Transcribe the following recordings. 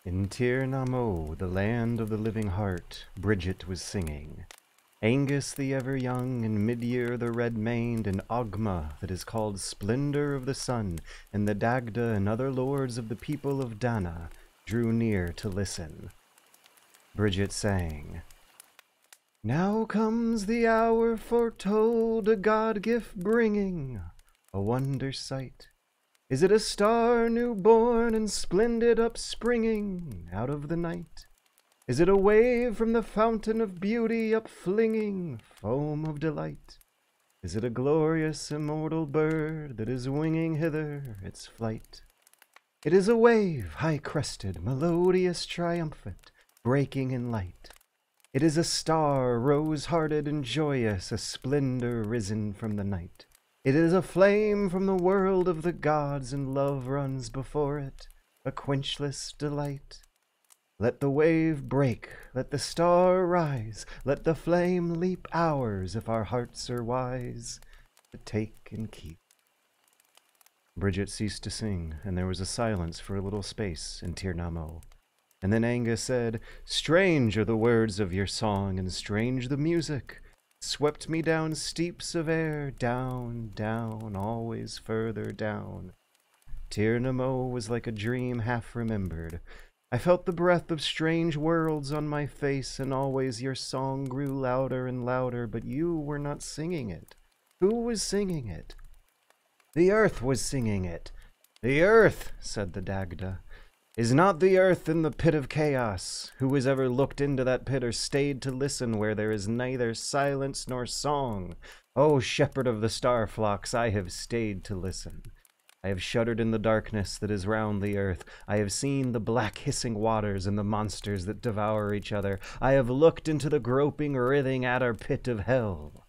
In Tir Namo, the land of the living heart, Bridget was singing. Angus the ever-young, and Midyear the red-maned, and Ogma that is called Splendor of the Sun, and the Dagda and other lords of the people of Dana drew near to listen. Bridget sang, "Now comes the hour foretold, a god-gift bringing, a wonder sight. Is it a star new-born and splendid upspringing out of the night? Is it a wave from the fountain of beauty upflinging foam of delight? Is it a glorious immortal bird that is winging hither its flight? It is a wave, high-crested, melodious, triumphant, breaking in light. It is a star, rose-hearted and joyous, a splendor risen from the night. It is a flame from the world of the gods, and love runs before it, a quenchless delight. Let the wave break, let the star rise, let the flame leap ours, if our hearts are wise, to take and keep." Bridget ceased to sing, and there was a silence for a little space in Tir Namo. And then Angus said, "Strange are the words of your song, and strange the music. Swept me down steeps of air, down, down, always further down. Tir Namo was like a dream half remembered. I felt the breath of strange worlds on my face, and always your song grew louder and louder, but you were not singing it. Who was singing it?" "The earth was singing it." "The earth," said the Dagda. "Is not the earth in the pit of chaos? Who has ever looked into that pit or stayed to listen where there is neither silence nor song? O shepherd of the star flocks, I have stayed to listen. I have shuddered in the darkness that is round the earth. I have seen the black hissing waters and the monsters that devour each other. I have looked into the groping, writhing adder pit of hell."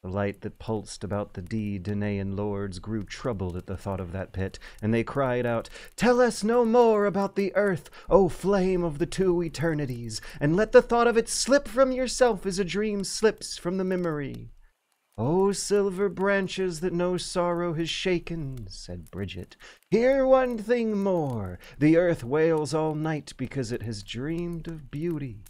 The light that pulsed about the Danaan lords grew troubled at the thought of that pit, and they cried out, "Tell us no more about the earth, O flame of the two eternities, and let the thought of it slip from yourself as a dream slips from the memory. "O silver branches that no sorrow has shaken," said Bridget, "hear one thing more. The earth wails all night because it has dreamed of beauty."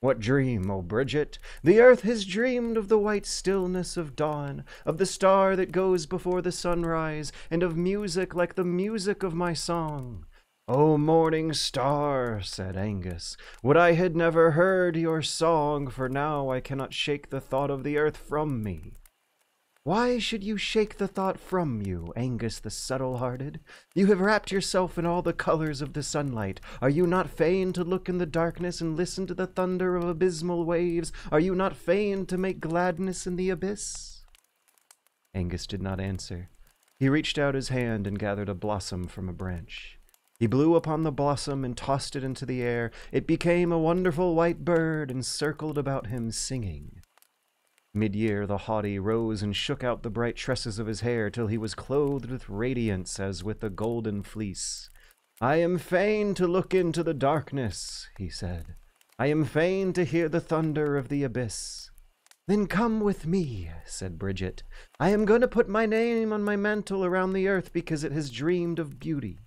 "What dream, O Bridget?" "The earth has dreamed of the white stillness of dawn, of the star that goes before the sunrise, and of music like the music of my song." "O morning star," said Angus, "would I had never heard your song, for now I cannot shake the thought of the earth from me." "Why should you shake the thought from you, Angus the subtle-hearted? You have wrapped yourself in all the colors of the sunlight. Are you not fain to look in the darkness and listen to the thunder of abysmal waves? Are you not fain to make gladness in the abyss?" Angus did not answer. He reached out his hand and gathered a blossom from a branch. He blew upon the blossom and tossed it into the air. It became a wonderful white bird and circled about him, singing. Mid-year the haughty rose and shook out the bright tresses of his hair till he was clothed with radiance as with a golden fleece. "I am fain to look into the darkness," he said. "I am fain to hear the thunder of the abyss." "Then come with me," said Bridget. "I am going to put my name on my mantle around the earth because it has dreamed of beauty."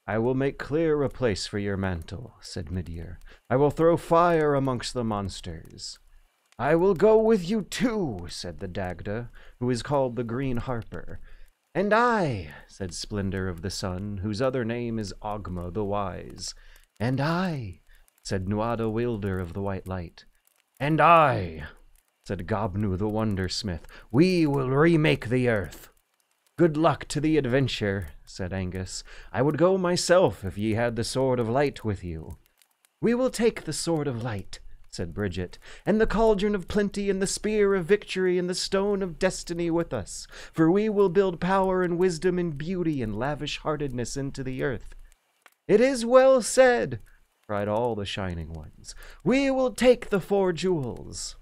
"I will make clear a place for your mantle," said Mid-year. "I will throw fire amongst the monsters." "I will go with you too," said the Dagda, who is called the Green Harper. "And I," said Splendor of the Sun, whose other name is Ogma the Wise. "And I," said Nuada Wilder of the White Light. "And I," said Gobnu the Wondersmith. "We will remake the earth." "Good luck to the adventure," said Angus. "I would go myself if ye had the Sword of Light with you." "We will take the Sword of Light," said Bridget, "and the Cauldron of Plenty, and the Spear of Victory, and the Stone of Destiny with us, for we will build power and wisdom and beauty and lavish-heartedness into the earth." "It is well said," cried all the Shining Ones. "We will take the 4 jewels."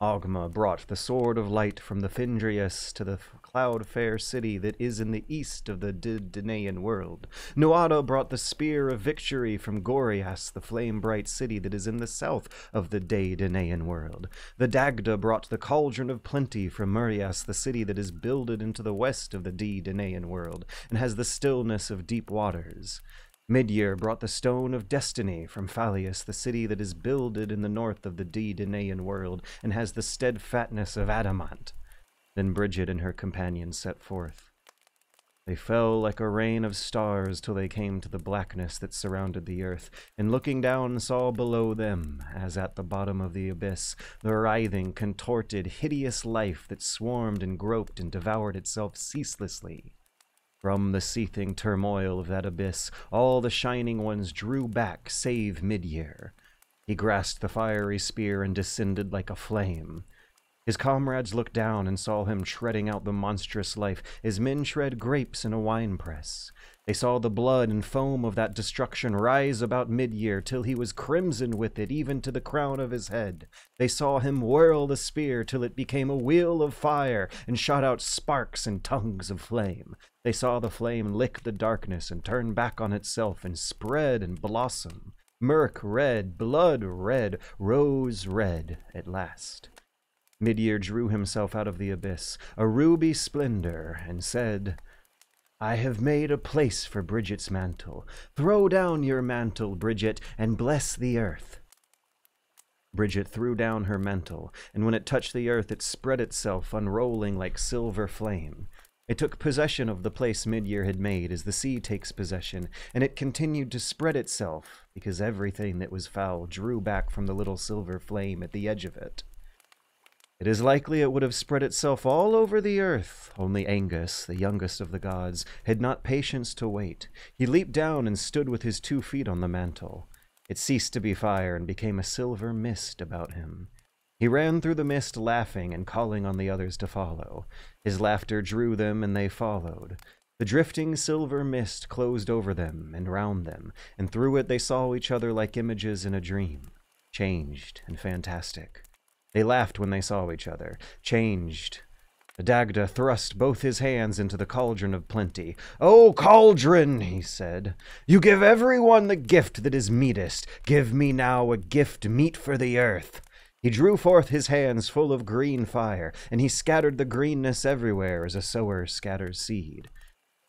Ogma brought the Sword of Light from the Findrius to the cloud-fair city that is in the east of the Danaan world. Nuada brought the Spear of Victory from Gorias, the flame-bright city that is in the south of the Danaan world. The Dagda brought the Cauldron of Plenty from Murias, the city that is builded into the west of the Danaan world, and has the stillness of deep waters. Mid-year brought the Stone of Destiny from Phalius, the city that is builded in the north of the Danaan world, and has the steadfatness of adamant. Then Bridget and her companions set forth. They fell like a rain of stars till they came to the blackness that surrounded the earth, and looking down saw below them, as at the bottom of the abyss, the writhing, contorted, hideous life that swarmed and groped and devoured itself ceaselessly. From the seething turmoil of that abyss, all the Shining Ones drew back, save Mid-year. He grasped the fiery spear and descended like a flame. His comrades looked down and saw him treading out the monstrous life as men shred grapes in a winepress. They saw the blood and foam of that destruction rise about Mid-year till he was crimson with it even to the crown of his head. They saw him whirl the spear till it became a wheel of fire and shot out sparks and tongues of flame. They saw the flame lick the darkness and turn back on itself and spread and blossom. Murk red, blood red, rose red at last. Mid-year drew himself out of the abyss, a ruby splendor, and said, "I have made a place for Bridget's mantle. Throw down your mantle, Bridget, and bless the earth." Bridget threw down her mantle, and when it touched the earth it spread itself, unrolling like silver flame. It took possession of the place Mid-year had made as the sea takes possession, and it continued to spread itself, because everything that was foul drew back from the little silver flame at the edge of it. It is likely it would have spread itself all over the earth, only Angus, the youngest of the gods, had not patience to wait. He leaped down and stood with his 2 feet on the mantle. It ceased to be fire and became a silver mist about him. He ran through the mist laughing and calling on the others to follow. His laughter drew them and they followed. The drifting silver mist closed over them and round them, and through it they saw each other like images in a dream, changed and fantastic. They laughed when they saw each other, changed. The Dagda thrust both his hands into the Cauldron of Plenty. "O Cauldron," he said, "you give everyone the gift that is meetest. Give me now a gift meet for the earth." He drew forth his hands full of green fire, and he scattered the greenness everywhere as a sower scatters seed.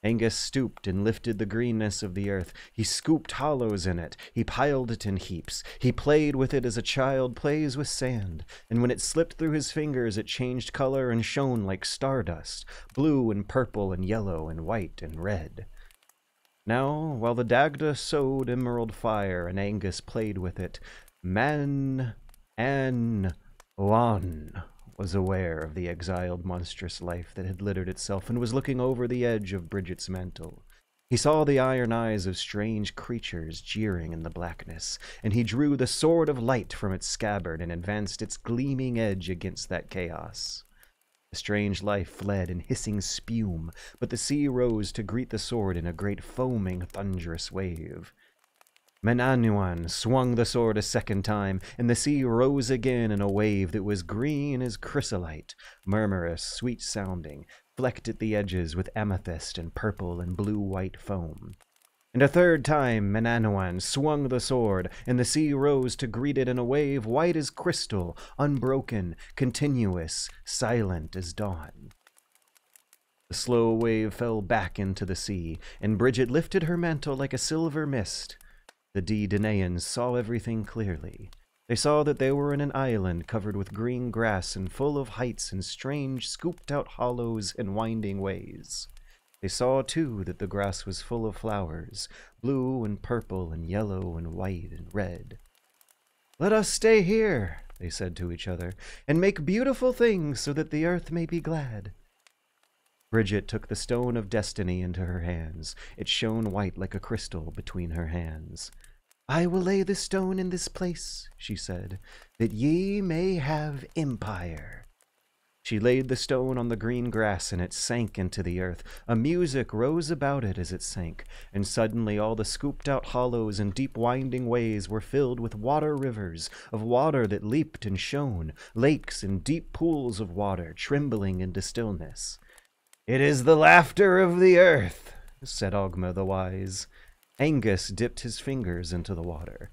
Angus stooped and lifted the greenness of the earth. He scooped hollows in it. He piled it in heaps. He played with it as a child plays with sand, and when it slipped through his fingers, it changed color and shone like stardust, blue and purple and yellow and white and red. Now, while the Dagda sowed emerald fire and Angus played with it, Man-an-wan was aware of the exiled monstrous life that had littered itself and was looking over the edge of Bridget's mantle. He saw the iron eyes of strange creatures jeering in the blackness, and he drew the sword of light from its scabbard and advanced its gleaming edge against that chaos. The strange life fled in hissing spume, but the sea rose to greet the sword in a great foaming, thunderous wave. Man-an-wan swung the sword a second time, and the sea rose again in a wave that was green as chrysolite, murmurous, sweet-sounding, flecked at the edges with amethyst and purple and blue-white foam. And a third time Man-an-wan swung the sword, and the sea rose to greet it in a wave white as crystal, unbroken, continuous, silent as dawn. The slow wave fell back into the sea, and Bridget lifted her mantle like a silver mist. The Danaans saw everything clearly. They saw that they were in an island covered with green grass and full of heights and strange, scooped-out hollows and winding ways. They saw, too, that the grass was full of flowers, blue and purple and yellow and white and red. "Let us stay here," they said to each other, "and make beautiful things so that the earth may be glad." Bridget took the stone of destiny into her hands. It shone white like a crystal between her hands. "I will lay the stone in this place," she said, "that ye may have empire." She laid the stone on the green grass, and it sank into the earth. A music rose about it as it sank, and suddenly all the scooped-out hollows and deep winding ways were filled with water rivers, of water that leaped and shone, lakes and deep pools of water, trembling into stillness. "It is the laughter of the earth," said Ogma the Wise. Angus dipped his fingers into the water.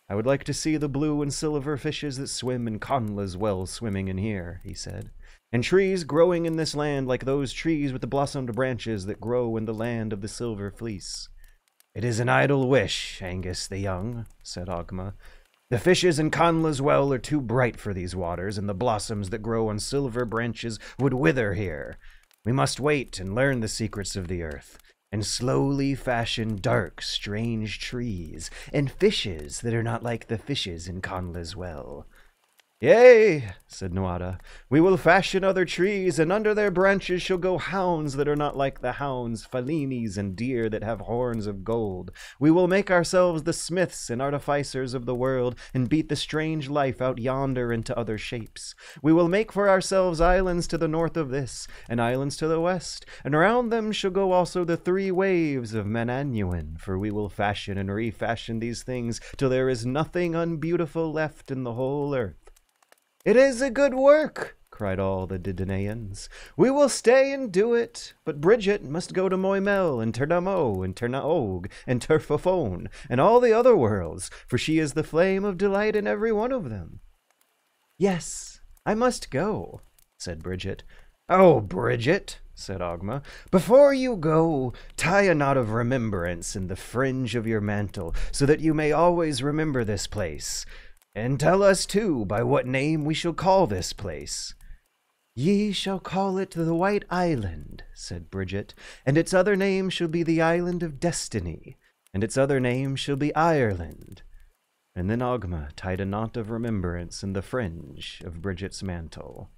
"I would like to see the blue and silver fishes that swim in Conla's well swimming in here," he said, "and trees growing in this land like those trees with the blossomed branches that grow in the land of the silver fleece." "It is an idle wish, Angus the Young," said Ogma. "The fishes in Conla's well are too bright for these waters, and the blossoms that grow on silver branches would wither here. We must wait and learn the secrets of the earth, and slowly fashion dark, strange trees, and fishes that are not like the fishes in Conla's well." "Yea," said Nuada, "we will fashion other trees, and under their branches shall go hounds that are not like the hounds, felinis and deer that have horns of gold. We will make ourselves the smiths and artificers of the world, and beat the strange life out yonder into other shapes. We will make for ourselves islands to the north of this, and islands to the west, and around them shall go also the 3 waves of Man-an-wan, for we will fashion and refashion these things till there is nothing unbeautiful left in the whole earth." "It is a good work," cried all the Danaans. "We will stay and do it, but Bridget must go to Moimel and Ternamo and Ternaog and Turfafone and all the other worlds, for she is the flame of delight in every one of them." "Yes, I must go," said Bridget. "Oh, Bridget," said Ogma, "before you go, tie a knot of remembrance in the fringe of your mantle, so that you may always remember this place. And tell us, too, by what name we shall call this place." "Ye shall call it the White Island," said Bridget, "and its other name shall be the Island of Destiny, and its other name shall be Ireland." And then Ogma tied a knot of remembrance in the fringe of Bridget's mantle.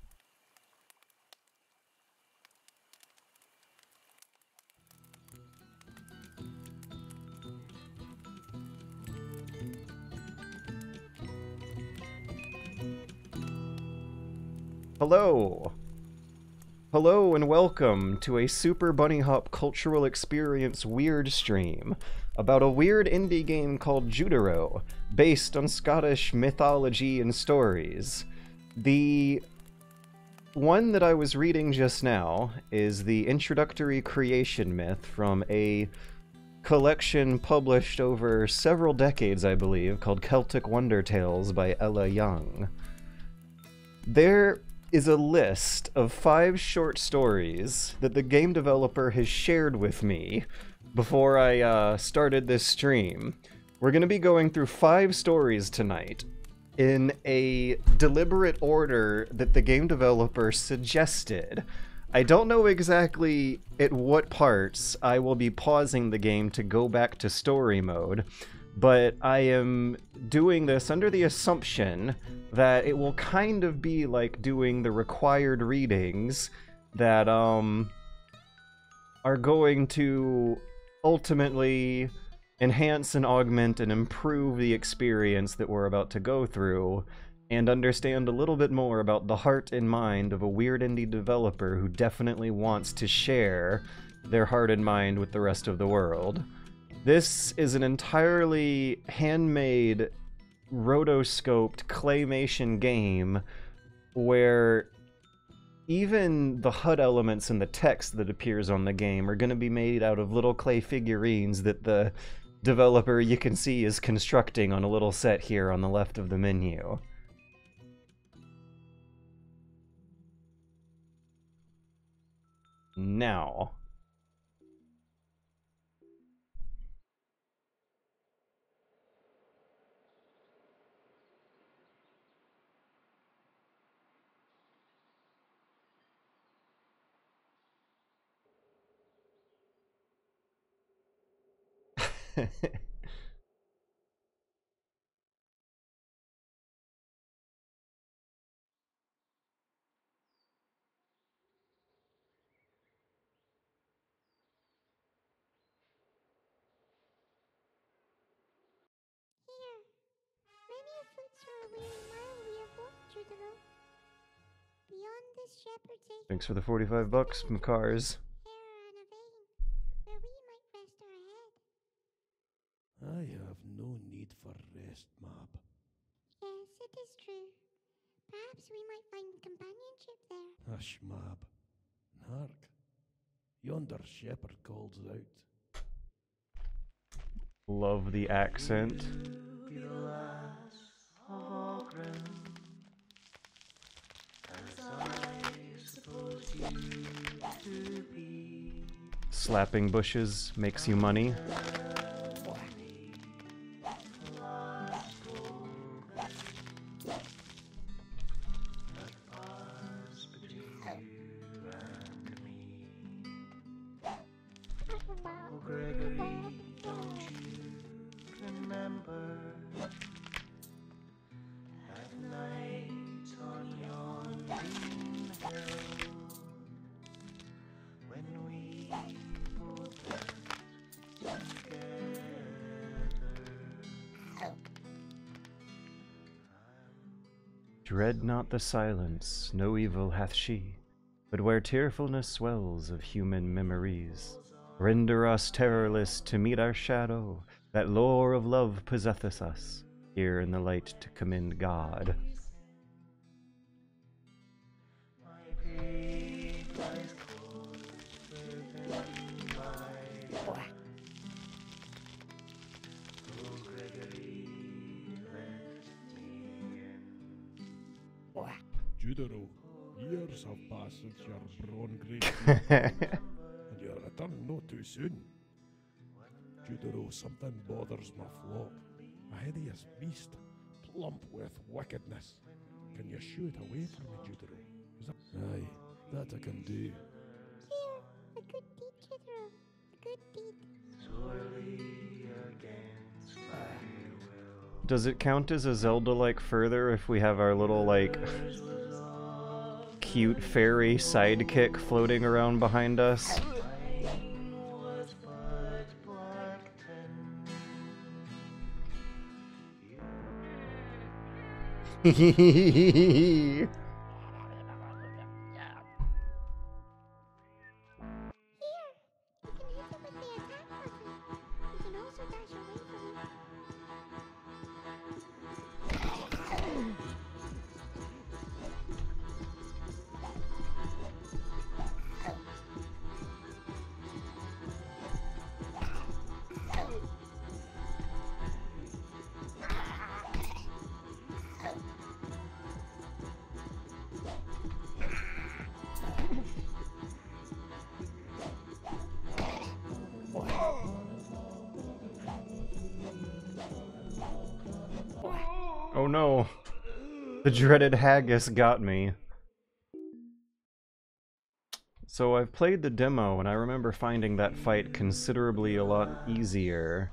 Hello! Hello and welcome to a Super Bunny Hop Cultural Experience Weird stream about a weird indie game called Judero, based on Scottish mythology and stories. The one that I was reading just now is the introductory creation myth from a collection published over several decades, I believe, called Celtic Wonder Tales by Ella Young. There is a list of 5 short stories that the game developer has shared with me before I started this stream. We're going to be going through 5 stories tonight in a deliberate order that the game developer suggested. I don't know exactly at what parts I will be pausing the game to go back to story mode, but I am doing this under the assumption that it will kind of be like doing the required readings that are going to ultimately enhance and augment and improve the experience that we're about to go through, and understand a little bit more about the heart and mind of a weird indie developer who definitely wants to share their heart and mind with the rest of the world. This is an entirely handmade, rotoscoped claymation game where even the HUD elements and the text that appears on the game are going to be made out of little clay figurines that the developer, you can see, is constructing on a little set here on the left of the menu. Now, Here, many a foot weary mile we have walked, Judero. Beyond this shepherd's acre, thanks for the 45 bucks from Cars. here and a vein, where we might rest our head. I have no need for rest, Mab. Yes, it is true. Perhaps we might find companionship there. Hush, Mab. Hark. Yonder shepherd calls out. Love the accent. Slapping bushes makes you money. Dread not the silence, no evil hath she, but where tearfulness swells of human memories, render us terrorless to meet our shadow, that lore of love possesseth us, here in the light to commend God. Judero, years have passed since your brawn great and your return no too soon. Judero, something bothers my flock. A hideous beast, plump with wickedness. Can you shoo it away from me, Judero? Aye, that I can do. Here, a good deed, Judero. A good deed. Does it count as a Zelda-like further if we have our little, like, cute fairy sidekick floating around behind us? Here, you can hit it with the attack button. You can also dash away from it. Oh no. The dreaded haggis got me. So I've played the demo, and I remember finding that fight considerably a lot easier.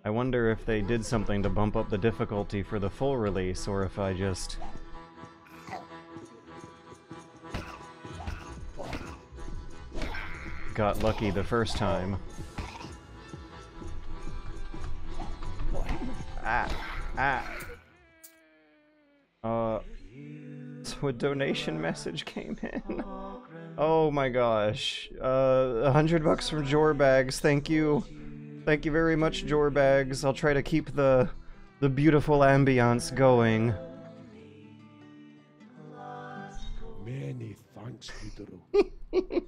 I wonder if they did something to bump up the difficulty for the full release, or if I just... got lucky the first time. So a donation message came in. Oh my gosh. $100 from Jorbags, thank you. Thank you very much, Jorbags. I'll try to keep the beautiful ambiance going. Many thanks, Judero.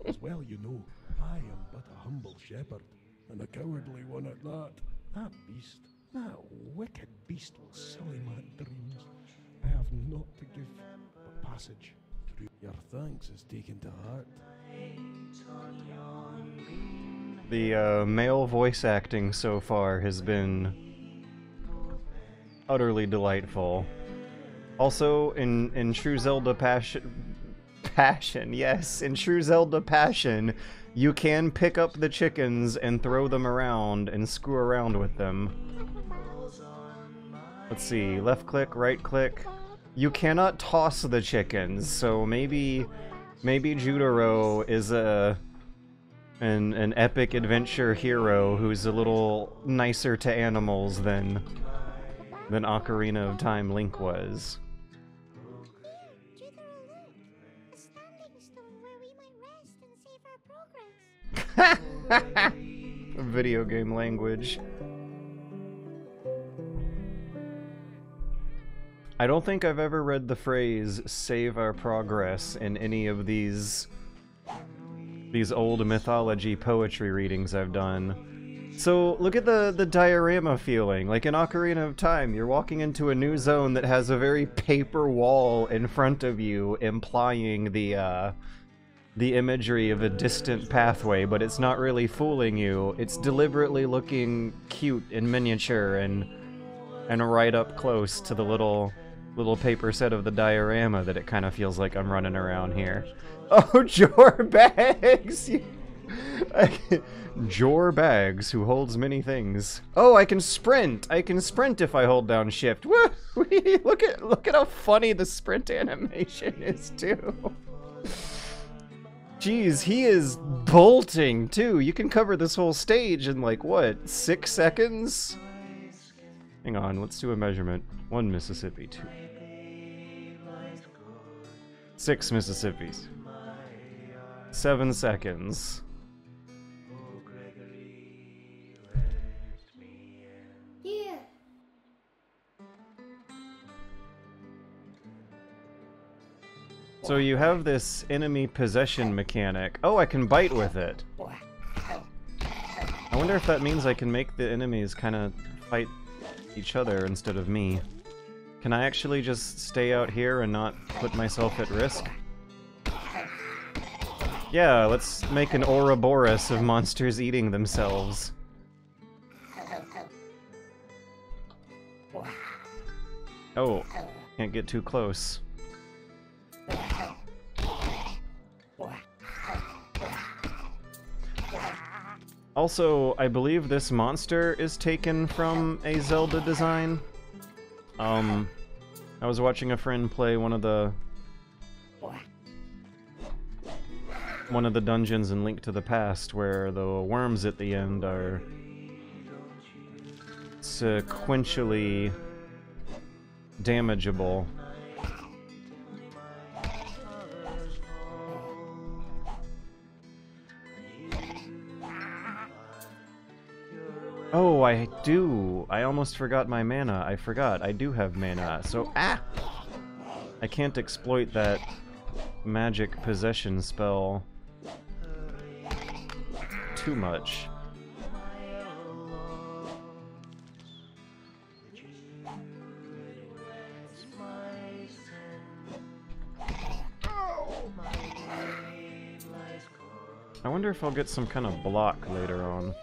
As well you know, I am but a humble shepherd, and a cowardly one at that. That beast, that wicked beast will sully my dreams. I have naught to give but passage through. Your thanks is taken to heart. The male voice acting so far has been utterly delightful. Also, in true Zelda Passion, yes, in true Zelda Passion, you can pick up the chickens and throw them around and screw around with them. Let's see, left click, right click. You cannot toss the chickens, so maybe Judero is an epic adventure hero who's a little nicer to animals than Ocarina of Time Link was. Video game language. I don't think I've ever read the phrase "save our progress" in any of these old mythology poetry readings I've done. So look at the diorama feeling. Like in Ocarina of Time, you're walking into a new zone that has a very paper wall in front of you, implying the imagery of a distant pathway, but it's not really fooling you. It's deliberately looking cute and miniature and right up close to the little paper set of the diorama that it kind of feels like I'm running around here. Oh, Jorbags! Jorbags, who holds many things. Oh, I can sprint! I can sprint if I hold down shift. Woo! Look at how funny the sprint animation is, too. Jeez, he is bolting, too. You can cover this whole stage in, like, what, 6 seconds? Hang on, let's do a measurement. 1 Mississippi, 2. 6 Mississippis. 7 seconds. Yeah. So you have this enemy possession mechanic. Oh, I can bite with it. I wonder if that means I can make the enemies kind of fight each other instead of me. Can I actually just stay out here and not put myself at risk? Yeah, let's make an Ouroboros of monsters eating themselves. Oh, can't get too close. Also, I believe this monster is taken from a Zelda design. I was watching a friend play one of the dungeons in Link to the Past where the worms at the end are sequentially damageable. Oh, I do. I almost forgot my mana. I forgot. I do have mana. So, I can't exploit that magic possession spell too much. I wonder if I'll get some kind of block later on.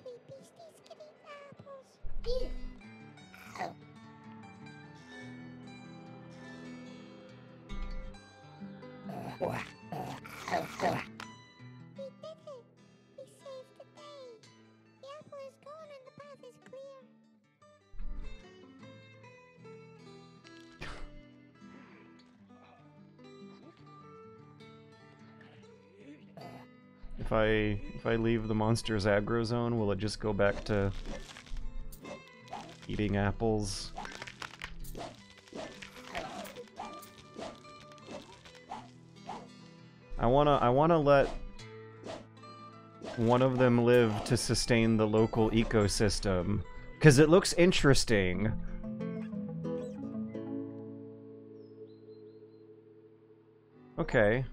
Silly beasties can eat apples. We did it! We saved the day! The apple is gone and the path is clear. If I leave the monster's aggro zone, will it just go back to eating apples? I wanna let one of them live to sustain the local ecosystem, 'cause it looks interesting. Okay.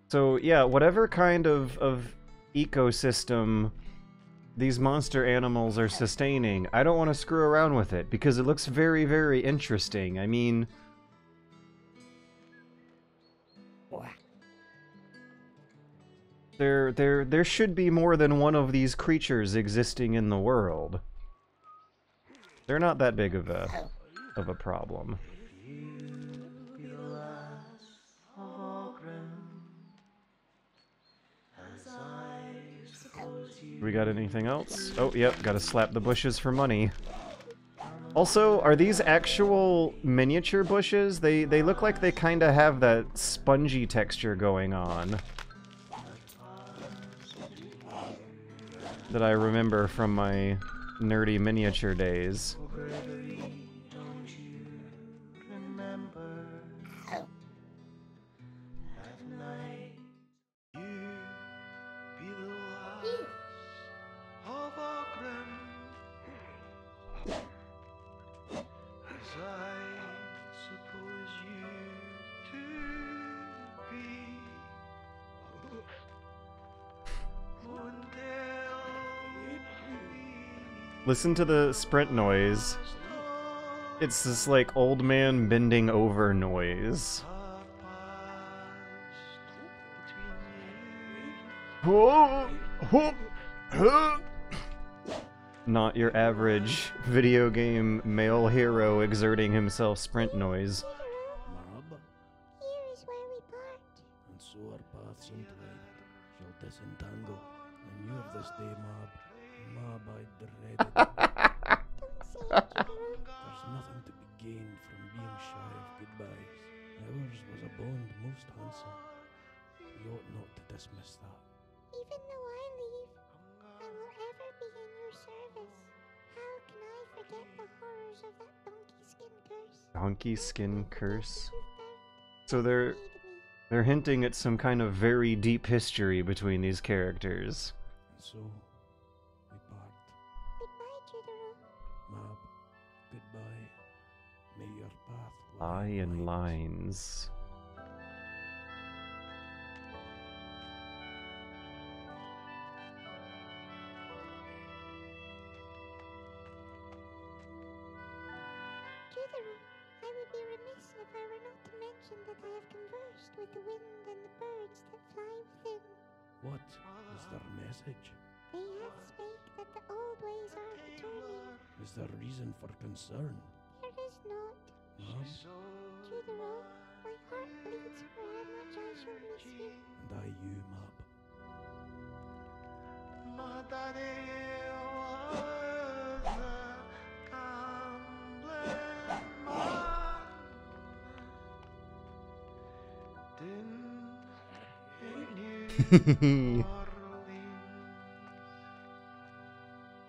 So yeah, whatever kind of ecosystem these monster animals are sustaining, I don't want to screw around with it because it looks very, very interesting. I mean, there should be more than one of these creatures existing in the world. They're not that big of a problem. We got anything else? Oh, yep, gotta slap the bushes for money. Also, are these actual miniature bushes? They look like they kinda have that spongy texture going on that I remember from my nerdy miniature days. Listen to the sprint noise. It's this, like, old man bending over noise. Not your average video game male hero exerting himself sprint noise. Mab, Here is where we part. and so our paths entwined shall disentangle. And you of this day, Mab. Mab, I dread it. Don't say it, Judero. There's nothing to be gained from being shy of goodbyes. Ours was a bond most handsome. We ought not to dismiss that. Even though I leave, I will ever be in your service. How can I forget the horrors of that donkey skin curse? Donkey skin curse? You've burned So they're hinting at some kind of very deep history between these characters. And so, we part. Goodbye, Judero. Mab, goodbye. May your path Lie in lines. lines. Judero, I would be remiss if I were not to mention that I have conversed with the wind and the birds that fly within. What is their message? They have spake that the old ways are returning. Is there reason for concern? There is not. Mab, Judero, my heart bleeds for how much I shall miss you. and I you, Mab.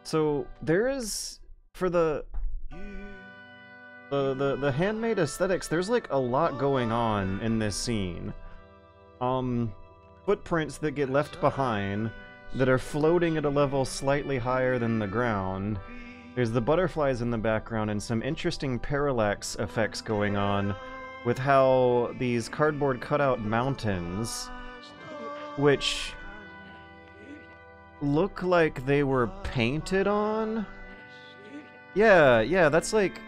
So there is, for the handmade aesthetics, there's like a lot going on in this scene. Footprints that get left behind that are floating at a level slightly higher than the ground. There's the butterflies in the background and some interesting parallax effects going on with how these cardboard cutout mountains, which look like they were painted on. Yeah, that's like...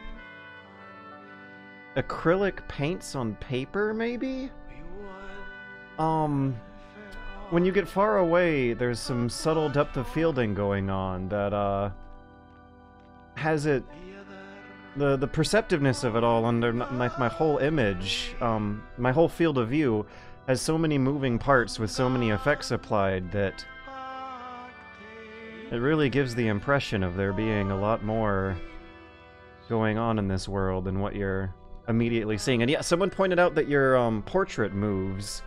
acrylic paints on paper, maybe? When you get far away, there's some subtle depth of fielding going on that, has it... The perceptiveness of it all under my whole image, my whole field of view, has so many moving parts with so many effects applied that it really gives the impression of there being a lot more going on in this world than what you're immediately seeing. And yeah, someone pointed out that your portrait moves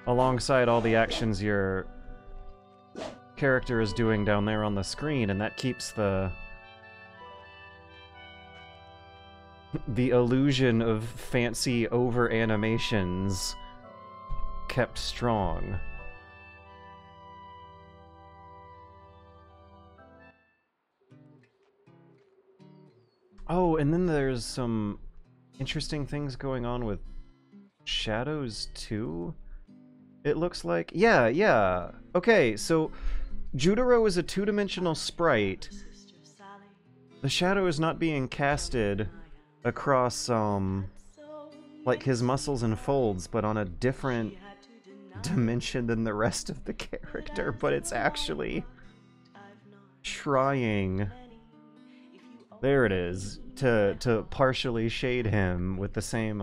alongside all the actions your character is doing down there on the screen, and that keeps the illusion of fancy over animations kept strong. Oh, and then there's some interesting things going on with shadows too, it looks like. Yeah. Okay, so Judero is a two-dimensional sprite. The shadow is not being casted across, like his muscles and folds, but on a different dimension than the rest of the character, but it's actually trying... There it is, to partially shade him with the same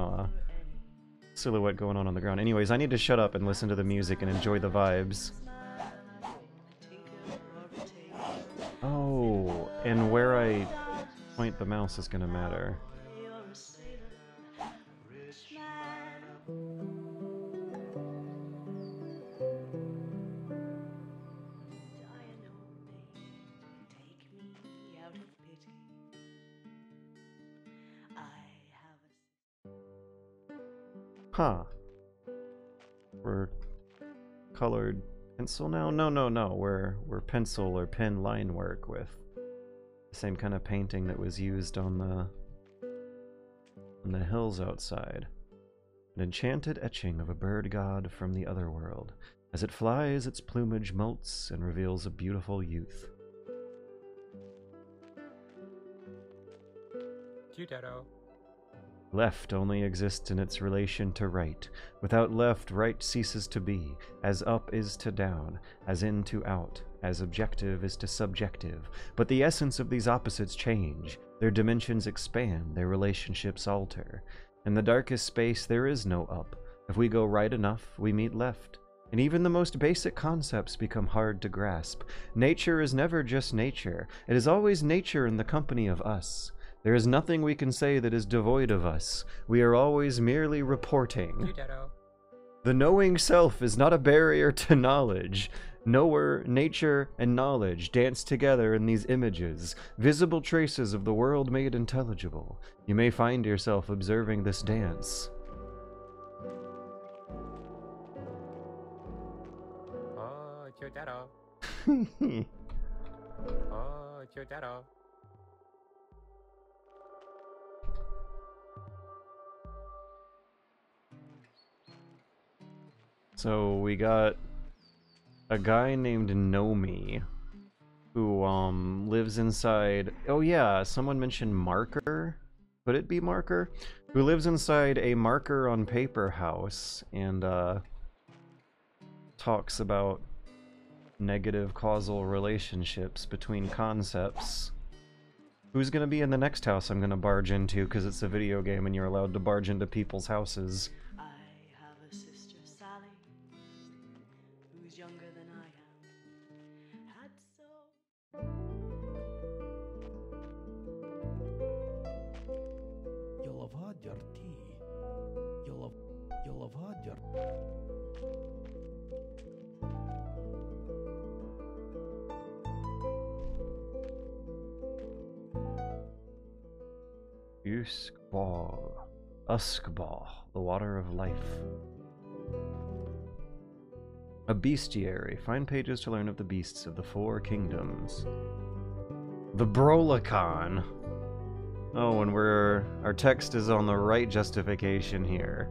silhouette going on the ground. Anyways, I need to shut up and listen to the music and enjoy the vibes. Oh, and where I point the mouse is gonna matter. Huh. We're colored pencil now? No. We're pencil or pen line work with the same kind of painting that was used on the hills outside. An enchanted etching of a bird god from the other world. As it flies, its plumage molts and reveals a beautiful youth. Judero. Left only exists in its relation to right. Without left, right ceases to be, as up is to down, as in to out, as objective is to subjective. But the essence of these opposites change. Their dimensions expand, their relationships alter. In the darkest space, there is no up. If we go right enough, we meet left. And even the most basic concepts become hard to grasp. Nature is never just nature. It is always nature in the company of us. There is nothing we can say that is devoid of us. We are always merely reporting. Judero. The knowing self is not a barrier to knowledge. Knower, nature, and knowledge dance together in these images, visible traces of the world made intelligible. You may find yourself observing this dance. Oh, Judero. Oh, Judero. So we got a guy named Nomi who lives inside... Oh yeah, someone mentioned Marker? Could it be Marker? Who lives inside a marker on paper house and talks about negative causal relationships between concepts. Who's gonna be in the next house I'm gonna barge into because it's a video game and you're allowed to barge into people's houses? You'll have had your tea. You'll have had your... Uskbal, the water of life. A bestiary. Find pages to learn of the beasts of the four kingdoms. The Brolicon. Oh, and our text is on the right justification here.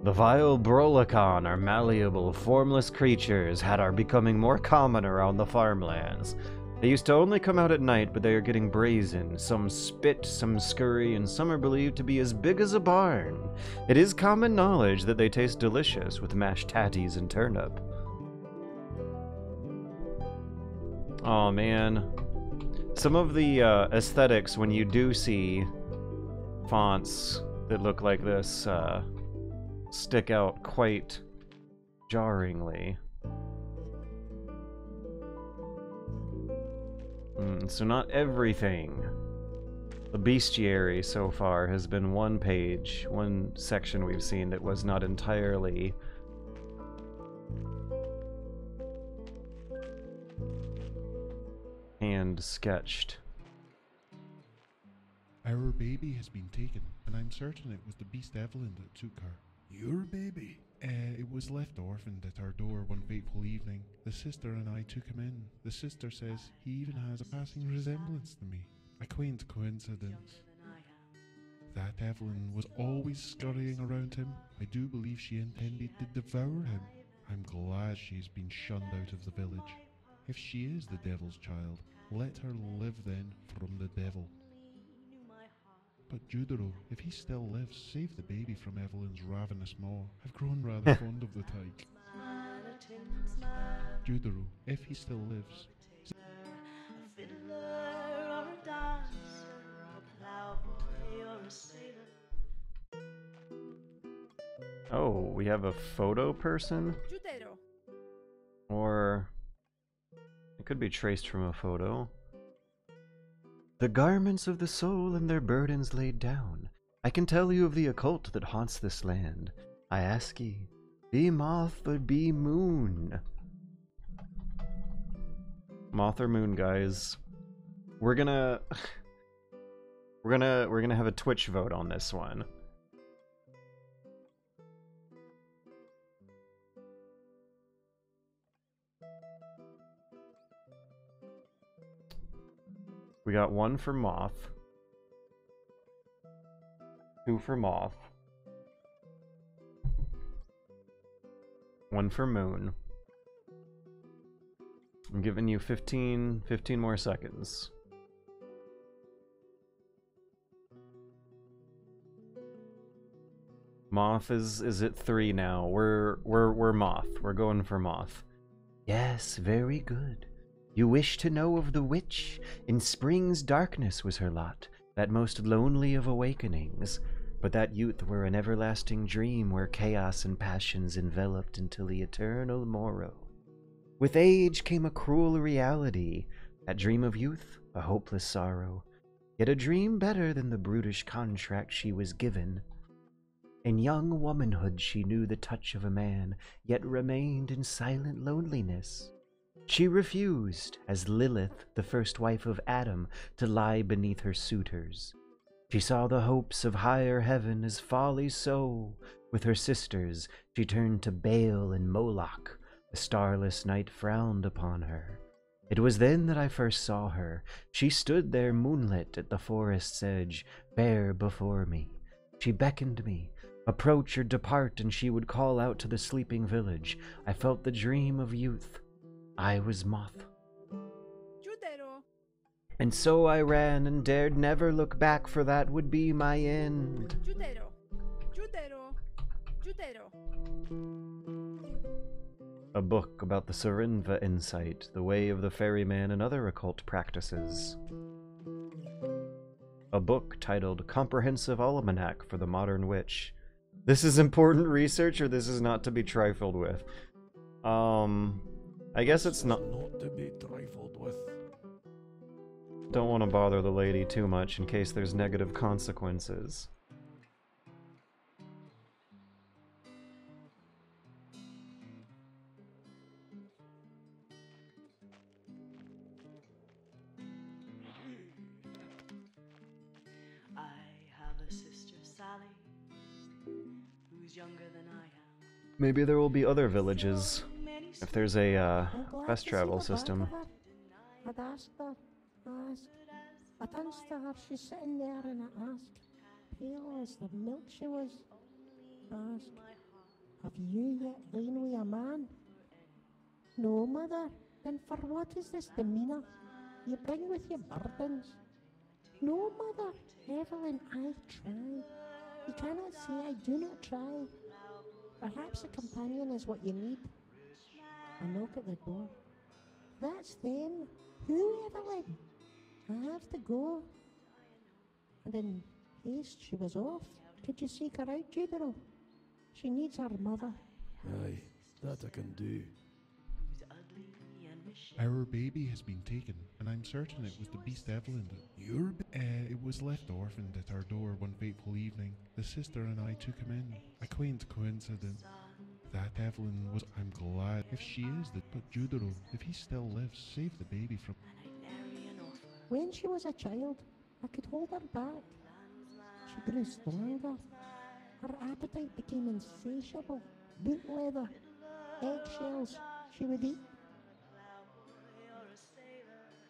The vile Brolicon are malleable, formless creatures that are becoming more common around the farmlands. They used to only come out at night, but they are getting brazen. Some spit, some scurry, and some are believed to be as big as a barn. It is common knowledge that they taste delicious with mashed tatties and turnip. Oh man. Some of the aesthetics when you do see fonts that look like this stick out quite jarringly. So not everything. The bestiary so far has been one page, one section we've seen that was not entirely hand sketched. Our baby has been taken, and I'm certain it was the beast Evelyn that took her. Your baby? It was left orphaned at our door one fateful evening. The sister and I took him in. The sister says he even has a passing resemblance to me. A quaint coincidence. That Evelyn was always scurrying around him. I do believe she intended to devour him. I'm glad she's been shunned out of the village. If she is the devil's child, let her live then from the devil. But Judero, if he still lives, save the baby from Evelyn's ravenous maw. I've grown rather fond of the tyke. Judero, if he still lives. Oh, we have a photo person? Judero. Or it could be traced from a photo. The garments of the soul and their burdens laid down. I can tell you of the occult that haunts this land. I ask ye, be moth or be moon? Moth or moon, guys. We're gonna have a Twitch vote on this one. We got one for Moth. 2 for Moth. 1 for Moon. I'm giving you 15 more seconds. Moth is at 3 now. We're Moth. We're going for Moth. Yes, very good. You wish to know of the witch? In spring's darkness was her lot, that most lonely of awakenings. But that youth were an everlasting dream where chaos and passions enveloped until the eternal morrow. With age came a cruel reality, that dream of youth, a hopeless sorrow, yet a dream better than the brutish contract she was given. In young womanhood she knew the touch of a man, yet remained in silent loneliness. She refused, as Lilith, the first wife of Adam, to lie beneath her suitors. She saw the hopes of higher heaven as folly so. With her sisters, she turned to Baal and Moloch. The starless night frowned upon her. It was then that I first saw her. She stood there moonlit at the forest's edge, bare before me. She beckoned me. Approach or depart, and she would call out to the sleeping village. I felt the dream of youth. I was Moth. Judero. And so I ran and dared never look back, for that would be my end. Judero. Judero. Judero. A book about the Sarinva insight, the way of the ferryman, and other occult practices. A book titled Comprehensive Almanac for the Modern Witch. This is important research, or this is not to be trifled with. I guess it's not to be trifled with. Don't want to bother the lady too much in case there's negative consequences. I have a sister, Sally, who's younger than I am. Maybe there will be other villages if there's a fast travel system. I'd ask her, I danced to her, she's sitting there and I ask, pale as the milk she was, ask, have you yet lain with a man? No, mother, then for what is this demeanour? You bring with you burdens. No, Mother, Evelyn, I try. You cannot say I do not try. Perhaps a companion is what you need. I knock at the door. That's them. Who, Evelyn? I have to go. And in haste she was off. Could you seek her out, Judero? She needs her mother. Aye, that I can do. who's ugly and misshapen. Our baby has been taken, and I'm certain it was the beast Evelyn that Your It was left orphaned at our door one fateful evening. The sister and I took him in. A quaint coincidence. That Evelyn was. I'm glad. If she is the. But Judero, if he still lives, save the baby from. And I'd marry an orphan. When she was a child, I could hold her back. She grew stronger. Her appetite became insatiable. Boot leather, eggshells, she would eat.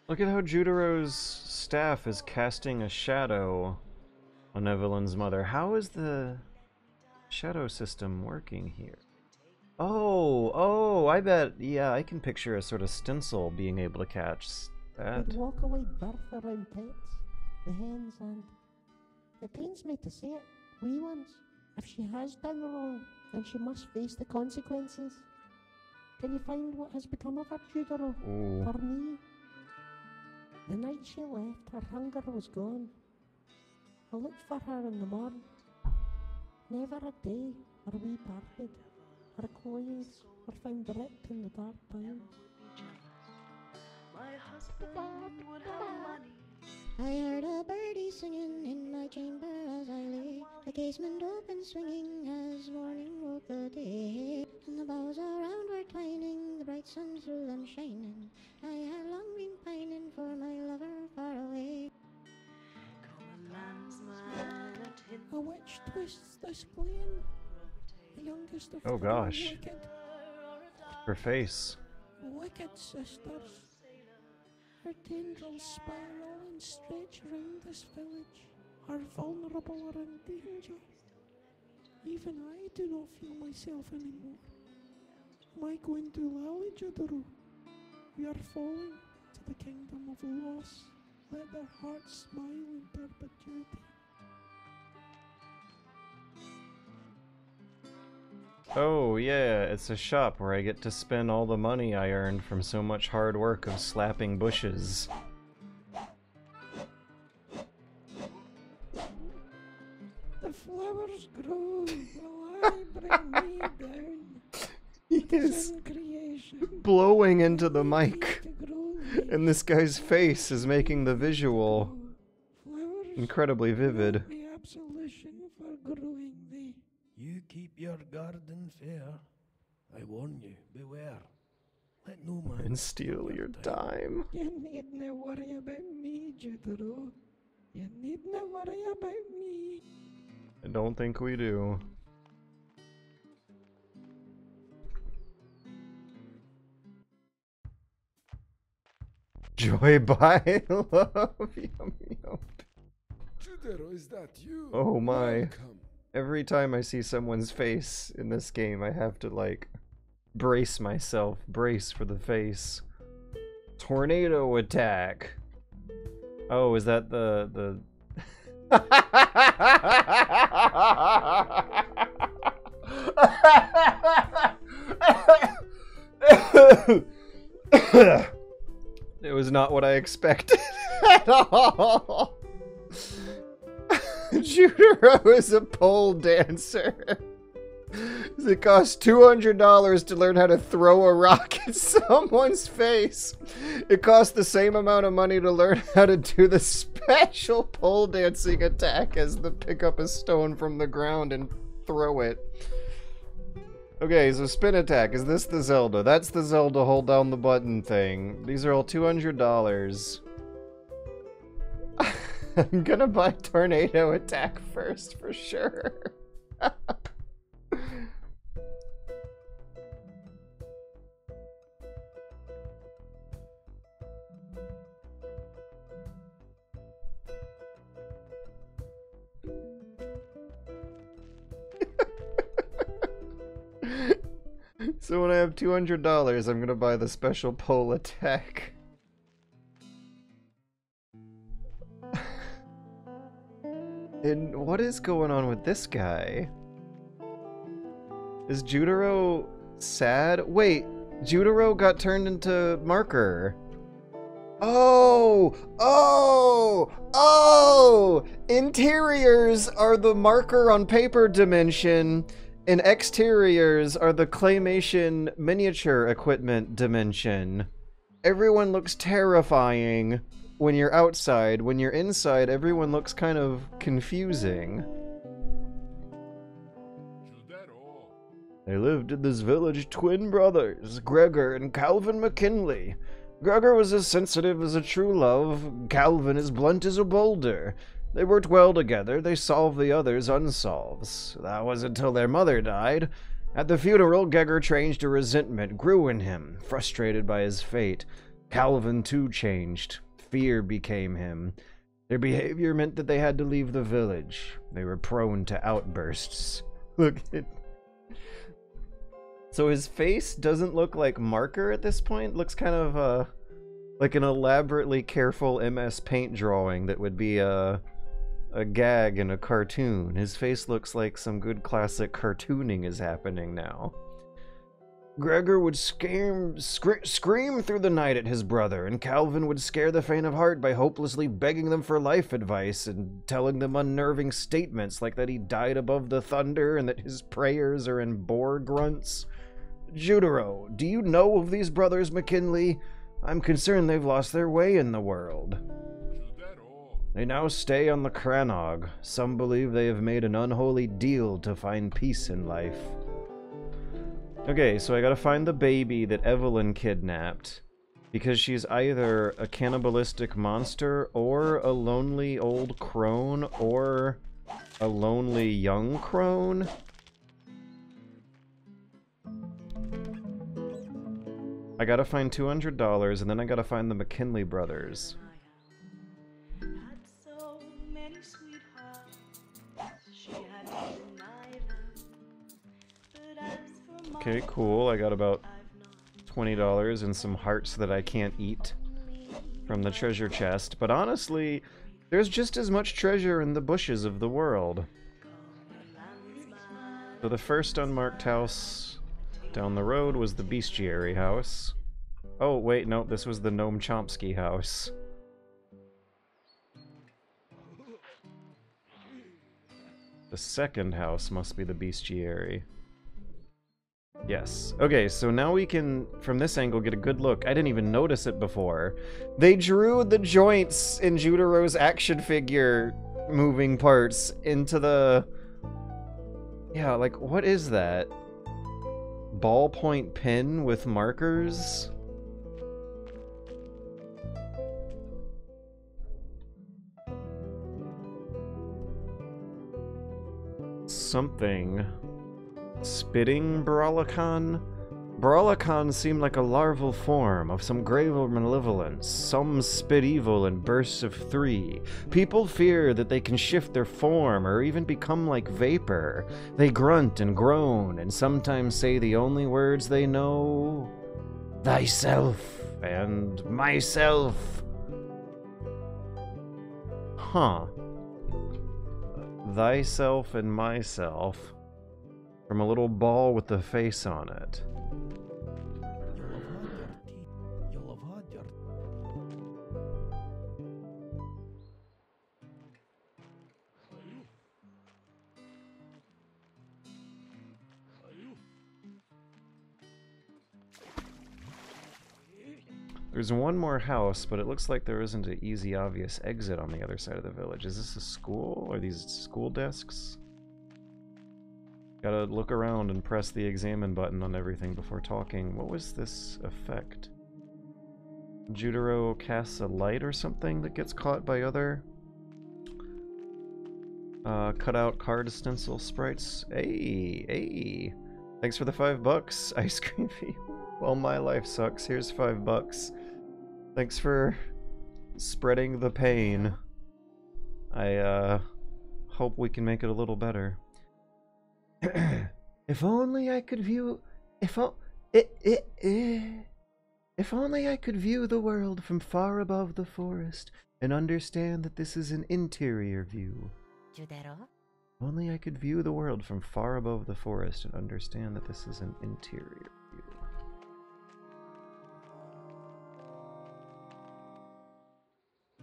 Look at how Judero's staff is casting a shadow on Evelyn's mother. How is the shadow system working here? Oh, I bet, yeah, I can picture a sort of stencil being able to catch that. They'd walk away birth around pets, the hens, and it pains me to say it, wee ones. If she has done wrong, then she must face the consequences. Can you find what has become of her, Judero? Ooh. For me? The night she left, her hunger was gone. I looked for her in the morn. Never a day are we parted. Her clothes were found ripped in the dark pines. My husband would have money. I heard a birdie singing in my chamber as I lay, the casement open swinging as morning woke the day, and the boughs around were twining, the bright sun through them shining. I had long been pining for my lover far away. Come a landsman and hint A witch twists this glen, the youngest of Oh, the gosh. wicked, Her face. wicked sisters. Her tendrils spiral and stretch round this village, are vulnerable or in danger. Even I do not feel myself anymore. Am I going to lally, Judero? We are falling to the kingdom of loss. Let their hearts smile in perpetuity. Oh, yeah, it's a shop where I get to spend all the money I earned from so much hard work of slapping bushes. The flowers grow while I bring me down. He It is is in creation. blowing into the mic, To grow thee. and this guy's face is making the visual Flowers incredibly vivid. the absolution for growing thee. You keep your garden fair. I warn you, beware. Let no man And steal your dime. You needna worry about me, Judero. You needna worry about me. I don't think we do. Joy by love. Yum, yum. Judero, is that you? Oh my. Welcome. Every time I see someone's face in this game, I have to, like, brace myself. Brace for the face. Tornado attack. Oh, is that the... It was not what I expected at all. Judero is a pole dancer. It costs $200 to learn how to throw a rock at someone's face. It costs the same amount of money to learn how to do the special pole dancing attack as the pick up a stone from the ground and throw it. Okay, so spin attack. Is this the Zelda? That's the Zelda hold down the button thing. These are all $200. I'm gonna buy tornado attack first for sure. So when I have $200, I'm gonna buy the special pole attack. And what is going on with this guy? Is Judero sad? Wait, Judero got turned into Marker. Oh! Oh! Oh! Interiors are the marker on paper dimension, and exteriors are the claymation miniature equipment dimension. Everyone looks terrifying when you're outside. When you're inside, everyone looks kind of confusing. Judero. They lived in this village twin brothers, Gregor and Calvin McKinley. Gregor was as sensitive as a true love, Calvin as blunt as a boulder. They worked well together, they solved the other's unsolves. That was until their mother died. At the funeral, Gregor changed a resentment, grew in him, frustrated by his fate. Calvin too changed. Fear became him. Their behavior meant that they had to leave the village. They were prone to outbursts. Look at... So his face doesn't look like Marker at this point. It looks kind of like an elaborately careful MS Paint drawing that would be a gag in a cartoon. His face looks like some good classic cartooning is happening now. Gregor would scream through the night at his brother, and Calvin would scare the faint of heart by hopelessly begging them for life advice and telling them unnerving statements like that he died above the thunder and that his prayers are in boar grunts. Judero, do you know of these brothers McKinley? I'm concerned they've lost their way in the world. Judero. They now stay on the Cranog. Some believe they have made an unholy deal to find peace in life. Okay, so I gotta find the baby that Evelyn kidnapped, because she's either a cannibalistic monster, or a lonely old crone, or a lonely young crone. I gotta find $200, and then I gotta find the McKinley brothers. Had so many sweethearts, she had to deny them. But as for Okay, cool. I got about I've not $20 and some hearts that I can't eat from the treasure chest. But honestly, there's just as much treasure in the bushes of the world. So the first unmarked house down the road was the bestiary house. Oh, wait, no, this was the Noam Chomsky house. The second house must be the bestiary. Yes. Okay, so now we can, from this angle, get a good look. I didn't even notice it before. They drew the joints in Judero's action figure moving parts into the... Yeah, like, what is that? Ballpoint pen with markers? Something. Spitting Brawlicon? Brawlicon seemed like a larval form of some grave malevolence. Some spit evil in bursts of 3. People fear that they can shift their form or even become like vapor. They grunt and groan and sometimes say the only words they know. Thyself and myself. Huh. Thyself and myself. From a little ball with the face on it. You'll have had your There's one more house, but it looks like there isn't an easy, obvious exit on the other side of the village. Is this a school? Are these school desks? Gotta look around and press the examine button on everything before talking. What was this effect? Judero casts a light or something that gets caught by other cutout card stencil sprites. Hey, hey. Thanks for the $5. Ice cream fee. Well, my life sucks. Here's $5. Thanks for spreading the pain. I hope we can make it a little better. If only I could view... If only I could view the world from far above the forest and understand that this is an interior view. Judero? If only I could view the world from far above the forest and understand that this is an interior view.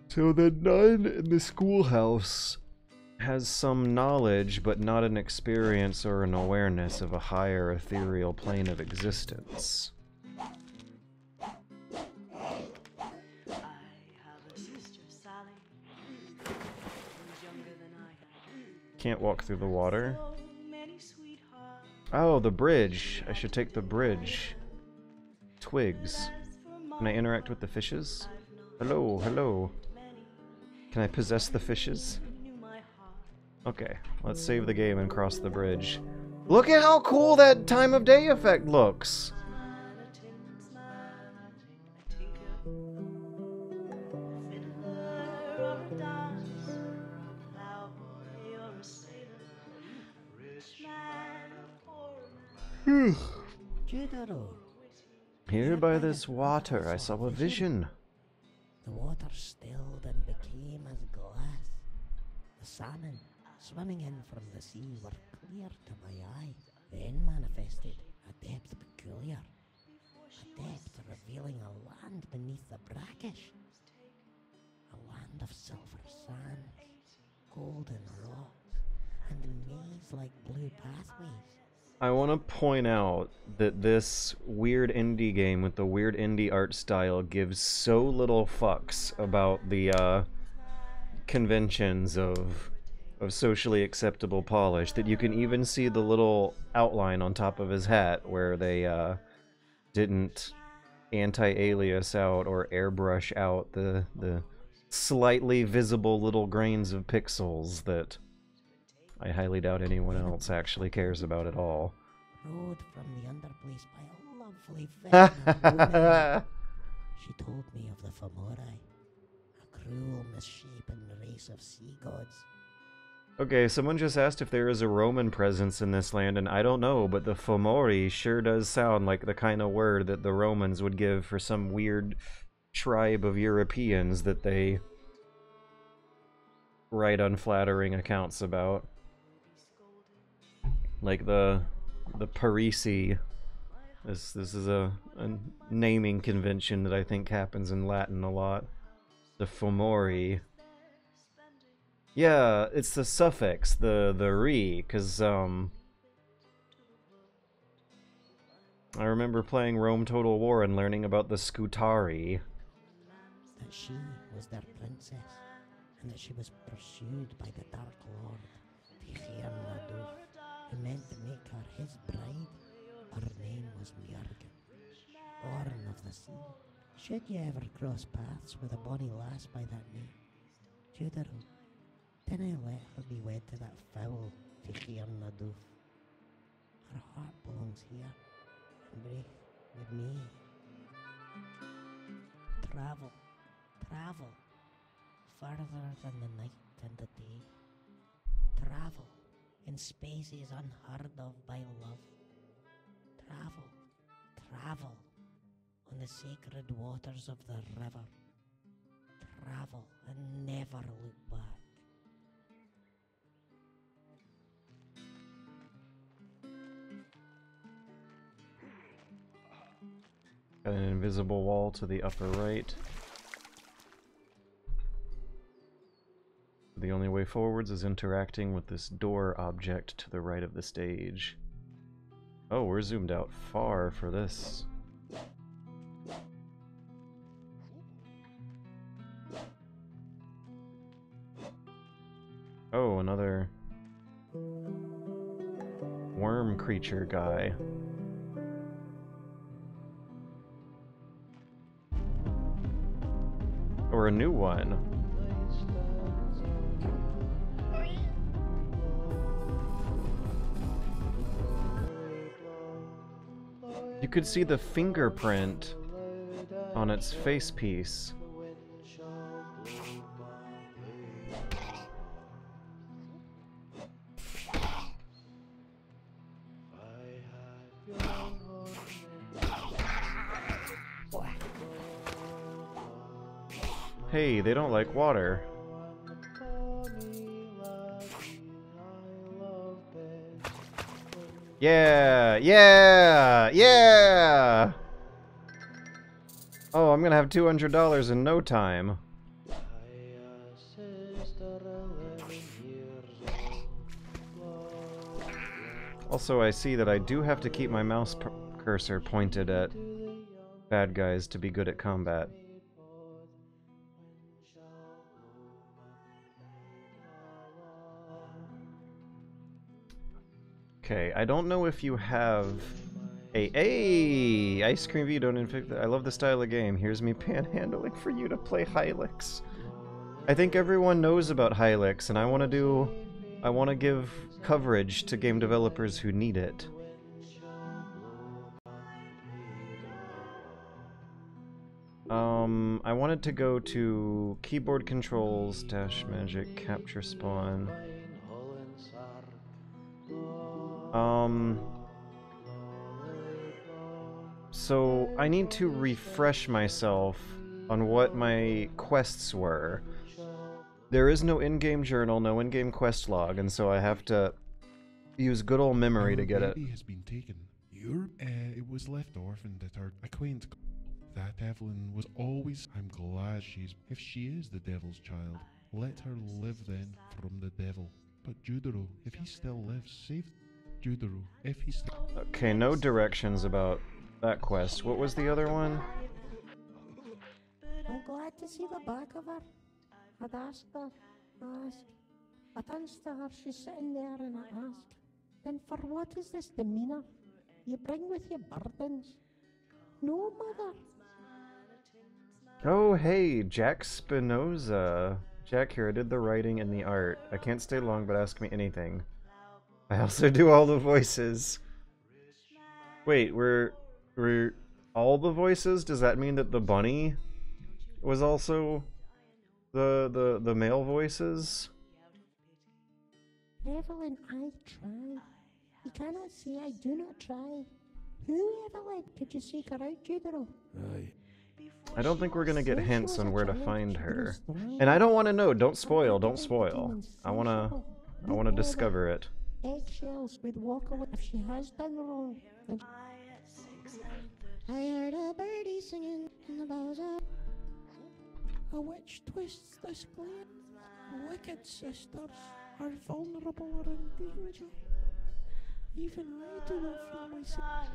So the nun in the schoolhouse has some knowledge, but not an experience or an awareness of a higher ethereal plane of existence. I have a sister, Sally, who's younger than I am. Can't walk through the water. So many sweethearts. Oh, the bridge. I should take the bridge. Twigs. Can I interact with the fishes? Hello, hello. Can I possess the fishes? Okay, let's save the game and cross the bridge. Look at how cool that time of day effect looks! Judero, Here by this water I saw a vision. the water stilled and became as glass. The salmon, swimming in from the sea, were clear to my eye, then manifested a depth peculiar, a depth revealing a land beneath the brackish, a land of silver sands, golden rocks, and maze-like blue pathways. I want to point out that this weird indie game with the weird indie art style gives so little fucks about the conventions of socially acceptable polish that you can even see the little outline on top of his hat where they didn't anti-alias out or airbrush out the slightly visible little grains of pixels that I highly doubt anyone else actually cares about at all. Rode from the underplace by a lovely woman. She told me of the Fomori, a cruel, misshapen race of sea gods. Okay, someone just asked if there is a Roman presence in this land, and I don't know, but the Fomori sure does sound like the kind of word that the Romans would give for some weird tribe of Europeans that they write unflattering accounts about. Like the Parisi. This is a naming convention that I think happens in Latin a lot. The Fomori. Yeah, it's the suffix, the re, because I remember playing Rome Total War and learning about the Scutari. That she was their princess, and that she was pursued by the Dark Lord, Tigern Naduf, who meant to make her his bride. Her name was Mjörgen, born of the sea. Should you ever cross paths with a bonny lass by that name, Judero, dinna let her be wed to that foul Tigern Naduf. Her heart belongs here, and breathe with me. Travel, travel, further than the night and the day. Travel in spaces unheard of by love. Travel, travel on the sacred waters of the river. Travel and never look back. Got an invisible wall to the upper right. The only way forwards is interacting with this door object to the right of the stage. Oh, we're zoomed out far for this. Oh, another worm creature guy. Or a new one. You could see the fingerprint on its face piece. Hey, they don't like water. Yeah! Yeah! Yeah! Oh, I'm gonna have $200 in no time. Also, I see that I do have to keep my mouse cursor pointed at bad guys to be good at combat. Okay, I don't know if you have a ice cream V, don't infect. I love the style of game. Here's me panhandling for you to play Hylix. I think everyone knows about Hylix, and I want to give coverage to game developers who need it. I wanted to go to keyboard controls, dash magic, capture spawn. So I need to refresh myself on what my quests were. There is no in-game journal, no in-game quest log, and so I have to use good old memory to get it. Our baby has been taken. It was left orphaned at our acquaintance. That Evelyn was always. I'm glad she's. If she is the devil's child, let her live then from the devil. But Judero, if he still lives, save Judero. If he still. Okay, no directions about that quest. What was the other one? I'm glad to see the back of her. I'd ask. I danced to her, she's sitting there and I ask, then for what is this demeanour you bring with your burdens? No, mother. Oh, hey, Jack Spinoza. Jack here, I did the writing and the art. I can't stay long, but ask me anything. I also do all the voices. Wait, we're all the voices? Does that mean that the bunny was also the male voices? Evelyn, I try. You cannot see I do not try. Who, Evelyn? Could you seek her out, Judero? Aye. I don't think we're gonna get hints on where to find her. And I don't want to know. Don't spoil. Don't spoil. I wanna discover it. Eggshells would walk away if she has done wrong. Then I heard a birdie singing in the boughs of a witch twists this glen. Wicked sisters are vulnerable or in danger. Even I do not feel myself.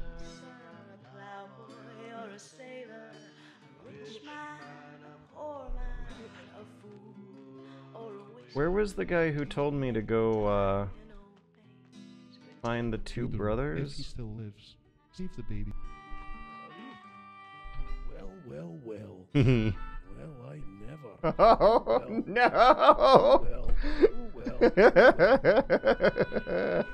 Where was the guy who told me to go find the two Judero, if he brothers? still lives, save the baby. Well. Well, I never. Oh Well, no! well.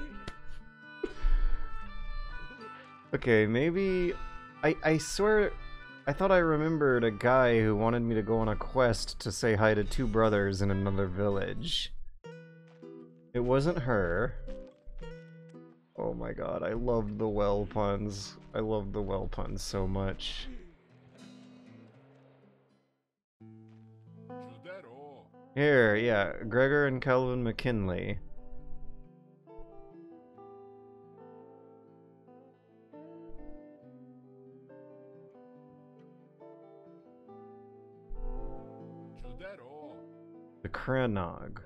Okay, maybe I swear I thought I remembered a guy who wanted me to go on a quest to say hi to two brothers in another village. It wasn't her. Oh my god, I loved the well puns. I loved the well puns so much. Judero. Here, yeah, Gregor and Calvin McKinley. Judero. The Cranog.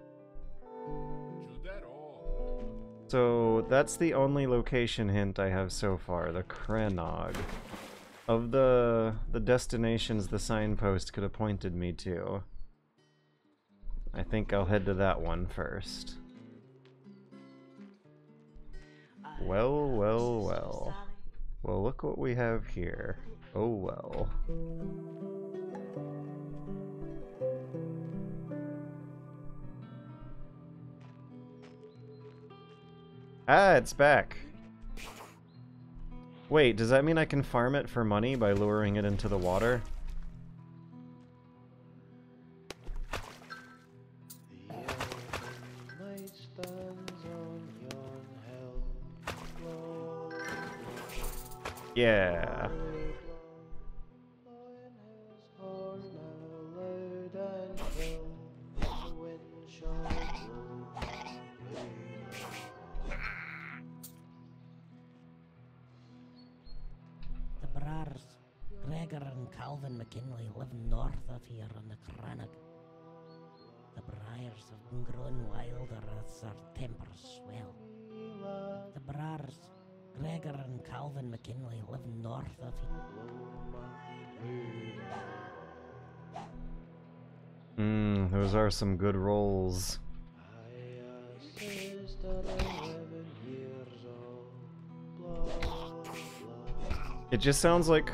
Judero. So that's the only location hint I have so far, the Cranog. Of the destinations the signpost could have pointed me to, I think I'll head to that one first. Well, well, well. Well, look what we have here. Oh well. Ah, it's back. Wait, does that mean I can farm it for money by luring it into the water? Yeah. brars, Gregor and Calvin McKinley, live north of here on the Cranach. The briars have been growing wilder as their tempers swell. The brars, Gregor and Calvin McKinley, live north of here. Those are some good rolls. It just sounds like...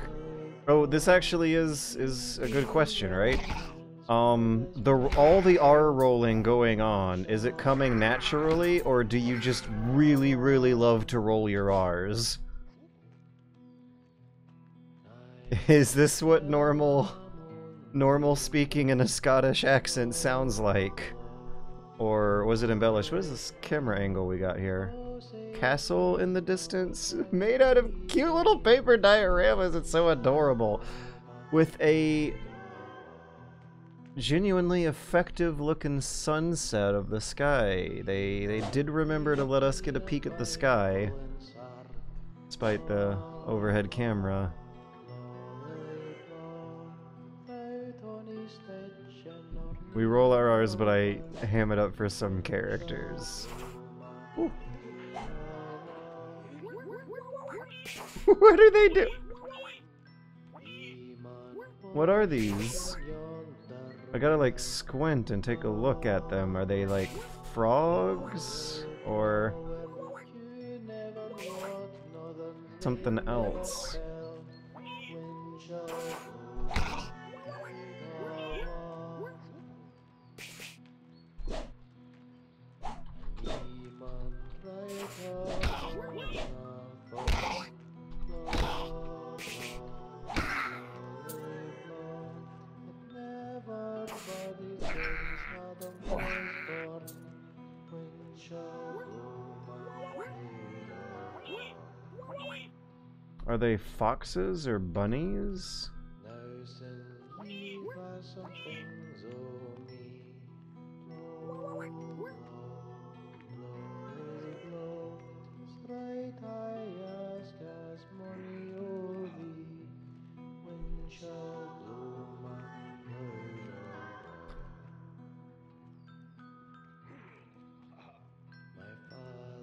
Oh, this actually is a good question, right? All the R rolling going on, is it coming naturally, or do you just really, really love to roll your R's? Is this what normal speaking in a Scottish accent sounds like? Or was it embellished? What is this camera angle we got here? Castle in the distance? Made out of cute little paper dioramas. It's so adorable. With a genuinely effective looking sunset of the sky. They did remember to let us get a peek at the sky, despite the overhead camera. We roll our R's, but I ham it up for some characters. Ooh. What do they do? What are these? I gotta like squint and take a look at them. Are they like frogs? Or something else? Are they foxes or bunnies?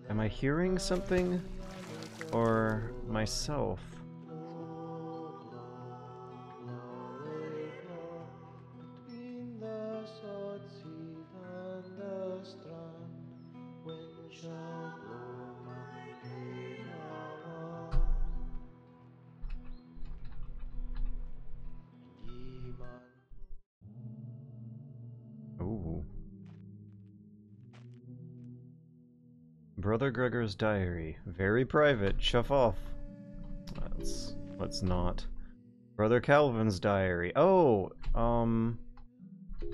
Am I hearing something? Or myself? Ooh. Brother Gregor's diary. Very private. Chuff off. Let's not. Brother Calvin's diary. Oh,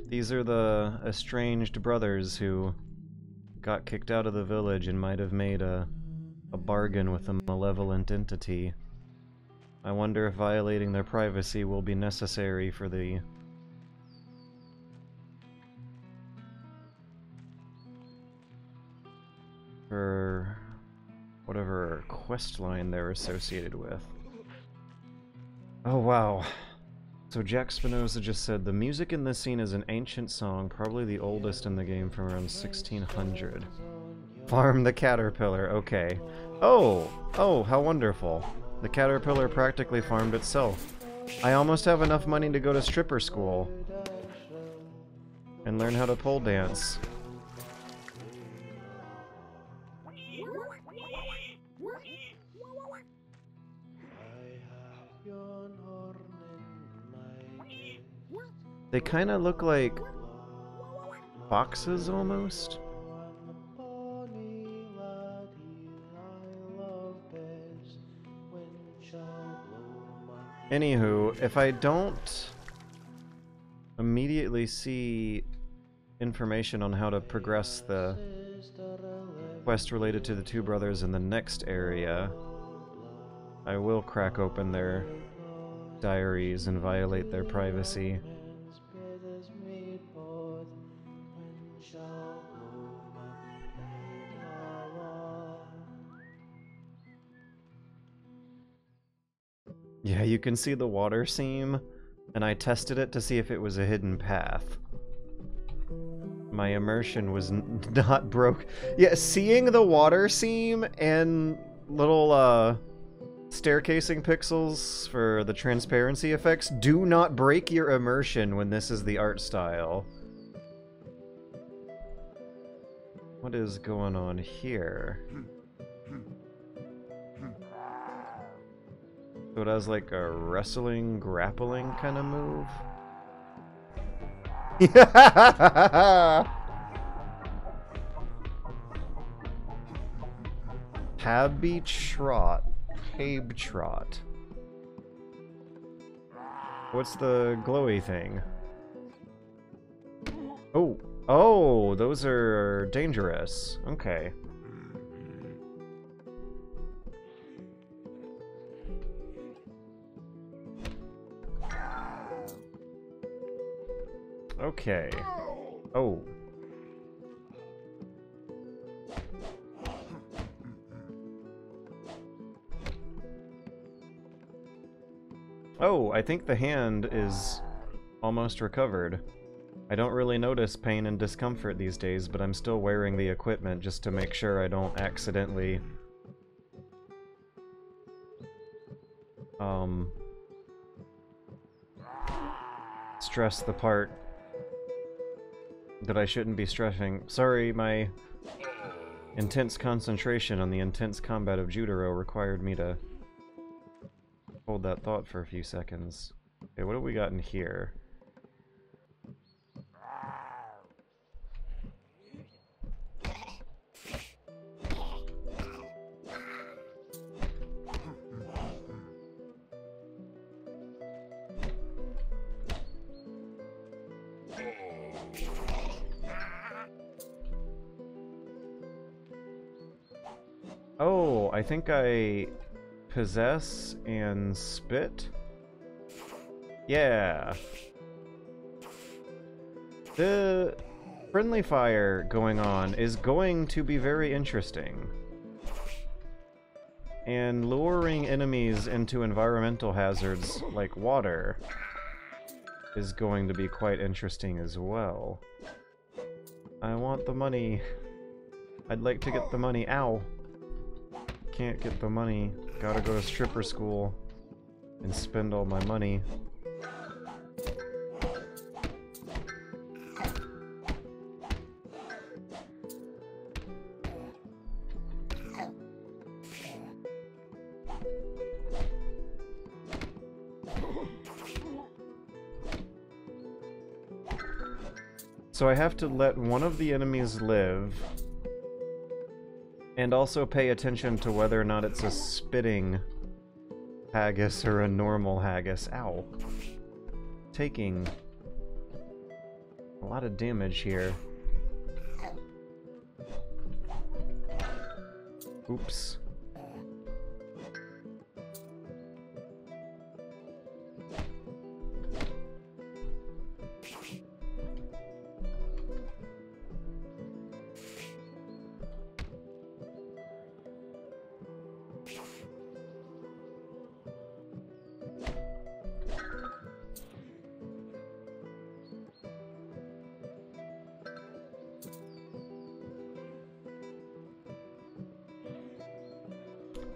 these are the estranged brothers who got kicked out of the village and might have made a bargain with a malevolent entity. I wonder if violating their privacy will be necessary for the... for whatever quest line they're associated with. Oh wow. So Jack Spinoza just said, the music in this scene is an ancient song, probably the oldest in the game from around 1600. Farm the caterpillar, okay. Oh, how wonderful. The caterpillar practically farmed itself. I almost have enough money to go to stripper school and learn how to pole dance. They kind of look like foxes almost. Anywho, if I don't immediately see information on how to progress the quest related to the two brothers in the next area, I will crack open their diaries and violate their privacy. Yeah, you can see the water seam, and I tested it to see if it was a hidden path. My immersion was not broke. Yeah, seeing the water seam and little staircasing pixels for the transparency effects do not break your immersion when this is the art style. What is going on here? So it has like a wrestling, grappling kind of move. Habby Trot. Habe Trot. What's the glowy thing? Oh. Oh, those are dangerous. Okay. Okay. Oh. Oh, I think the hand is almost recovered. I don't really notice pain and discomfort these days, but I'm still wearing the equipment just to make sure I don't accidentally... stress the part that I shouldn't be stressing. Sorry, my intense concentration on the intense combat of Judero required me to hold that thought for a few seconds. Okay, what have we got in here? Oh, I think I possess and spit? Yeah. The friendly fire going on is going to be very interesting. And luring enemies into environmental hazards like water is going to be quite interesting as well. I want the money. I'd like to get the money. Ow! Can't get the money. Gotta go to stripper school and spend all my money. So I have to let one of the enemies live, and also pay attention to whether or not it's a spitting haggis or a normal haggis. Ow. Taking a lot of damage here. Oops.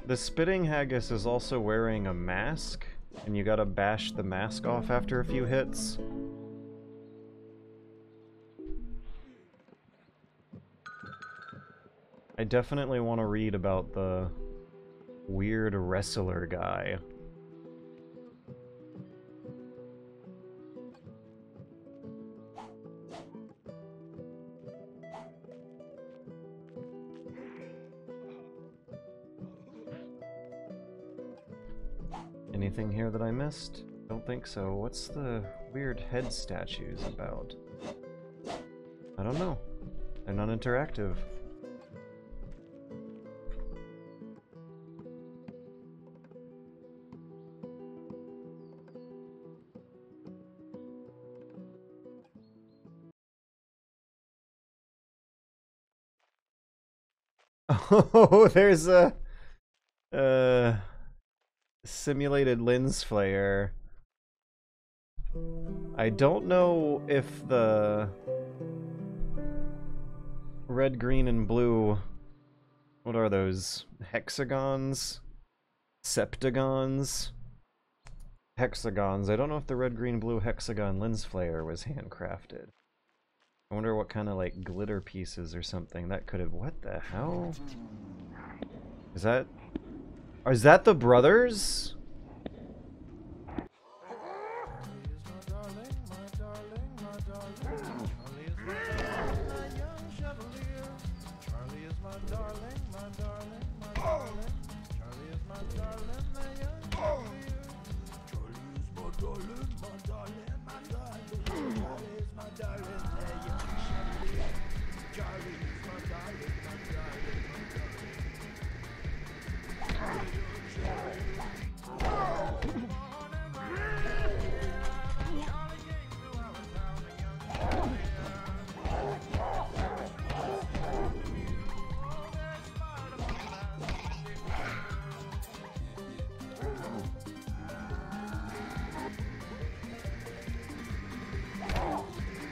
The spitting haggis is also wearing a mask, and you gotta bash the mask off after a few hits. I definitely want to read about the weird wrestler guy. Anything here that I missed? Don't think so. What's the weird head statues about? I don't know. They're not interactive. Oh, there's a simulated lens flare. I don't know if the red, green, and blue, what are those? Hexagons? Septagons? Hexagons. I don't know if the red, green, blue hexagon lens flare was handcrafted. I wonder what kind of like glitter pieces or something that could have. What the hell? Is that the brothers?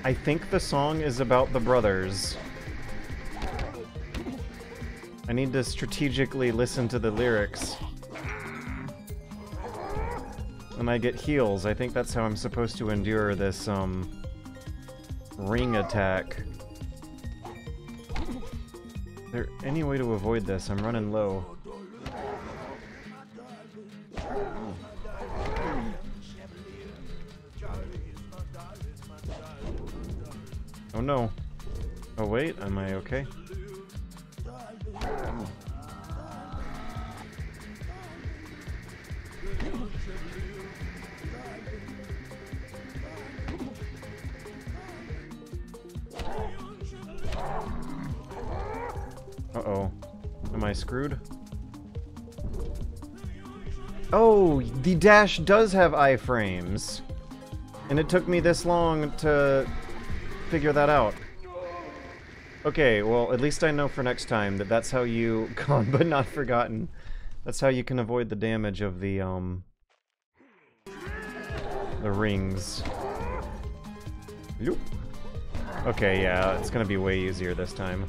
I think the song is about the brothers. I need to strategically listen to the lyrics. And I get heals. I think that's how I'm supposed to endure this, ring attack. Is there any way to avoid this? I'm running low. Oh no. Oh wait, am I okay? Uh-oh. Am I screwed? Oh, the dash does have iframes. And it took me this long to figure that out. Okay, well, at least I know for next time that that's how you... Gone but not forgotten. That's how you can avoid the damage of the rings. Loop. Okay, yeah, it's gonna be way easier this time.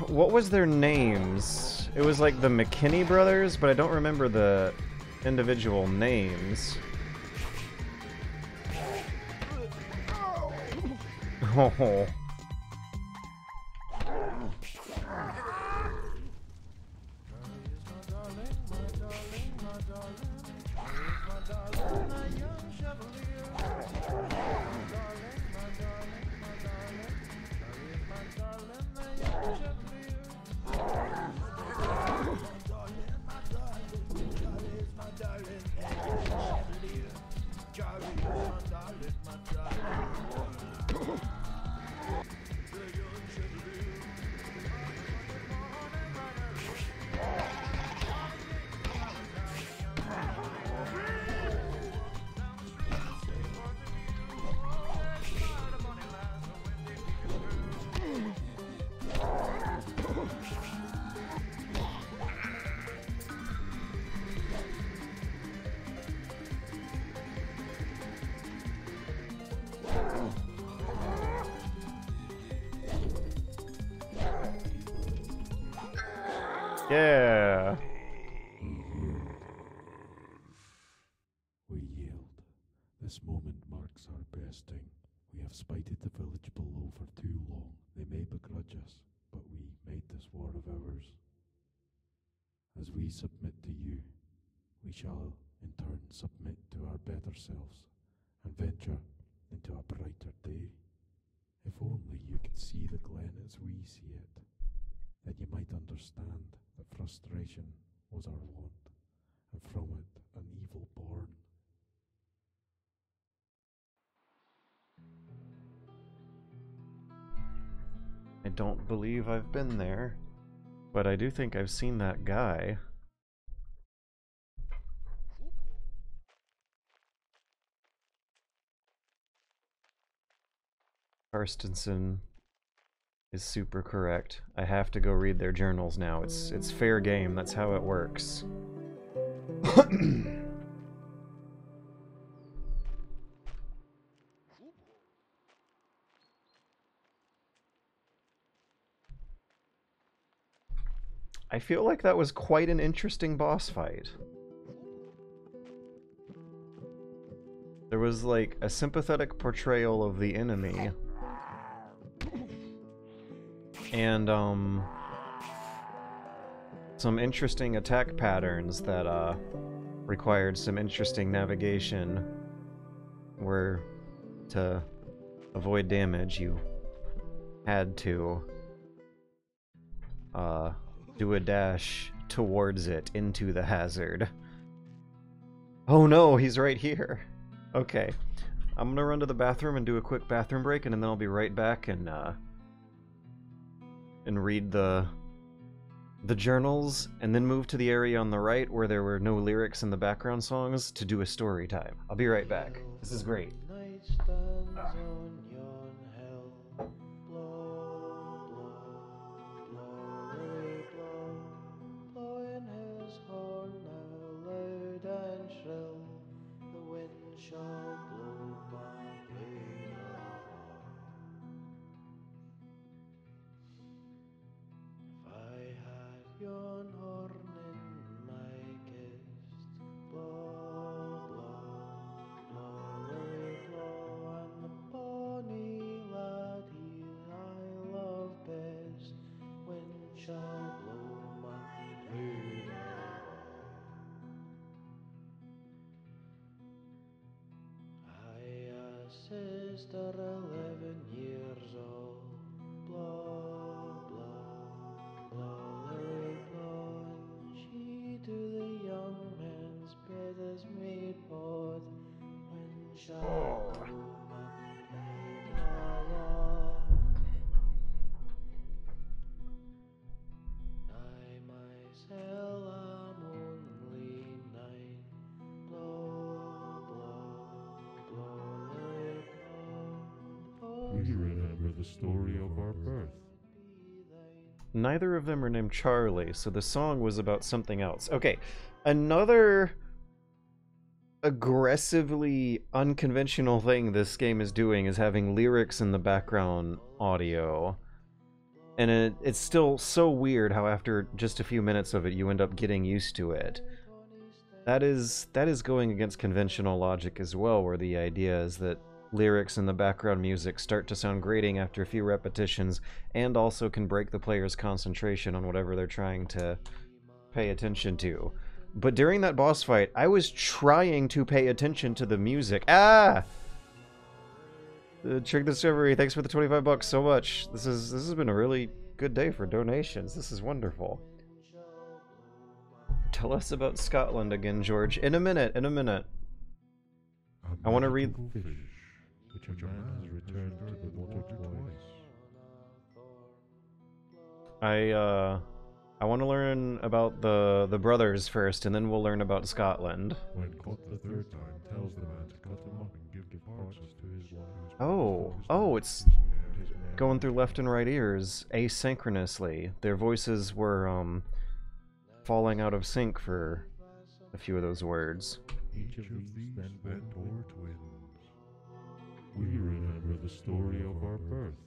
What was their names? It was like the McKinney brothers, but I don't remember the individual names. Oh. Yeah. We yield. This moment marks our besting. We have spited the village below for too long. They may begrudge us, but we made this war of ours. As we submit to you, we shall in turn submit to our better selves and venture into a brighter day. If only you could see the glen as we see it, then you might understand that frustration was our want, and from it an evil born. I don't believe I've been there, but I do think I've seen that guy. Karstensen is super correct. I have to go read their journals now. It's fair game. That's how it works. I feel like that was quite an interesting boss fight. There was like a sympathetic portrayal of the enemy. And some interesting attack patterns that required some interesting navigation, where to avoid damage you had to do a dash towards it into the hazard. Oh no, he's right here. Okay. I'm gonna run to the bathroom and do a quick bathroom break, and then I'll be right back and read the journals, and then move to the area on the right where there were no lyrics in the background songs to do a story time. I'll be right back. This is great. Sister 11 years old, blow, blow, blow, Lily blow, and she to the young man's bed as me both, when shall woman I myself am only 9, blow, blow, blow, Lily blow. We remember the story of our birth. Neither of them are named Charlie, so the song was about something else. Okay, another aggressively unconventional thing this game is doing is having lyrics in the background audio. And it's still so weird how after just a few minutes of it you end up getting used to it. That is going against conventional logic as well, where the idea is that lyrics in the background music start to sound grating after a few repetitions, and also can break the player's concentration on whatever they're trying to pay attention to. But during that boss fight, I was trying to pay attention to the music. Ah! Trick Discovery, thanks for the 25 bucks so much. This has been a really good day for donations. This is wonderful. Tell us about Scotland again, George. In a minute, in a minute. I want to read... Fish, which a man has returned to the water twice. I want to learn about the brothers first, and then we'll learn about Scotland. When caught the third time, tells the man to cut him up and give the parts to his wife. Oh, it's going through left and right ears asynchronously. Their voices were falling out of sync for a few of those words. Each of these then bore twins. We remember the story of our birth.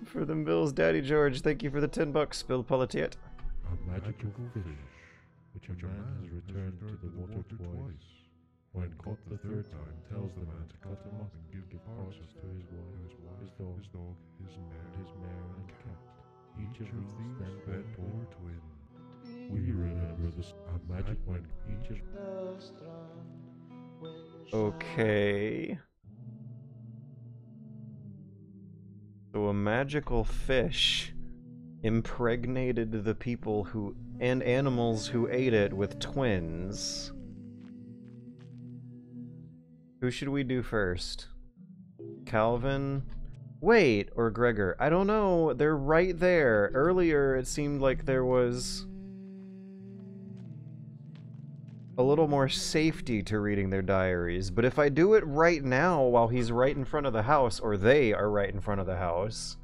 For them bills, Daddy George, thank you for the 10 bucks, Bill Politiet. A magical fish, which a man has returned to the water twice. When caught the third time, tells the man to cut him up and give the parts to his wife, his dog, his mare, and cat. Each of these then bore twins. We remember a magic when each of... Okay. So a magical fish impregnated the people who and animals who ate it with twins. Who should we do first? Calvin? Wait, or Gregor? I don't know. They're right there. Earlier it seemed like there was a little more safety to reading their diaries. But if I do it right now while he's right in front of the house, or they are right in front of the house,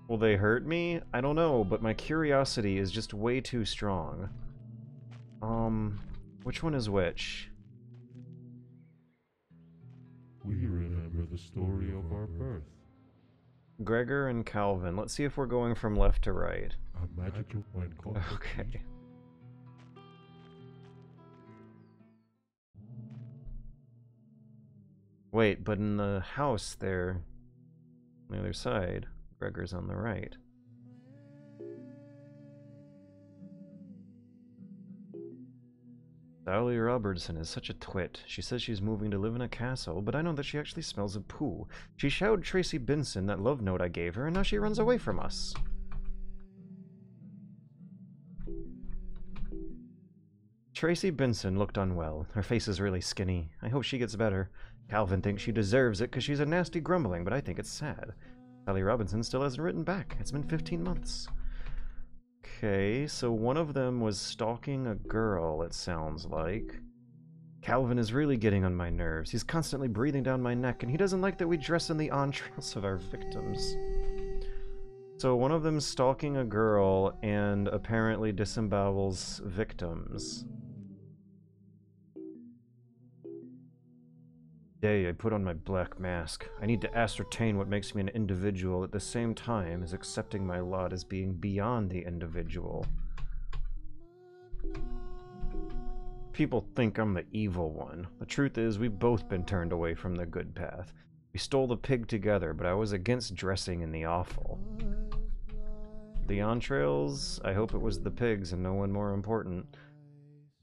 will they hurt me? I don't know, but my curiosity is just way too strong. Which one is which? We remember the story of our birth. Gregor and Calvin. Let's see if we're going from left to right. A magical point called Okay. Wait, but in the house there, on the other side, Gregor's on the right. Sally Robertson is such a twit. She says she's moving to live in a castle, but I know that she actually smells of poo. She showed Tracy Benson that love note I gave her, and now she runs away from us. Tracy Benson looked unwell. Her face is really skinny. I hope she gets better. Calvin thinks she deserves it because she's a nasty grumbling, but I think it's sad. Sally Robinson still hasn't written back. It's been 15 months. Okay, so one of them was stalking a girl, it sounds like. Calvin is really getting on my nerves. He's constantly breathing down my neck, and he doesn't like that we dress in the entrails of our victims. So one of them's stalking a girl and apparently disembowels victims. Day, I put on my black mask. I need to ascertain what makes me an individual at the same time as accepting my lot as being beyond the individual. People think I'm the evil one. The truth is, we've both been turned away from the good path. We stole the pig together, but I was against dressing in the awful. The entrails? I hope it was the pigs and no one more important.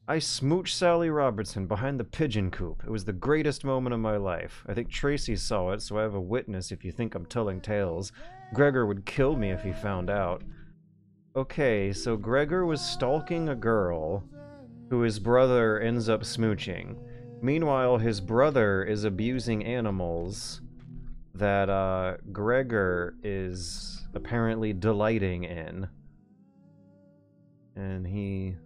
I smooched Sally Robertson behind the pigeon coop. It was the greatest moment of my life. I think Tracy saw it, so I have a witness if you think I'm telling tales. Gregor would kill me if he found out. Okay, so Gregor was stalking a girl who his brother ends up smooching. Meanwhile, his brother is abusing animals that Gregor is apparently delighting in. And he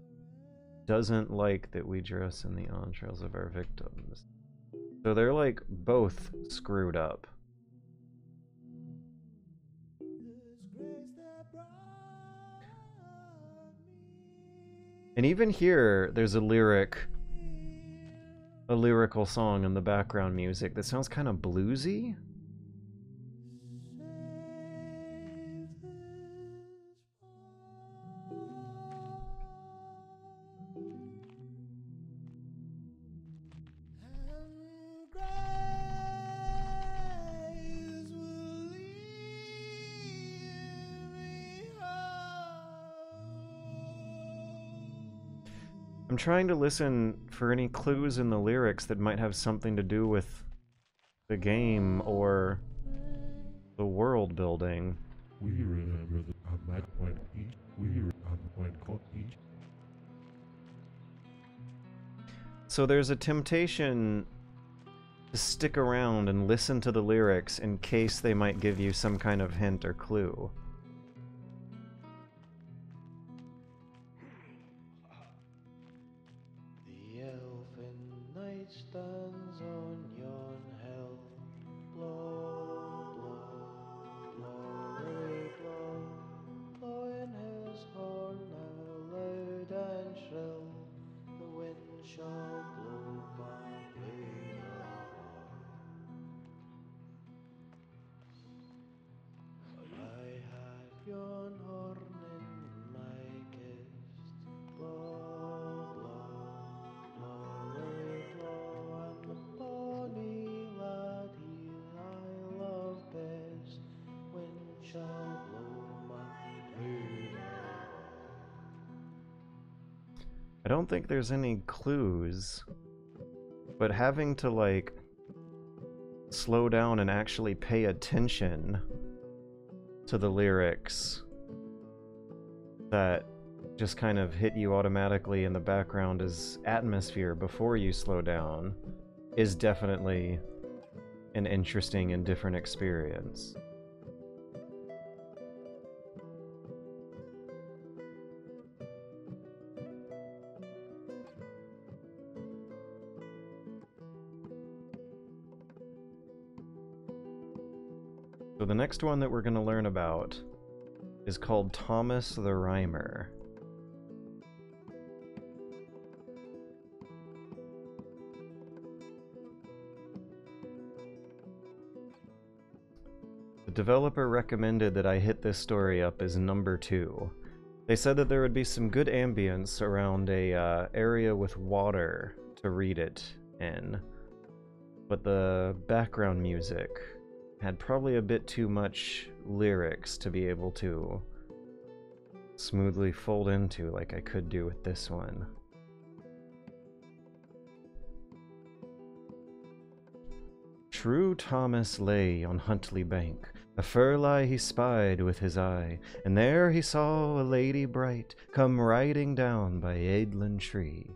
doesn't like that we dress in the entrails of our victims. So they're like both screwed up. And even here, there's a lyrical song in the background music that sounds kind of bluesy. I'm trying to listen for any clues in the lyrics that might have something to do with the game or the world building. We remember the magical point each. We remember point called each. So there's a temptation to stick around and listen to the lyrics in case they might give you some kind of hint or clue. The elfin knight stands on yon hill. Blow, blow, blow, lily blow, blowing his horn now loud and shrill. The wind shall blow my blade I have yon horn in my gift. Blow, blow, lily blow, and the bonny lad I love best. Wind shall blow my blade I don't think there's any clues, but having to like slow down and actually pay attention to the lyrics that just kind of hit you automatically in the background as atmosphere before you slow down is definitely an interesting and different experience. the next one that we're going to learn about is called Thomas the Rhymer. The developer recommended that I hit this story up as number 2. They said that there would be some good ambience around a area with water to read it in, but the background music had probably a bit too much lyrics to be able to smoothly fold into like I could do with this one. True Thomas lay on Huntley bank, a furlie he spied with his eye, and there he saw a lady bright come riding down by Eadlin tree.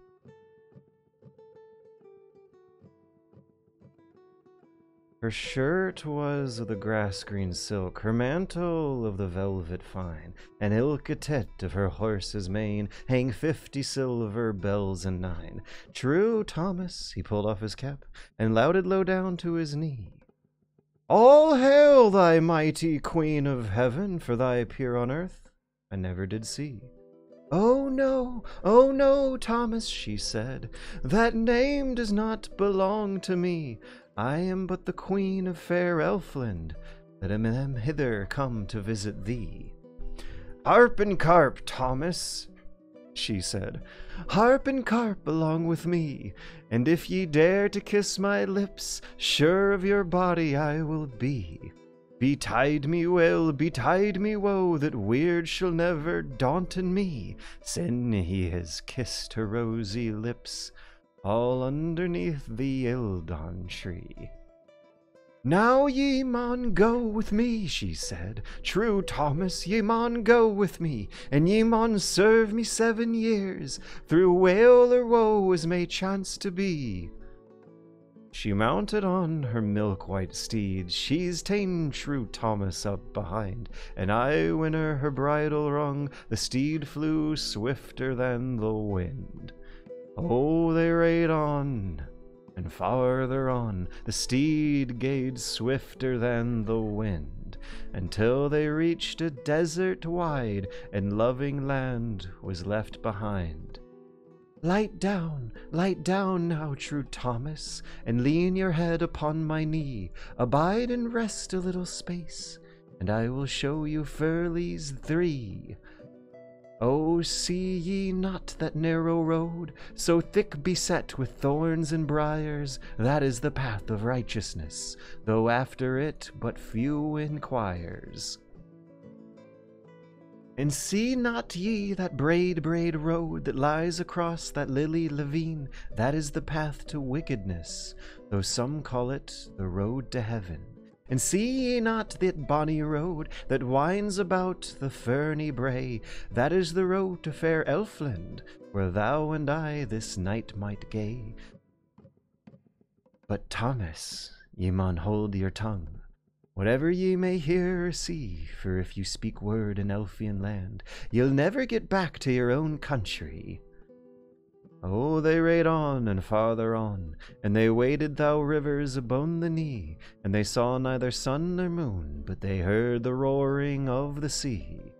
Her shirt was of the grass-green silk, her mantle of the velvet fine, and ilka tit of her horse's mane hang 50 silver bells and 9. True Thomas, he pulled off his cap, and louted low down to his knee. All hail thy mighty Queen of Heaven, for thy peer on earth I never did see. Oh no, Thomas, she said, that name does not belong to me. I am but the Queen of fair Elfland, that am hither come to visit thee. Harp and carp, Thomas, she said, harp and carp along with me, and if ye dare to kiss my lips, sure of your body I will be. Betide me well, betide me woe, that weird shall never daunten me, sin he has kissed her rosy lips, all underneath the Eildon tree. Now ye maun go with me, she said, true Thomas, ye maun go with me, and ye maun serve me 7 years, through wail or woe as may chance to be. She mounted on her milk-white steed, she's ta'en true Thomas up behind, and I, when her bridle rung, the steed flew swifter than the wind. Oh, they rade on, and farther on, the steed gaed swifter than the wind, until they reached a desert wide, and loving land was left behind. Light down now, true Thomas, and lean your head upon my knee. Abide and rest a little space, and I will show you furlies 3. Oh, see ye not that narrow road, so thick beset with thorns and briars? That is the path of righteousness, though after it but few inquires. And see not ye that braid road that lies across that lily lavine? That is the path to wickedness, though some call it the road to heaven. And see ye not that bonny road that winds about the ferny brae? That is the road to fair Elfland, where thou and I this night might gae. But Thomas, ye maun hold your tongue, whatever ye may hear or see, for if you speak word in Elfian land, you'll never get back to your own country. Oh, they rade on and farther on, and they waded thou rivers abone the knee, and they saw neither sun nor moon, but they heard the roaring of the sea.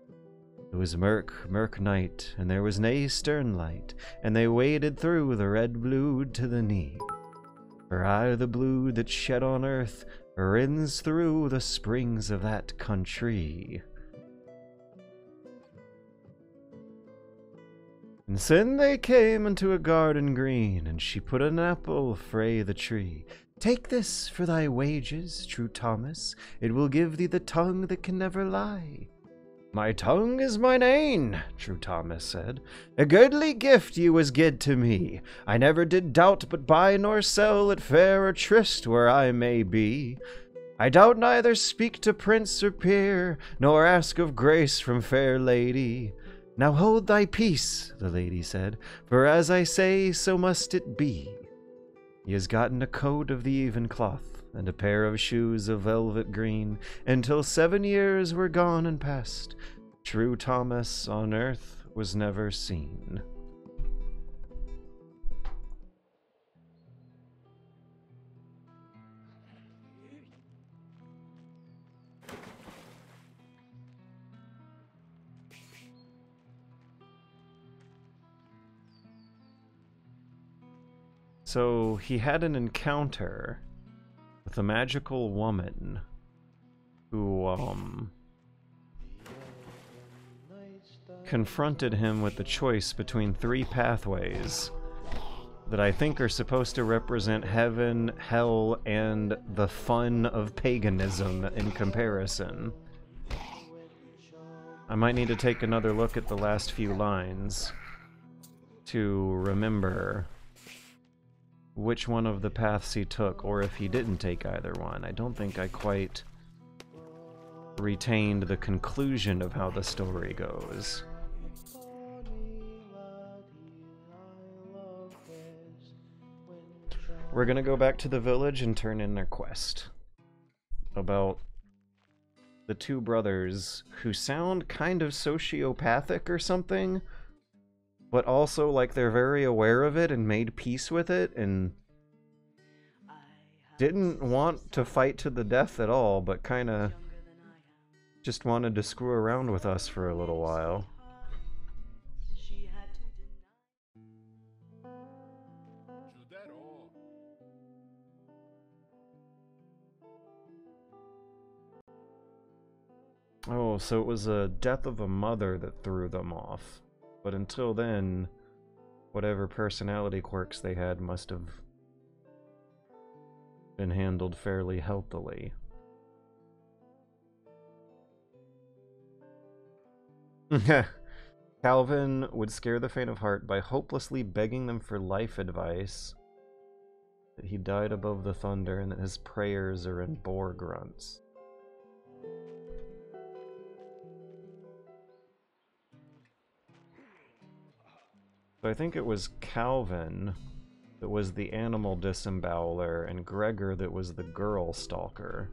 It was mirk night, and there was nae stern light, and they waded through the red bluid to the knee. For aye the bluid that shed on earth rins through the springs of that country. And syne they came into a garden green, and she put an apple frae the tree. Take this for thy wages, true Thomas, it will give thee the tongue that can never lie. My tongue is mine ain, true Thomas said, a goodly gift ye was gied to me. I never did doubt but buy nor sell at fair or tryst where I may be. I doubt neither speak to prince or peer, nor ask of grace from fair lady. Now hold thy peace, the lady said, for as I say, so must it be. He has gotten a coat of the even cloth, and a pair of shoes of velvet green, until 7 years were gone and past. True Thomas on earth was never seen. So he had an encounter with a magical woman who confronted him with the choice between 3 pathways that I think are supposed to represent heaven, hell, and the fun of paganism in comparison. I might need to take another look at the last few lines to remember which one of the paths he took, or if he didn't take either one. I don't think I quite retained the conclusion of how the story goes. We're gonna go back to the village and turn in their quest about the 2 brothers who sound kind of sociopathic or something, but also like they're very aware of it and made peace with it and didn't want to fight to the death at all, but kind of just wanted to screw around with us for a little while. Judero. Oh, so it was a death of a mother that threw them off. But until then, whatever personality quirks they had must have been handled fairly healthily. Calvin would scare the faint of heart by hopelessly begging them for life advice, that he died above the thunder and that his prayers are in boar grunts. So I think it was Calvin that was the animal disemboweler and Gregor that was the girl stalker.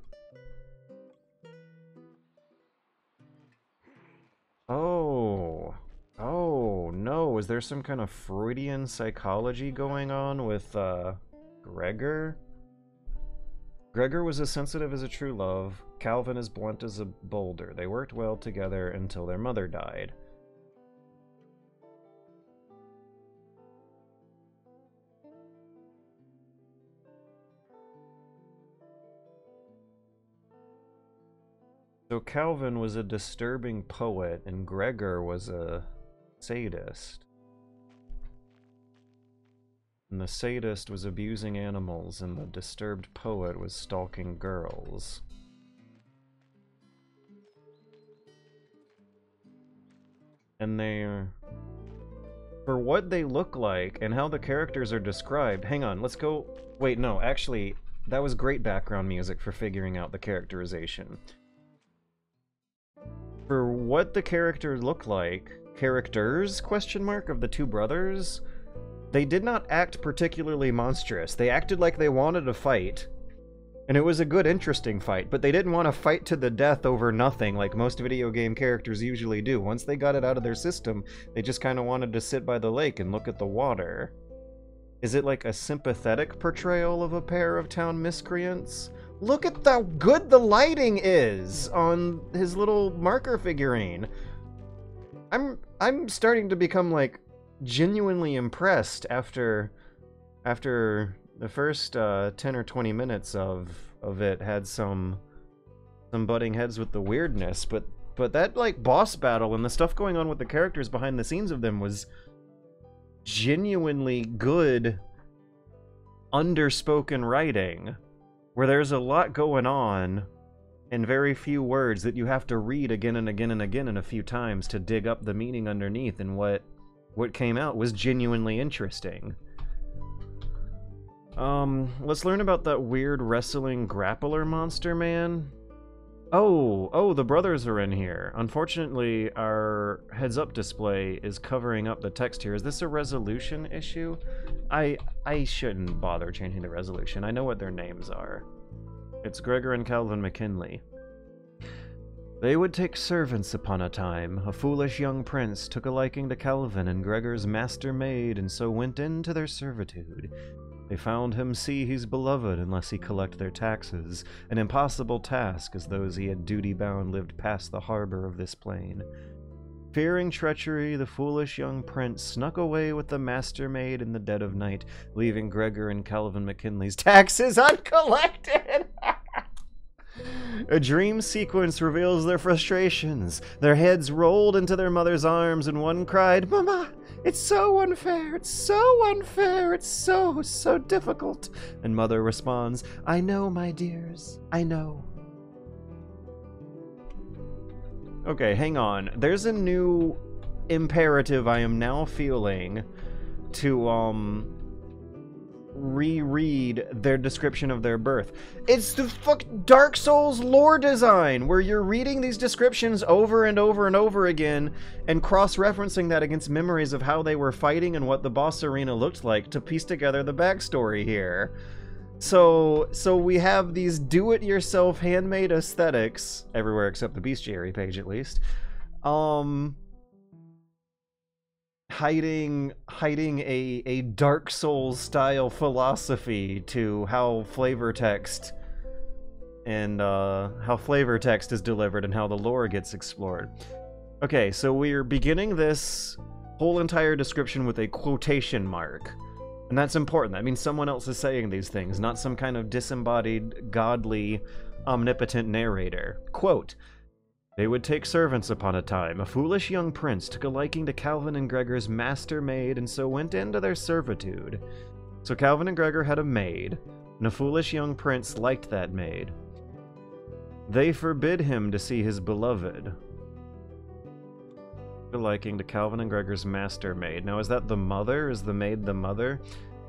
Oh no, is there some kind of Freudian psychology going on with Gregor? Gregor was as sensitive as a true love, Calvin as blunt as a boulder. They worked well together until their mother died. So Calvin was a disturbing poet, and Gregor was a sadist. And the sadist was abusing animals, and the disturbed poet was stalking girls. And they're... for what they look like, and how the characters are described... Hang on, let's go... Wait, no, actually, that was great background music for figuring out the characterization. For what the characters look like, characters, question mark, of the 2 brothers, they did not act particularly monstrous. They acted like they wanted to fight, and it was a good, interesting fight, but they didn't want to fight to the death over nothing like most video game characters usually do. Once they got it out of their system, they just kind of wanted to sit by the lake and look at the water. Is it like a sympathetic portrayal of a pair of town miscreants? Look at how good the lighting is on his little marker figurine. I'm starting to become like genuinely impressed after the first 10 or 20 minutes of it had some butting heads with the weirdness, but that like boss battle and the stuff going on with the characters behind the scenes of them was genuinely good underspoken writing, where there's a lot going on and very few words that you have to read again and again and again and a few times to dig up the meaning underneath, and what came out was genuinely interesting. Let's learn about that weird wrestling grappler monster man. Oh, the brothers are in here. Unfortunately, our heads-up display is covering up the text here. Is this a resolution issue? I shouldn't bother changing the resolution. I know what their names are. It's Gregor and Calvin McKinley. They would take servants upon a time. A foolish young prince took a liking to Calvin and Gregor's master maid, and so went into their servitude. They found him see he's beloved unless he collect their taxes, an impossible task, as those he had duty-bound lived past the harbor of this plain. Fearing treachery, the foolish young prince snuck away with the master-maid in the dead of night, leaving Gregor and Calvin McKinley's taxes uncollected. A dream sequence reveals their frustrations. Their heads rolled into their mother's arms, and one cried, "Mama, it's so unfair, it's so unfair, it's so, so difficult." And mother responds, "I know, my dears, I know." Okay, hang on. There's a new imperative I am now feeling to, reread their description of their birth. It's the Dark Souls lore design, where you're reading these descriptions over and over and over again, and cross-referencing that against memories of how they were fighting and what the boss arena looked like to piece together the backstory here. So we have these do-it-yourself handmade aesthetics, everywhere except the bestiary page at least, hiding a Dark Souls style philosophy to how flavor text and how flavor text is delivered and how the lore gets explored. Okay, so we're beginning this whole entire description with a quotation mark. And that's important. That means someone else is saying these things, not some kind of disembodied, godly, omnipotent narrator. Quote, "They would take servants upon a time. A foolish young prince took a liking to Calvin and Gregor's master-maid, and so went into their servitude. So Calvin and Gregor had a maid, and a foolish young prince liked that maid. They forbid him to see his beloved." A liking to Calvin and Gregor's master-maid. Now, is that the mother? Is the maid the mother?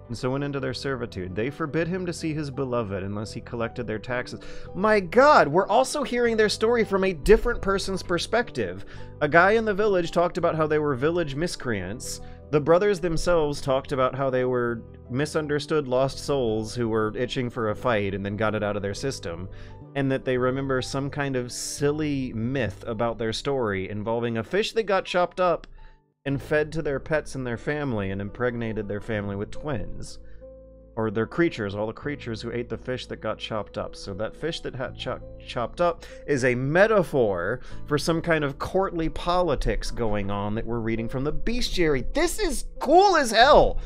And so went into their servitude. They forbid him to see his beloved unless he collected their taxes. My god, we're also hearing their story from a different person's perspective. A guy in the village talked about how they were village miscreants. The brothers themselves talked about how they were misunderstood lost souls who were itching for a fight and then got it out of their system. And that they remember some kind of silly myth about their story involving a fish that got chopped up and fed to their pets and their family and impregnated their family with twins. Or their creatures, all the creatures who ate the fish that got chopped up. So that fish that got chopped up is a metaphor for some kind of courtly politics going on that we're reading from the bestiary. This is cool as hell!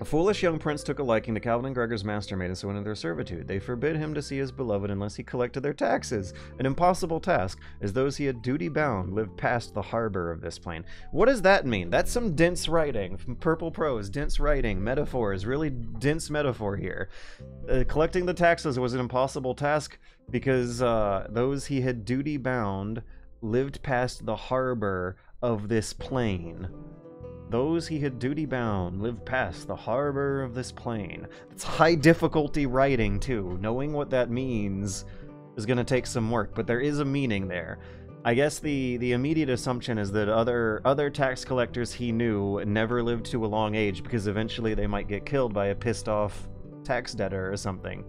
A foolish young prince took a liking to Calvin and Gregor's master-maid and so went into their servitude. They forbid him to see his beloved unless he collected their taxes. An impossible task, as those he had duty-bound lived past the harbor of this plain. What does that mean? That's some dense writing. From Purple Prose, dense writing, metaphors, really dense metaphor here. Collecting the taxes was an impossible task because those he had duty-bound lived past the harbor of this plain. Those he had duty-bound lived past the harbor of this plain. It's high difficulty writing, too. Knowing what that means is going to take some work, but there is a meaning there. I guess the immediate assumption is that other tax collectors he knew never lived to a long age because eventually they might get killed by a pissed-off tax debtor or something.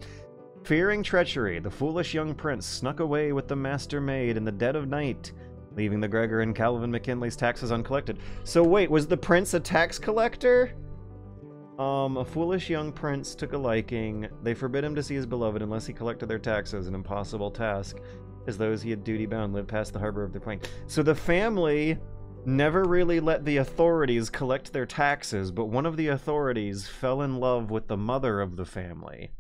Fearing treachery, the foolish young prince snuck away with the master-maid in the dead of night, leaving the Gregor and Calvin McKinley's taxes uncollected. So wait, was the prince a tax collector? A foolish young prince took a liking. They forbid him to see his beloved unless he collected their taxes, an impossible task, as those he had duty-bound lived past the harbor of the plain. So the family never really let the authorities collect their taxes, but one of the authorities fell in love with the mother of the family.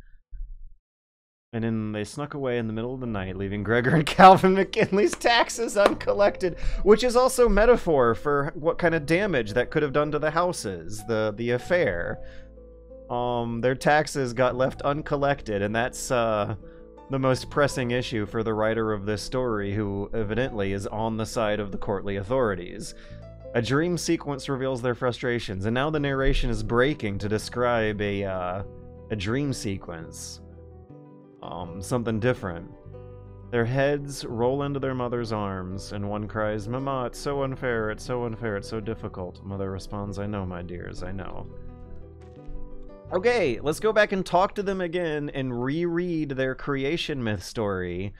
And then they snuck away in the middle of the night, leaving Gregor and Calvin McKinley's taxes uncollected, which is also metaphor for what kind of damage that could have done to the houses, the affair. Their taxes got left uncollected, and that's the most pressing issue for the writer of this story, who evidently is on the side of the courtly authorities. A dream sequence reveals their frustrations, and now the narration is breaking to describe a dream sequence. Something different. Their heads roll into their mother's arms, and one cries, "Mama, it's so unfair, it's so unfair, it's so difficult." Mother responds, "I know, my dears, I know." Okay, let's go back and talk to them again and reread their creation myth story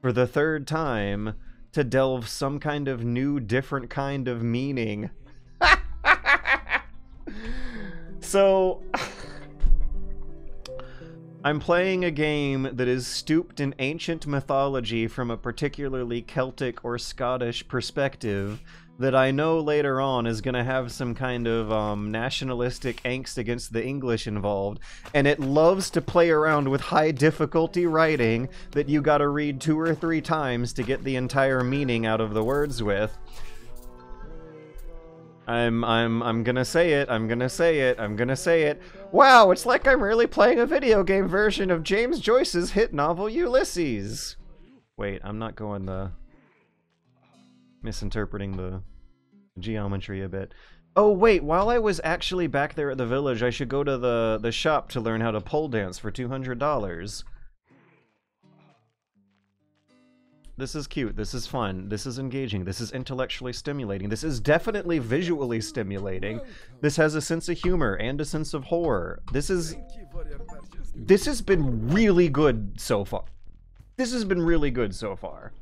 for the third time to delve some kind of new, different kind of meaning. So I'm playing a game that is stooped in ancient mythology from a particularly Celtic or Scottish perspective that I know later on is going to have some kind of nationalistic angst against the English involved, and it loves to play around with high difficulty writing that you gotta read 2 or 3 times to get the entire meaning out of the words with. I'm gonna say it, I'm gonna say it, I'm gonna say it. Wow, it's like I'm really playing a video game version of James Joyce's hit novel Ulysses. Wait, I'm not going the... misinterpreting the geometry a bit. Oh wait, while I was actually back there at the village, I should go to the shop to learn how to pole dance for $200. This is cute, this is fun, this is engaging, this is intellectually stimulating, this is definitely visually stimulating. This has a sense of humor and a sense of horror. This has been really good so far. This has been really good so far.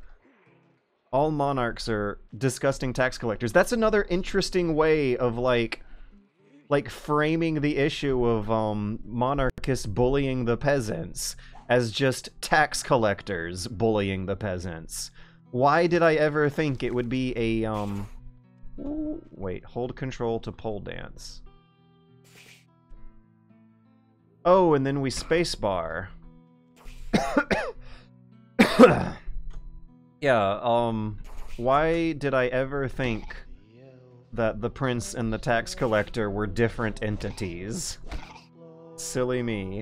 All monarchs are disgusting tax collectors. That's another interesting way of like framing the issue of monarchists bullying the peasants as just tax collectors bullying the peasants. Why did I ever think it would be a wait, hold control to pole dance. Oh, and then we spacebar. Yeah, why did I ever think that the prince and the tax collector were different entities? Silly me.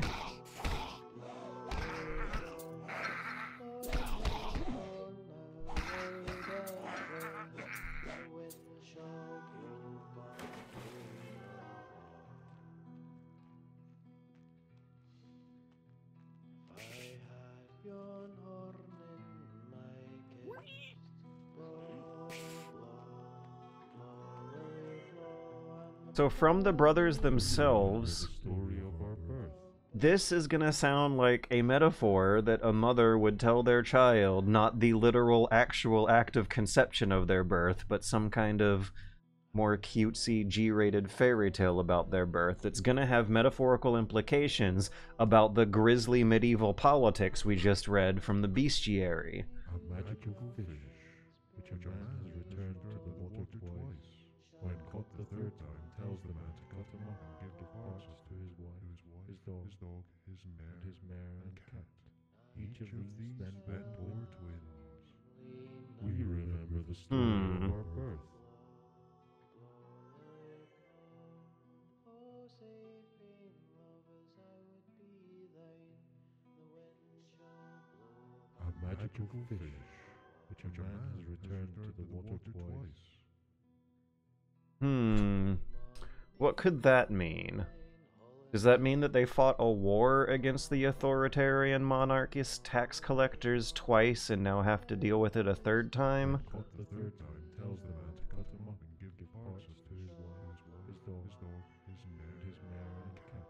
So from the brothers themselves, this is gonna sound like a metaphor that a mother would tell their child, not the literal actual act of conception of their birth, but some kind of more cutesy G-rated fairy tale about their birth that's gonna have metaphorical implications about the grisly medieval politics we just read from the bestiary. A magical fish, which a man has returned to the water twice. When caught the third time, tells the man to cut him up and give the parcels to his wife, his dog, his mare, and cat. Each of these then bore twins. We remember the story of our birth. A magical fish, which a man has returned to the water twice. What could that mean? Does that mean that they fought a war against the authoritarian monarchist tax collectors twice and now have to deal with it a third time? Caught the third time, tells the man to cut him up and give the parcels to his wife, his dog, his mare, and cat.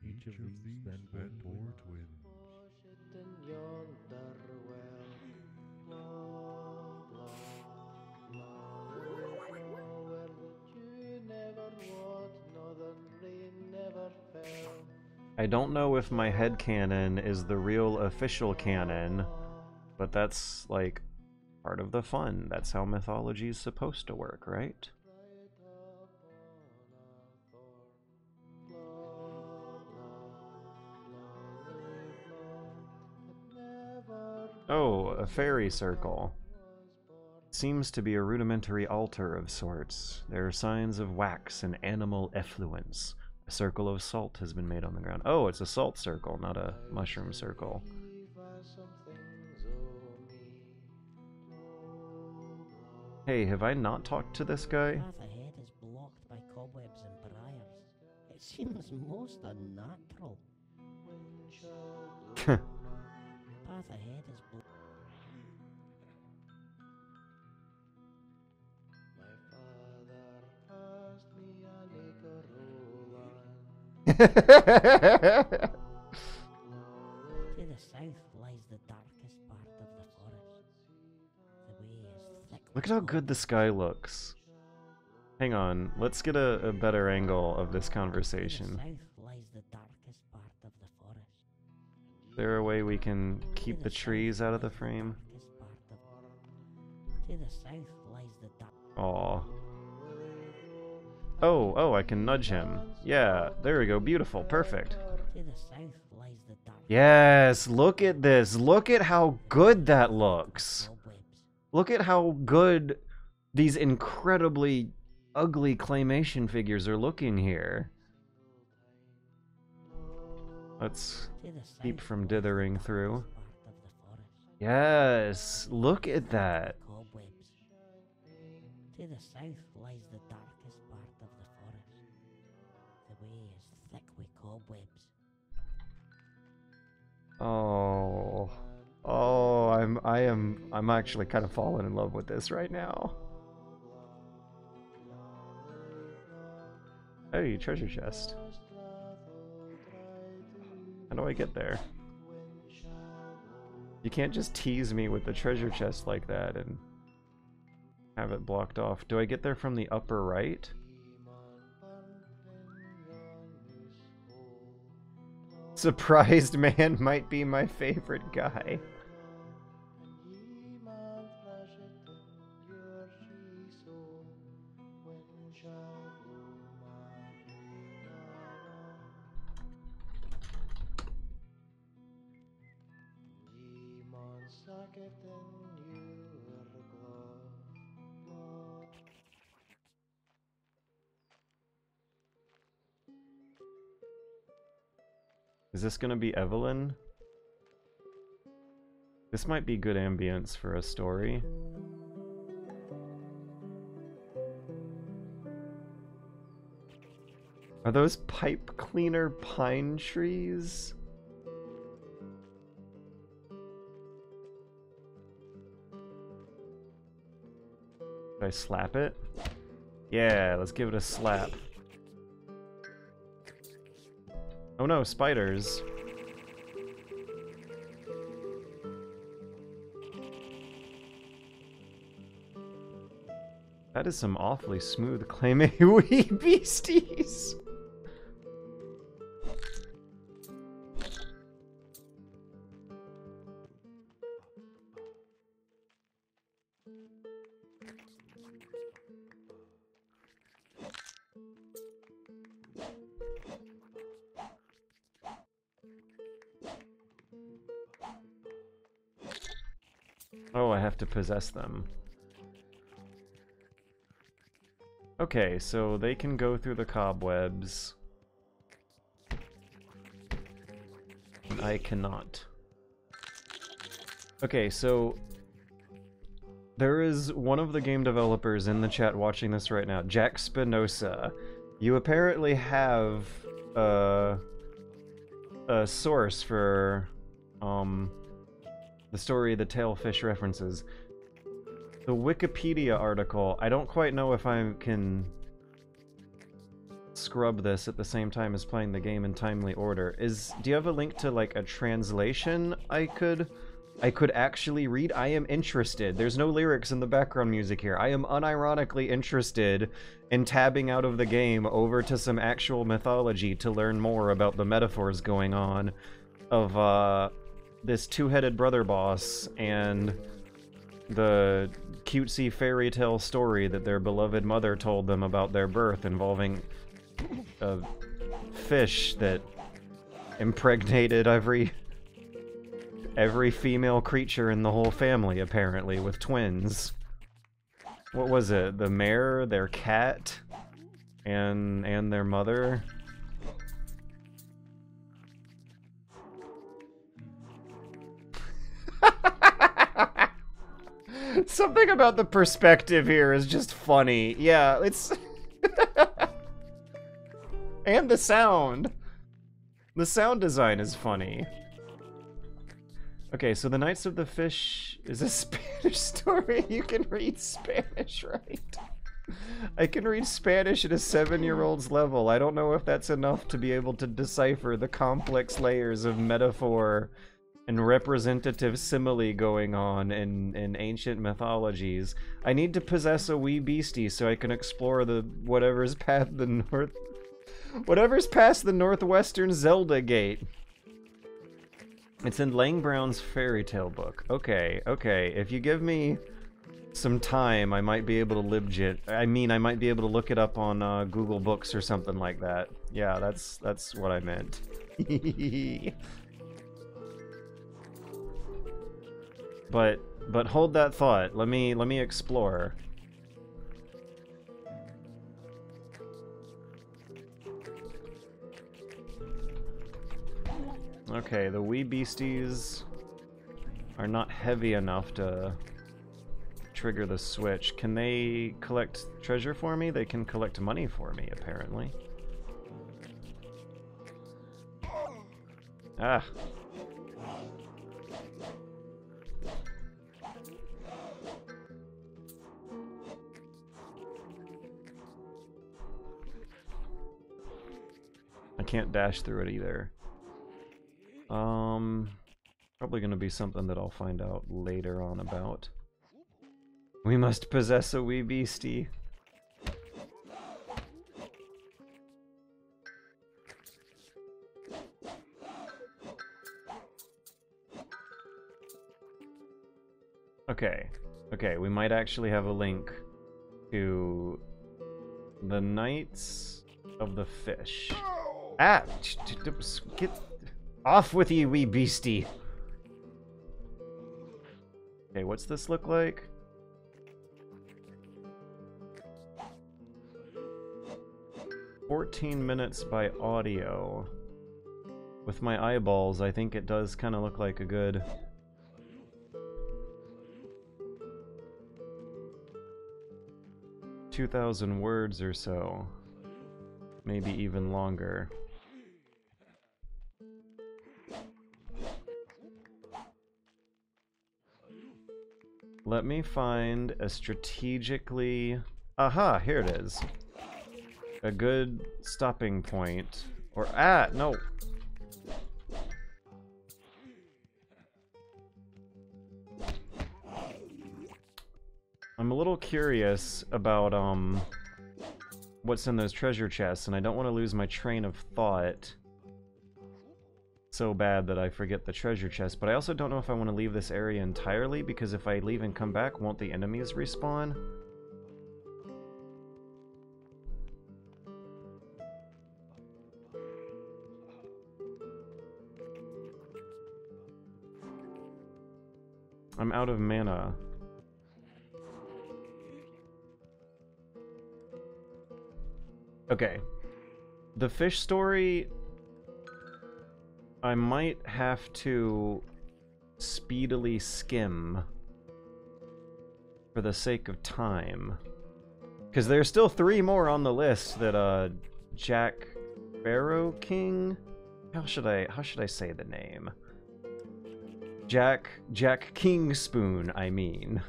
Each of these then bore twins. I don't know if my headcanon is the real official canon, but that's, like, part of the fun. That's how mythology is supposed to work, right? Oh, a fairy circle. Seems to be a rudimentary altar of sorts. There are signs of wax and animal effluence. A circle of salt has been made on the ground. Oh, it's a salt circle, not a mushroom circle. Hey, have I not talked to this guy? Path ahead is blocked by cobwebs and briars. It seems most unnatural. Path ahead is blocked. To the south lies the darkest part of the forest. The way is thick. Look at how good the sky looks. Hang on, let's get a better angle of this conversation. south lies the darkest part of the forest. Is there a way we can keep the trees out of the frame? To the south lies the dark. Aw. Oh, I can nudge him. Yeah, there we go. Beautiful. Perfect. To the south lies the dark. Yes, look at this. Look at how good that looks. Cobwebs. Look at how good these incredibly ugly claymation figures are looking here. Let's To the south keep from lies the dithering through. darkest part of the forest. Yes, look at that. Cobwebs. To the south lies the darkest part of the forest. The way is thick with cobwebs. Oh. I'm actually kind of falling in love with this right now. Hey, treasure chest. How do I get there? You can't just tease me with the treasure chest like that and have it blocked off. Do I get there from the upper right? Surprised man might be my favorite guy. Is this gonna be Evelyn? This might be good ambience for a story. Are those pipe cleaner pine trees? Should I slap it? Yeah, let's give it a slap. Oh no, spiders. That is some awfully smooth clay-wee beasties. Oh, I have to possess them. Okay, so they can go through the cobwebs. I cannot. Okay, so there is one of the game developers in the chat watching this right now, Jack Spinoza. You apparently have a source for the story the Tailfish references. The Wikipedia article, I don't quite know if I can scrub this at the same time as playing the game in timely order. Do you have a link to like a translation I could actually read? I am interested. There's no lyrics in the background music here. I am unironically interested in tabbing out of the game over to some actual mythology to learn more about the metaphors going on of this two-headed brother boss and the cutesy fairy tale story that their beloved mother told them about their birth involving a fish that impregnated every female creature in the whole family, apparently, with twins. What was it? The mare, their cat, and their mother? Something about the perspective here is just funny. Yeah, it's... And the sound. The sound design is funny. Okay, so the Knights of the Fish is a Spanish story. You can read Spanish, right? I can read Spanish at a 7-year-old's level. I don't know if that's enough to be able to decipher the complex layers of metaphor and representative simile going on in ancient mythologies. I need to possess a wee beastie so I can explore whatever's past the northwestern Zelda gate. It's in Lang Brown's fairy tale book. Okay, okay. If you give me some time, I might be able to I might be able to look it up on Google Books or something like that. Yeah, that's what I meant. But hold that thought. Let me explore. Okay, the wee beasties are not heavy enough to trigger the switch. Can they collect treasure for me? They can collect money for me, apparently. Ah. I can't dash through it either. Probably gonna be something that I'll find out later on about. We must possess a wee beastie. Okay. Okay, we might actually have a link to the Knights of the Fish. Ah! Get off with you, wee beastie! Okay, what's this look like? "14 minutes by audio." With my eyeballs, I think it does kind of look like a good... "2,000 words or so. Maybe even longer. Let me find a strategically... Aha, here it is. A good stopping point. Or... Ah, no! I'm a little curious about, what's in those treasure chests, and I don't want to lose my train of thought so bad that I forget the treasure chest, but I also don't know if I want to leave this area entirely, because if I leave and come back, won't the enemies respawn? I'm out of mana. Okay. The fish story... I might have to speedily skim for the sake of time. Because there's still 3 more on the list that, Jack Sparrow King? How should I say the name? Jack King Spoon, I mean.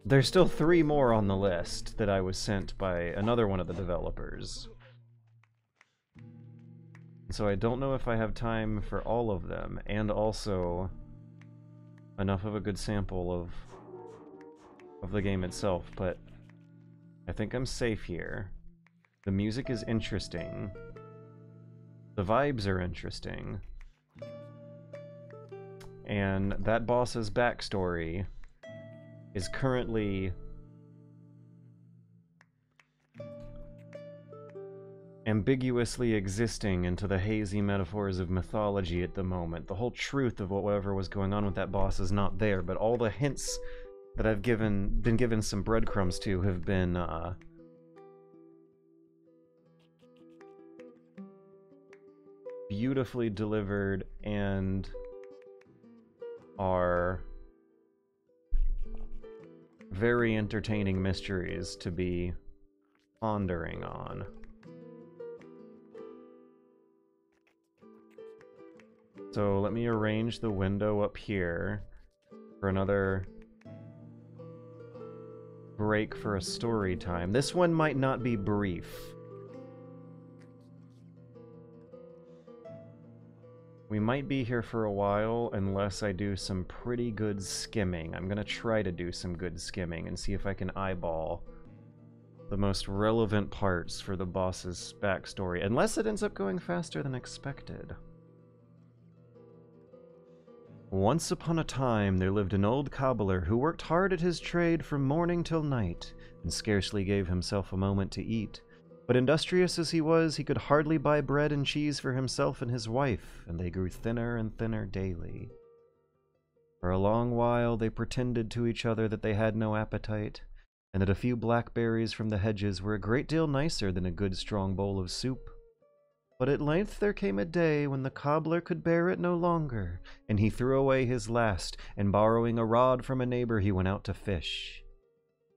There's still 3 more on the list that I was sent by another one of the developers. So I don't know if I have time for all of them, and also enough of a good sample of the game itself, but I think I'm safe here. The music is interesting. The vibes are interesting. And that boss's backstory is currently ambiguously existing into the hazy metaphors of mythology at the moment. The whole truth of whatever was going on with that boss is not there, but all the hints that I've been given some breadcrumbs to have been beautifully delivered and are very entertaining mysteries to be pondering on. So let me arrange the window up here for another break for a story time. This one might not be brief. We might be here for a while unless I do some pretty good skimming. I'm gonna try to do some good skimming and see if I can eyeball the most relevant parts for the boss's backstory, unless it ends up going faster than expected. Once upon a time, there lived an old cobbler who worked hard at his trade from morning till night, and scarcely gave himself a moment to eat. But industrious as he was, he could hardly buy bread and cheese for himself and his wife, and they grew thinner and thinner daily. For a long while they pretended to each other that they had no appetite, and that a few blackberries from the hedges were a great deal nicer than a good strong bowl of soup. But at length there came a day when the cobbler could bear it no longer, and he threw away his last, and borrowing a rod from a neighbor he went out to fish.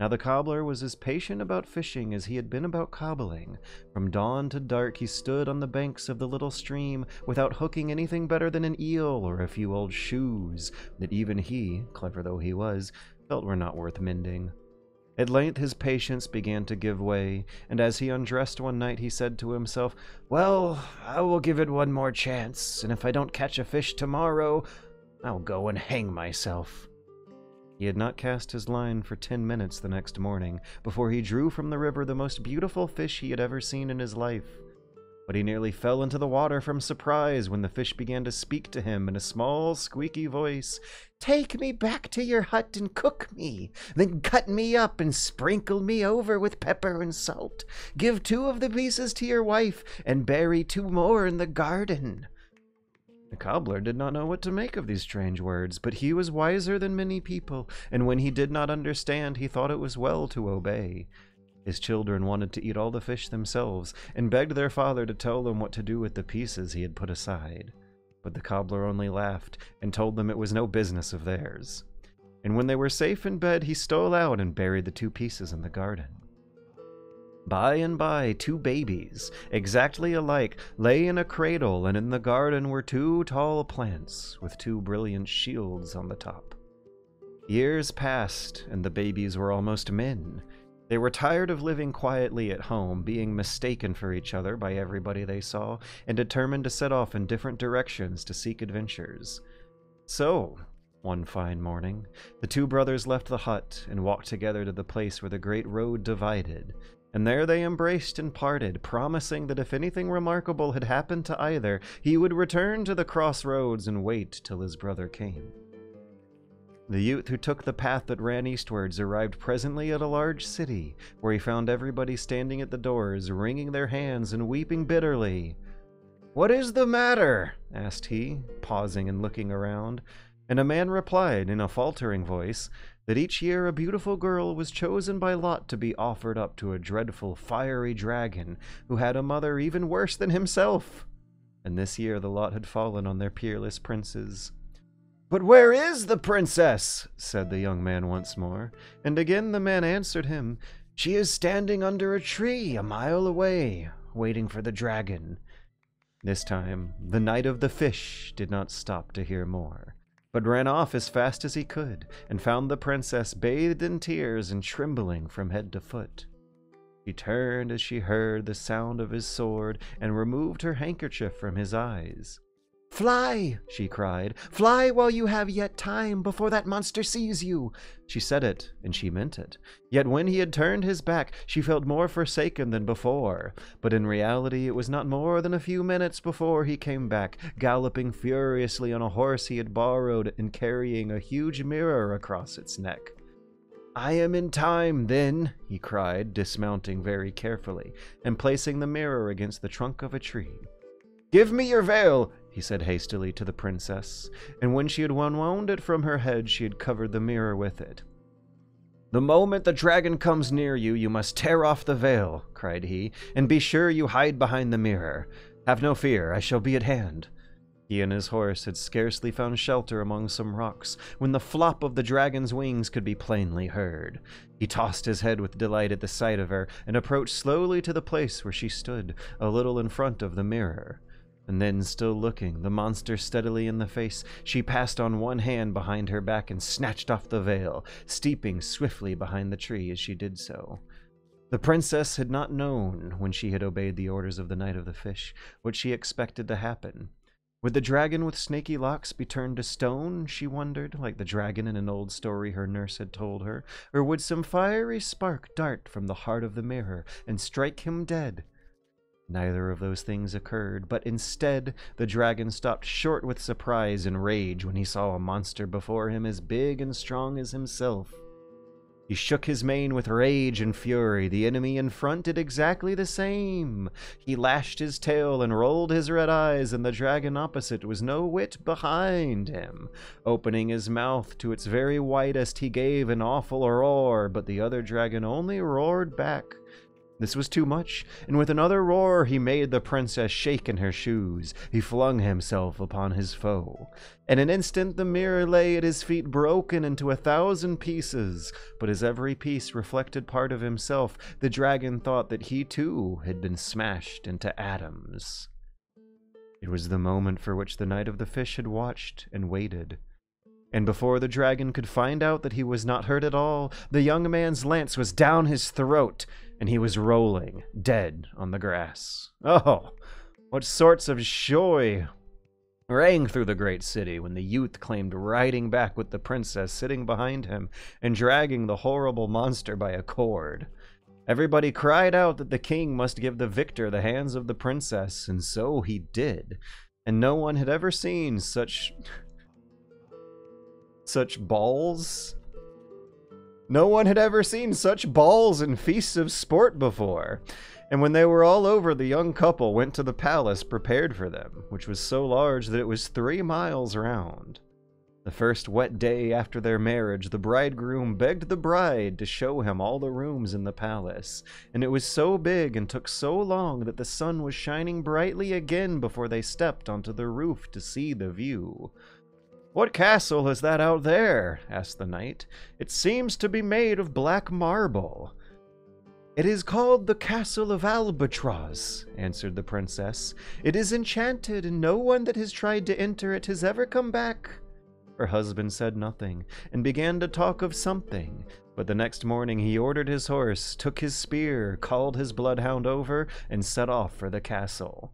Now the cobbler was as patient about fishing as he had been about cobbling. From dawn to dark he stood on the banks of the little stream without hooking anything better than an eel or a few old shoes that even he, clever though he was, felt were not worth mending. At length his patience began to give way, and as he undressed one night he said to himself, "Well, I will give it one more chance, and if I don't catch a fish tomorrow, I'll go and hang myself." He had not cast his line for 10 minutes the next morning before he drew from the river the most beautiful fish he had ever seen in his life. But he nearly fell into the water from surprise when the fish began to speak to him in a small, squeaky voice. "Take me back to your hut and cook me, then cut me up and sprinkle me over with pepper and salt. Give 2 of the pieces to your wife, and bury 2 more in the garden." The cobbler did not know what to make of these strange words, but he was wiser than many people, and when he did not understand, he thought it was well to obey. His children wanted to eat all the fish themselves, and begged their father to tell them what to do with the pieces he had put aside. But the cobbler only laughed, and told them it was no business of theirs. And when they were safe in bed, he stole out and buried the 2 pieces in the garden. By and by, 2 babies, exactly alike, lay in a cradle, and in the garden were 2 tall plants, with 2 brilliant shields on the top. Years passed, and the babies were almost men. They were tired of living quietly at home, being mistaken for each other by everybody they saw, and determined to set off in different directions to seek adventures. So, one fine morning, the 2 brothers left the hut and walked together to the place where the great road divided, and there they embraced and parted, promising that if anything remarkable had happened to either, he would return to the crossroads and wait till his brother came. The youth who took the path that ran eastwards arrived presently at a large city, where he found everybody standing at the doors, wringing their hands and weeping bitterly. "What is the matter?" asked he, pausing and looking around, and a man replied in a faltering voice that each year a beautiful girl was chosen by lot to be offered up to a dreadful fiery dragon who had a mother even worse than himself, and this year the lot had fallen on their peerless princes. "But where is the princess?" said the young man once more, and again the man answered him, "She is standing under a tree a mile away, waiting for the dragon." This time, the Knight of the Fish did not stop to hear more, but ran off as fast as he could, and found the princess bathed in tears and trembling from head to foot. She turned as she heard the sound of his sword, and removed her handkerchief from his eyes. "Fly!" she cried. "Fly while you have yet time, before that monster sees you!" She said it, and she meant it. Yet when he had turned his back, she felt more forsaken than before. But in reality it was not more than a few minutes before he came back, galloping furiously on a horse he had borrowed, and carrying a huge mirror across its neck. "I am in time, then," he cried, dismounting very carefully, and placing the mirror against the trunk of a tree. "Give me your veil," he said hastily to the princess, and when she had unwound it from her head, she had covered the mirror with it. "The moment the dragon comes near you, you must tear off the veil," cried he, "and be sure you hide behind the mirror. Have no fear, I shall be at hand." He and his horse had scarcely found shelter among some rocks when the flop of the dragon's wings could be plainly heard. He tossed his head with delight at the sight of her, and approached slowly to the place where she stood, a little in front of the mirror. And then, still looking the monster steadily in the face, she passed on one hand behind her back and snatched off the veil, steeping swiftly behind the tree as she did so. The princess had not known, when she had obeyed the orders of the Knight of the Fish, what she expected to happen. Would the dragon with snaky locks be turned to stone, she wondered, like the dragon in an old story her nurse had told her? Or would some fiery spark dart from the heart of the mirror and strike him dead? Neither of those things occurred, but instead the dragon stopped short with surprise and rage when he saw a monster before him as big and strong as himself. He shook his mane with rage and fury. The enemy in front did exactly the same. He lashed his tail and rolled his red eyes, and the dragon opposite was no whit behind him. Opening his mouth to its very widest, he gave an awful roar, but the other dragon only roared back. This was too much, and with another roar he made the princess shake in her shoes. He flung himself upon his foe. In an instant the mirror lay at his feet broken into 1,000 pieces, but as every piece reflected part of himself, the dragon thought that he too had been smashed into atoms. It was the moment for which the Knight of the Fish had watched and waited. And before the dragon could find out that he was not hurt at all, the young man's lance was down his throat, and he was rolling, dead, on the grass. Oh, what sorts of joy rang through the great city when the youth claimed riding back with the princess sitting behind him and dragging the horrible monster by a cord. Everybody cried out that the king must give the victor the hands of the princess, and so he did. And no one had ever seen such balls. No one had ever seen such balls and feasts of sport before. And when they were all over, the young couple went to the palace prepared for them, which was so large that it was 3 miles round. The first wet day after their marriage, the bridegroom begged the bride to show him all the rooms in the palace, and it was so big and took so long that the sun was shining brightly again before they stepped onto the roof to see the view. "What castle is that out there?" asked the knight. "It seems to be made of black marble." "It is called the Castle of Albatross," answered the princess. "It is enchanted, and no one that has tried to enter it has ever come back." Her husband said nothing, and began to talk of something, but the next morning he ordered his horse, took his spear, called his bloodhound over, and set off for the castle.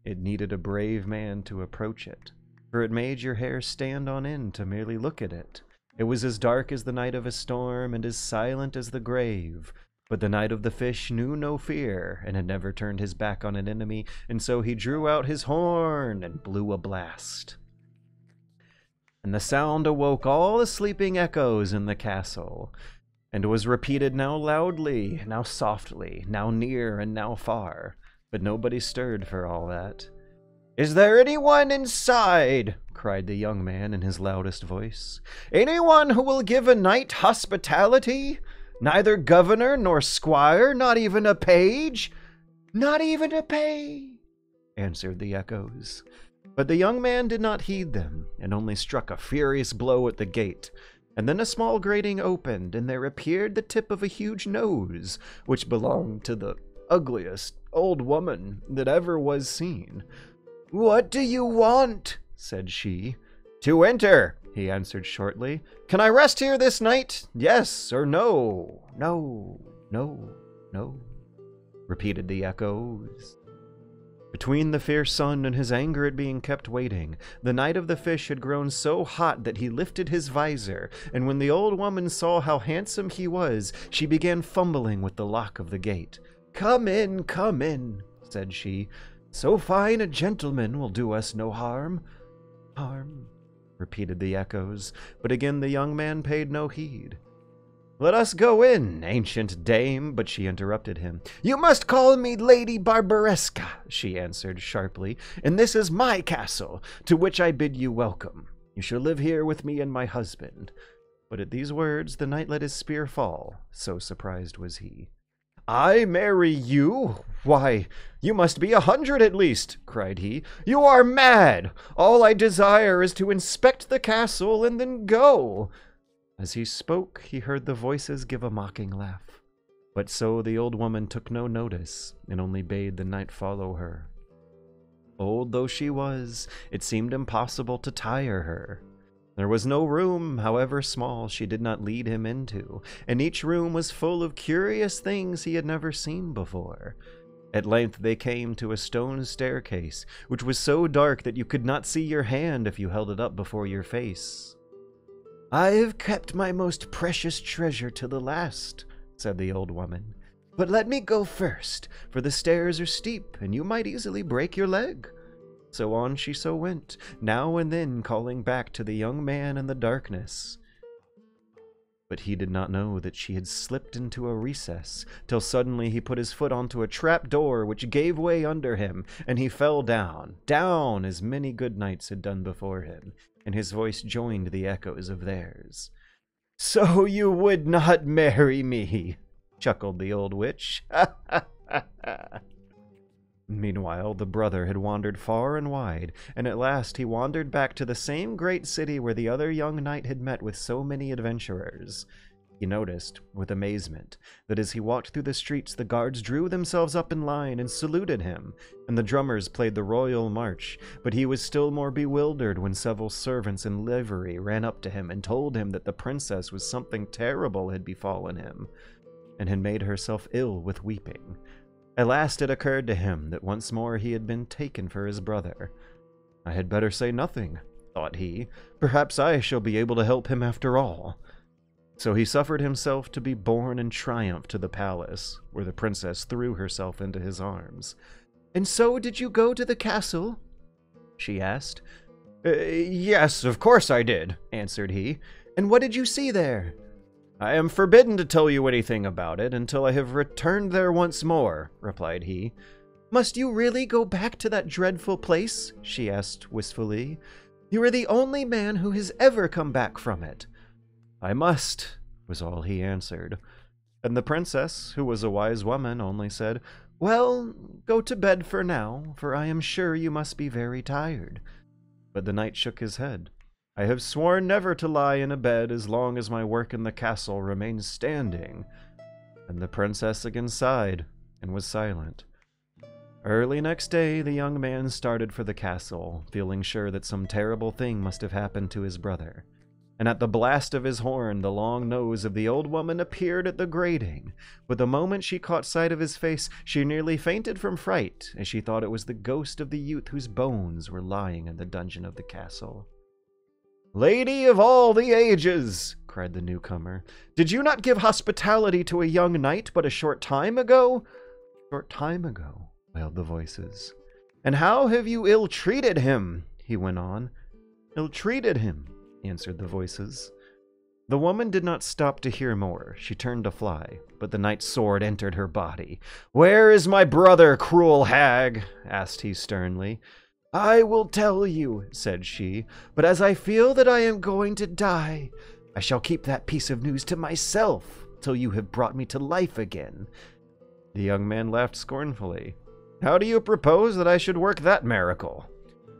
It needed a brave man to approach it, for it made your hair stand on end to merely look at it. It was as dark as the night of a storm, and as silent as the grave. But the Knight of the Fish knew no fear, and had never turned his back on an enemy, and so he drew out his horn and blew a blast. And the sound awoke all the sleeping echoes in the castle, and was repeated now loudly, now softly, now near and now far, but nobody stirred for all that. "Is there anyone inside?" cried the young man in his loudest voice. "Anyone who will give a knight hospitality? Neither governor nor squire, not even a page?" "Not even a page," answered the echoes. But the young man did not heed them, and only struck a furious blow at the gate. And then a small grating opened, and there appeared the tip of a huge nose, which belonged to the ugliest old woman that ever was seen. "What do you want?" said she. "To enter," he answered shortly. "Can I rest here this night? Yes or no?" "No, no, no," repeated the echoes. Between the fierce sun and his anger at being kept waiting, the Knight of the Fish had grown so hot that he lifted his visor, and when the old woman saw how handsome he was, she began fumbling with the lock of the gate. Come in," said she. "So fine a gentleman will do us no harm." "Harm," repeated the echoes, but again the young man paid no heed. "Let us go in, ancient dame," but she interrupted him. "You must call me Lady Barbaresca," she answered sharply, "and this is my castle, to which I bid you welcome. You shall live here with me and my husband." But at these words the knight let his spear fall, so surprised was he. "I marry you? Why, you must be 100 at least," cried he. "You are mad! All I desire is to inspect the castle and then go." As he spoke, he heard the voices give a mocking laugh. But so the old woman took no notice, and only bade the knight follow her. Old though she was, it seemed impossible to tire her. There was no room, however small, she did not lead him into, and each room was full of curious things he had never seen before. At length they came to a stone staircase, which was so dark that you could not see your hand if you held it up before your face. "I have kept my most precious treasure to the last," said the old woman. "But let me go first, for the stairs are steep, and you might easily break your leg." So on she so went, now and then calling back to the young man in the darkness. But he did not know that she had slipped into a recess, till suddenly he put his foot onto a trap door which gave way under him, and he fell down, down as many good knights had done before him, and his voice joined the echoes of theirs. "So you would not marry me," chuckled the old witch. Meanwhile, the brother had wandered far and wide, and at last he wandered back to the same great city where the other young knight had met with so many adventurers. He noticed, with amazement, that as he walked through the streets the guards drew themselves up in line and saluted him, and the drummers played the royal march, but he was still more bewildered when several servants in livery ran up to him and told him that the princess was something terrible had befallen him, and had made herself ill with weeping. At last it occurred to him that once more he had been taken for his brother. "I had better say nothing," thought he. "Perhaps I shall be able to help him after all." So he suffered himself to be borne in triumph to the palace, where the princess threw herself into his arms. "And so did you go to the castle?" she asked. "Yes, of course I did," answered he. "And what did you see there?" "I am forbidden to tell you anything about it until I have returned there once more," replied he. "Must you really go back to that dreadful place?" she asked wistfully. "You are the only man who has ever come back from it." "I must," was all he answered. And the princess, who was a wise woman, only said, "Well, go to bed for now, for I am sure you must be very tired." But the knight shook his head. "I have sworn never to lie in a bed as long as my work in the castle remains standing." And the princess again sighed, and was silent. Early next day, the young man started for the castle, feeling sure that some terrible thing must have happened to his brother. And at the blast of his horn, the long nose of the old woman appeared at the grating. But the moment she caught sight of his face, she nearly fainted from fright, as she thought it was the ghost of the youth whose bones were lying in the dungeon of the castle. "Lady of all the ages," cried the newcomer, "did you not give hospitality to a young knight but a short time ago?" "Short time ago," wailed the voices. "And how have you ill-treated him?" he went on. "Ill-treated him," answered the voices. The woman did not stop to hear more. She turned to fly, but the knight's sword entered her body. "Where is my brother, cruel hag?" asked he sternly. "I will tell you," said she, "but as I feel that I am going to die, I shall keep that piece of news to myself till you have brought me to life again." The young man laughed scornfully. "How do you propose that I should work that miracle?"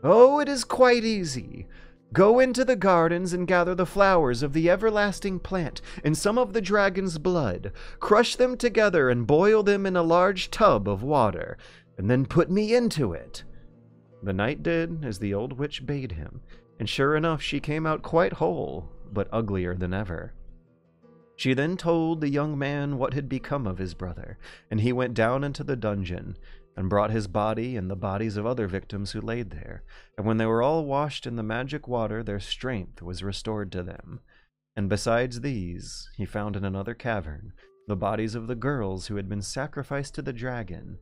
"Oh, it is quite easy. Go into the gardens and gather the flowers of the everlasting plant and some of the dragon's blood. Crush them together and boil them in a large tub of water, and then put me into it." The knight did as the old witch bade him, and sure enough she came out quite whole, but uglier than ever. She then told the young man what had become of his brother, and he went down into the dungeon, and brought his body and the bodies of other victims who laid there, and when they were all washed in the magic water their strength was restored to them. And besides these, he found in another cavern the bodies of the girls who had been sacrificed to the dragon,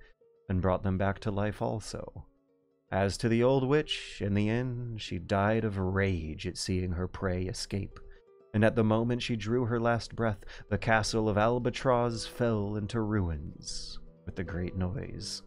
and brought them back to life also. As to the old witch, in the end, she died of rage at seeing her prey escape, and at the moment she drew her last breath, the castle of Albatroz fell into ruins with a great noise.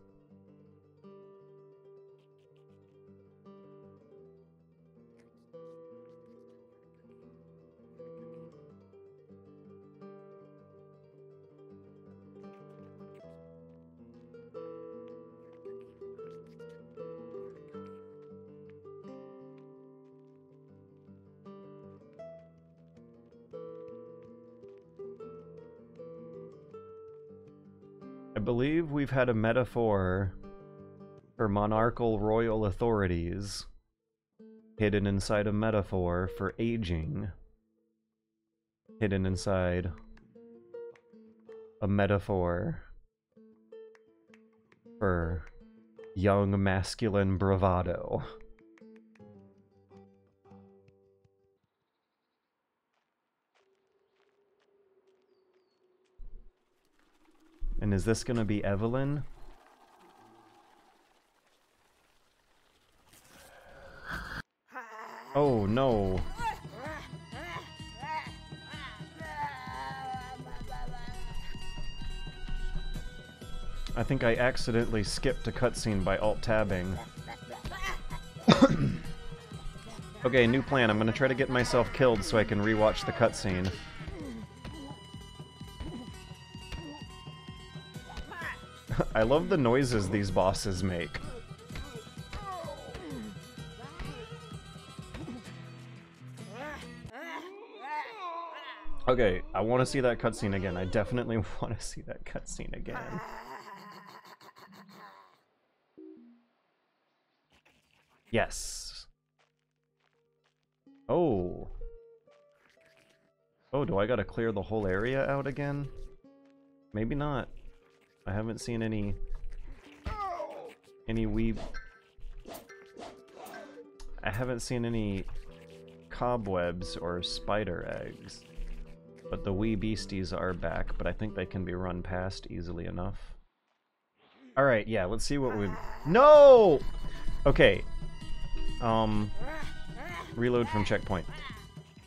I believe we've had a metaphor for monarchical royal authorities hidden inside a metaphor for aging, hidden inside a metaphor for young masculine bravado. And is this gonna be Evelyn? Oh no. I think I accidentally skipped a cutscene by alt-tabbing. Okay, new plan. I'm gonna try to get myself killed so I can rewatch the cutscene. I love the noises these bosses make. Okay, I want to see that cutscene again. I definitely want to see that cutscene again. Yes. Oh. Oh, do I gotta clear the whole area out again? Maybe not. I haven't seen any wee... I haven't seen any cobwebs or spider eggs. But the wee beasties are back, but I think they can be run past easily enough. Alright, yeah, let's see what we've... No! Okay. Reload from checkpoint.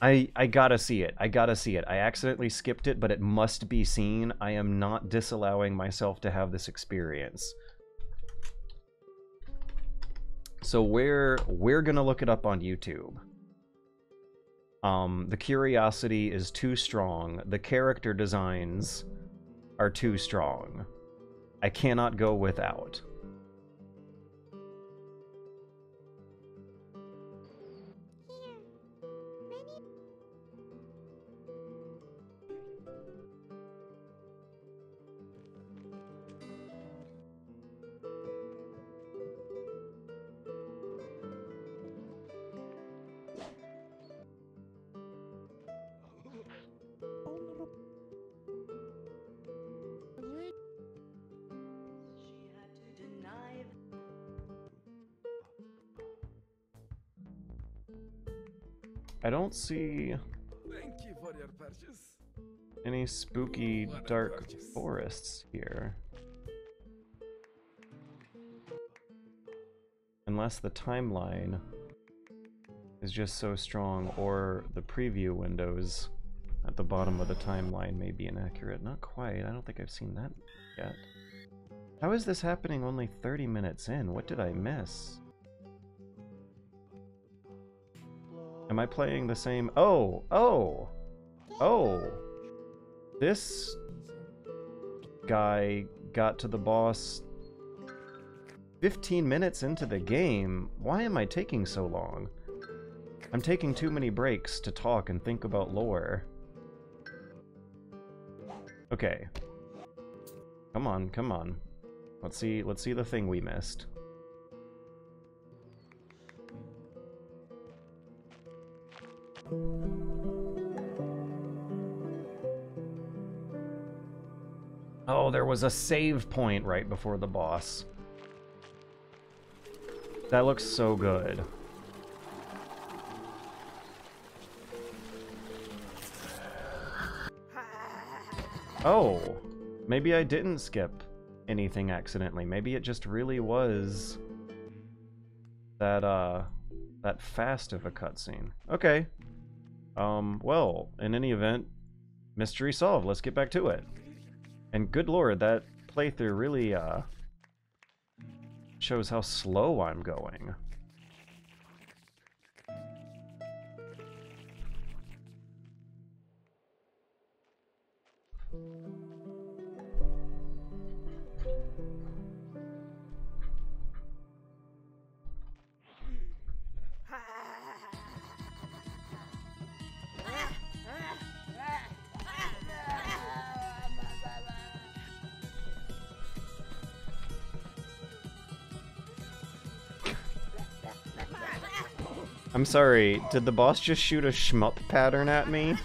I gotta see it. I gotta see it. I accidentally skipped it, but it must be seen. I am not disallowing myself to have this experience. So we're gonna look it up on YouTube. The curiosity is too strong. The character designs are too strong. I cannot go without. I don't see Thank you for your purchase. any spooky dark forests here. Unless the timeline is just so strong, or the preview windows at the bottom of the timeline may be inaccurate. Not quite. I don't think I've seen that yet. How is this happening only 30 minutes in? What did I miss? Am I playing the same... Oh! Oh! Oh! This guy got to the boss 15 minutes into the game. Why am I taking so long? I'm taking too many breaks to talk and think about lore. Okay. Come on, come on. Let's see the thing we missed. Oh, there was a save point right before the boss. That looks so good. Oh, maybe I didn't skip anything accidentally. Maybe it just really was that that fast of a cutscene. Okay. Well, in any event, mystery solved. Let's get back to it. And good lord, that playthrough really shows how slow I'm going. I'm sorry, did the boss just shoot a shmup pattern at me?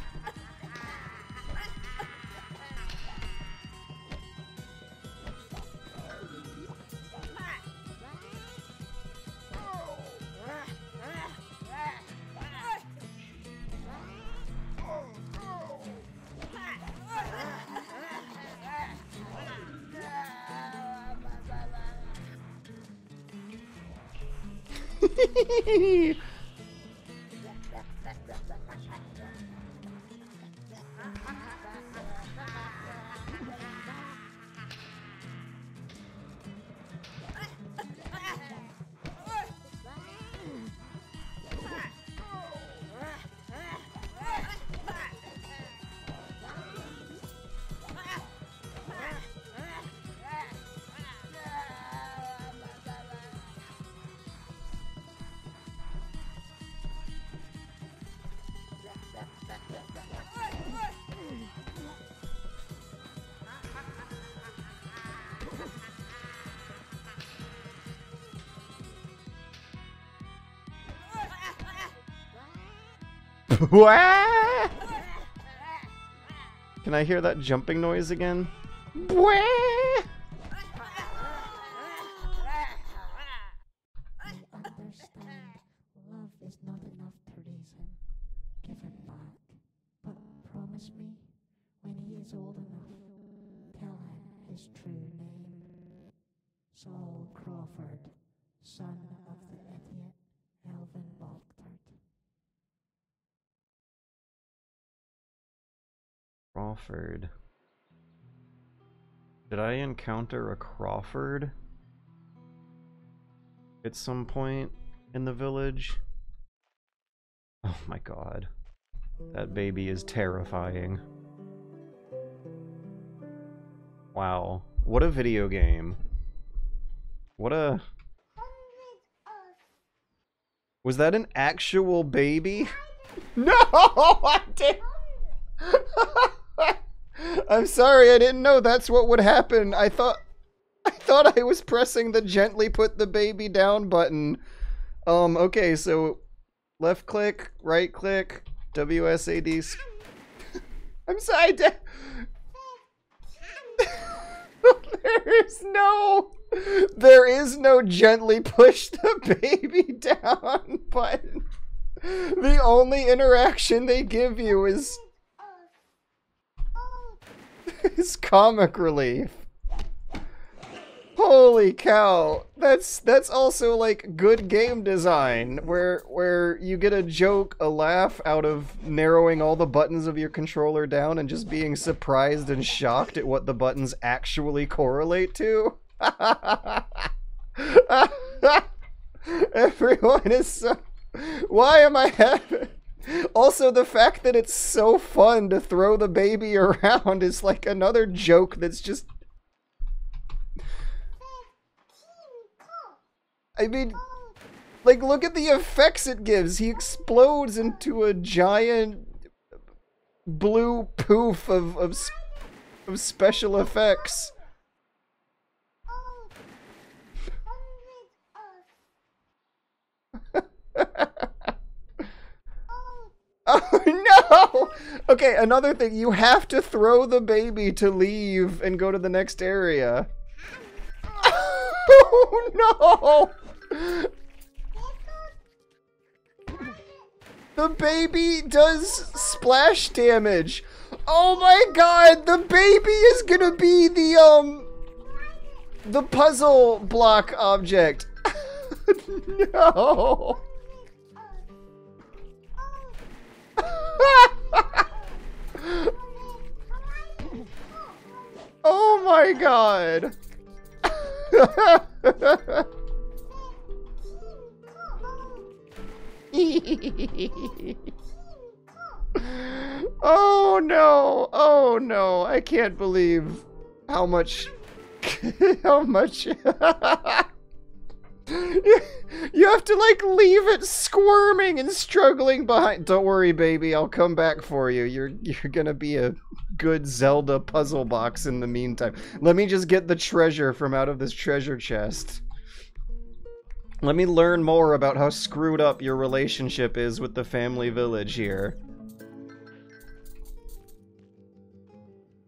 Wah! Can I hear that jumping noise again? Wah! I understand love is not enough to raise him. Give him back. But promise me, when he is old enough, tell him his true name. Saul Crawford, son of the idiot Elvin Balktert. Crawford. Did I encounter a Crawford at some point in the village? Oh my god. That baby is terrifying. Wow. What a video game. What a... Was that an actual baby? No! I didn't! I'm sorry, I didn't know that's what would happen. I thought I was pressing the gently put the baby down button. Okay, so left click, right click, WSAD. I'm sorry, there is no gently push the baby down button. The only interaction they give you is comic relief. Holy cow. That's also like good game design where you get a joke, a laugh out of narrowing all the buttons of your controller down and just being surprised and shocked at what the buttons actually correlate to. Everyone is so... Why am I having... Also, the fact that it's so fun to throw the baby around is like another joke that's just... I mean, like, look at the effects it gives. He explodes into a giant blue poof of special effects. Oh no! Okay, another thing. You have to throw the baby to leave and go to the next area. Oh no! The baby does splash damage. Oh my god, the baby is gonna be the puzzle block object. No. Oh my god. Oh no. Oh no. I can't believe how much how much you have to like leave it squirming and struggling behind. Don't worry, baby, I'll come back for you. You're gonna be a good Zelda puzzle box in the meantime. Let me just get the treasure from out of this treasure chest. Let me learn more about how screwed up your relationship is with the family village here.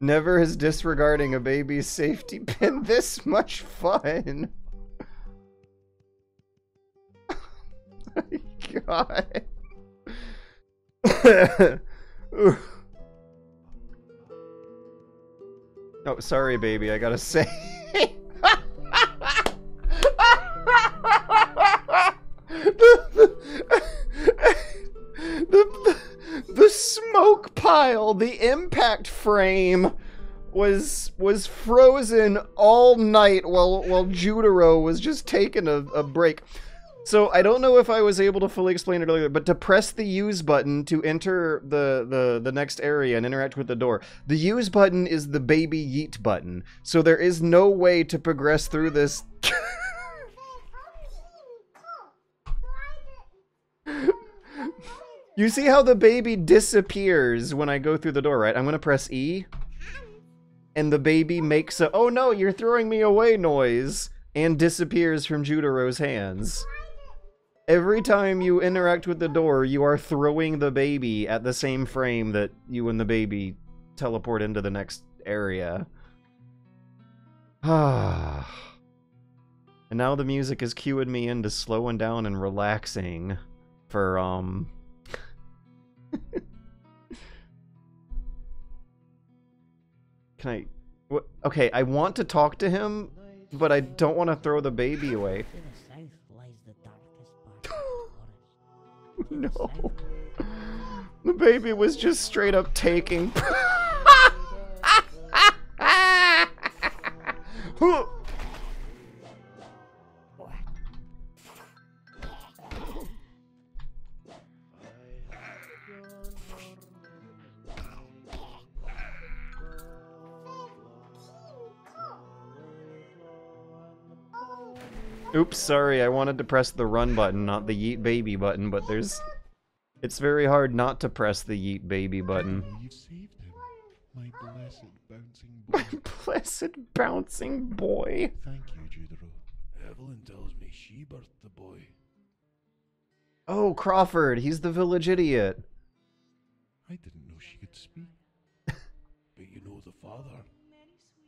Never has disregarding a baby's safety been this much fun. Oh my god. Oh, sorry, baby, I gotta say. The well, the impact frame was frozen all night while Judero was just taking a break. So I don't know if I was able to fully explain it earlier, but to press the use button to enter the next area and interact with the door, the use button is the baby yeet button. So there is no way to progress through this. You see how the baby disappears when I go through the door, right? I'm gonna press E, and the baby makes a "oh no, you're throwing me away" noise and disappears from Judero's hands. Every time you interact with the door, you are throwing the baby at the same frame that you and the baby teleport into the next area. And now the music is cueing me into slowing down and relaxing for, Can I... What? Okay, I want to talk to him, but I don't want to throw the baby away. No. The baby was just straight up taking... Oops, sorry, I wanted to press the run button, not the yeet baby button, but there's... It's very hard not to press the yeet baby button. You saved him. My blessed bouncing boy. My blessed bouncing boy. Thank you, Judero. Evelyn tells me she birthed the boy. Oh, Crawford, he's the village idiot. I didn't know she could speak. But you know the father.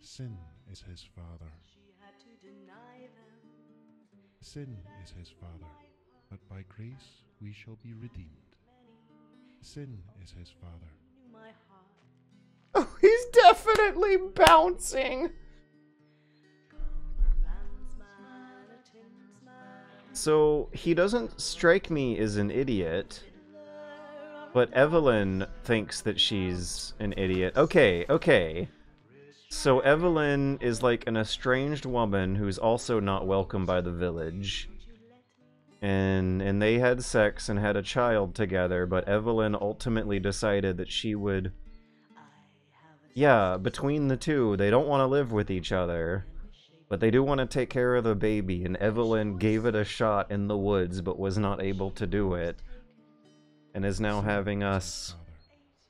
Sin is his father. Sin is his father, but by grace we shall be redeemed. Sin is his father. Oh, he's definitely bouncing. So, he doesn't strike me as an idiot, but Evelyn thinks that she's an idiot. Okay, okay. So Evelyn is like an estranged woman who's also not welcome by the village. And they had sex and had a child together, but Evelyn ultimately decided that she would... Yeah, between the two, they don't want to live with each other. But they do want to take care of the baby, and Evelyn gave it a shot in the woods, but was not able to do it. And is now having us...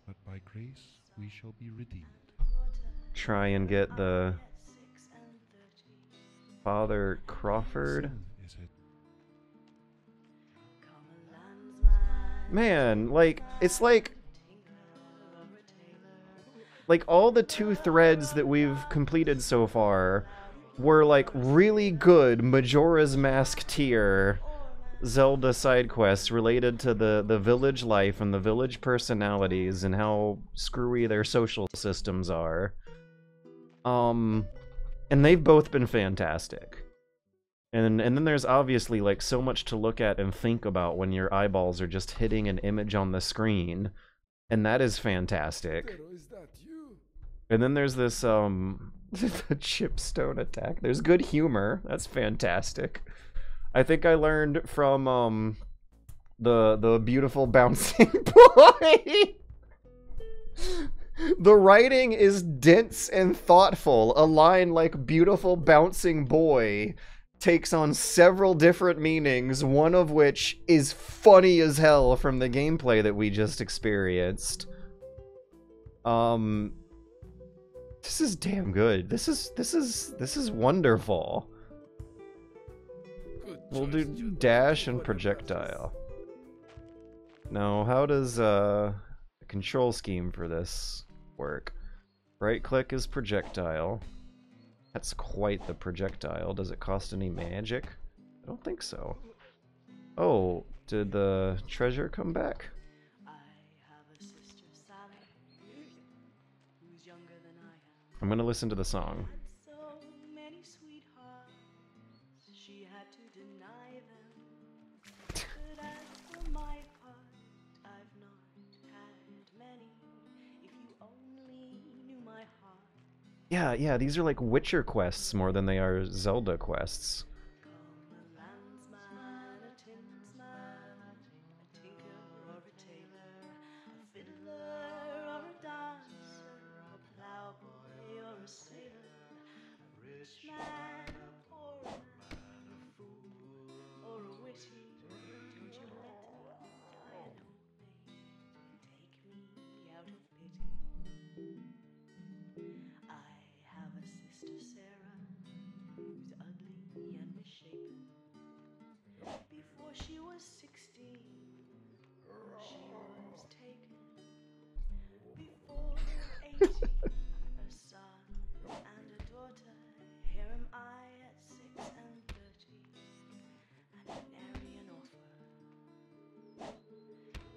But by grace we shall be redeemed. Try and get the... Father Crawford? Man, like, it's like all the 2 threads that we've completed so far were like really good Majora's Mask tier Zelda side quests related to the village life and the village personalities and how screwy their social systems are. And they've both been fantastic. And then there's obviously like so much to look at and think about when your eyeballs are just hitting an image on the screen. And that is fantastic. Is that you? And then there's this the chipstone attack. There's good humor. That's fantastic. I think I learned from the beautiful bouncing boy. The writing is dense and thoughtful. A line like beautiful bouncing boy takes on several different meanings, one of which is funny as hell from the gameplay that we just experienced. This is damn good. This is wonderful. We'll do dash and projectile. Now, how does the control scheme for this work? Right click is projectile. That's quite the projectile. Does it cost any magic? I don't think so. Oh, did the treasure come back? I'm gonna listen to the song. Yeah, these are like Witcher quests more than they are Zelda quests. Come a landsman, a tinsman, a tinker or a tailor, a fiddler or a dancer, a ploughboy or a sailor, a rich man, a poor man, a fool or a witty. Don't you let me die an old maid, take me out of pity. I have a sister Sarah, who's ugly and misshapen. Before she was 16, she was taken. Before 18, a son and a daughter. Here am I at 6 and 30, and I marry an offer.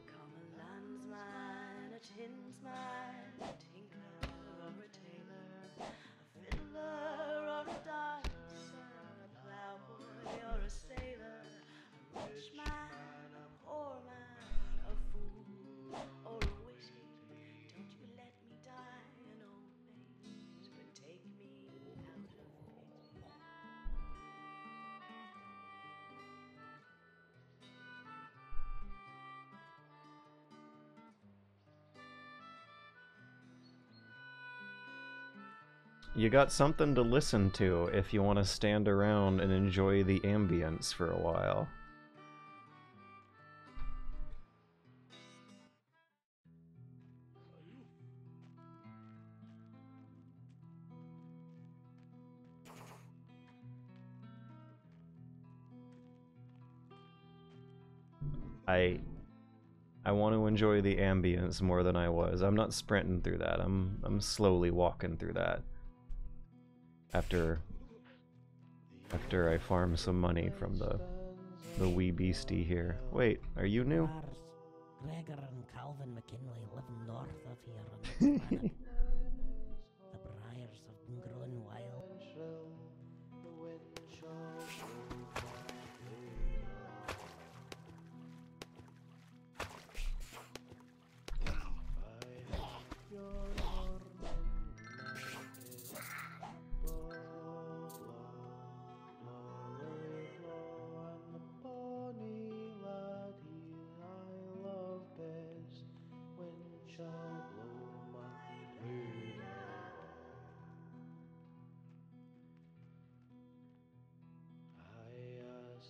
Come a landsman, a tinsman, a tinker or a tailor, a fiddler or a dancer, a ploughboy or a sailor, a rich man, a poor man, a fool or a witty. Don't you let me die an old maid, but take me out of pity. You got something to listen to if you want to stand around and enjoy the ambience for a while. I want to enjoy the ambience more than I was. I'm not sprinting through that. I'm slowly walking through that. After I farm some money from the wee beastie here. Wait, are you new? Gregor and Calvin McKinley live north of here on this planet. The briars have been growing wild. The wind shall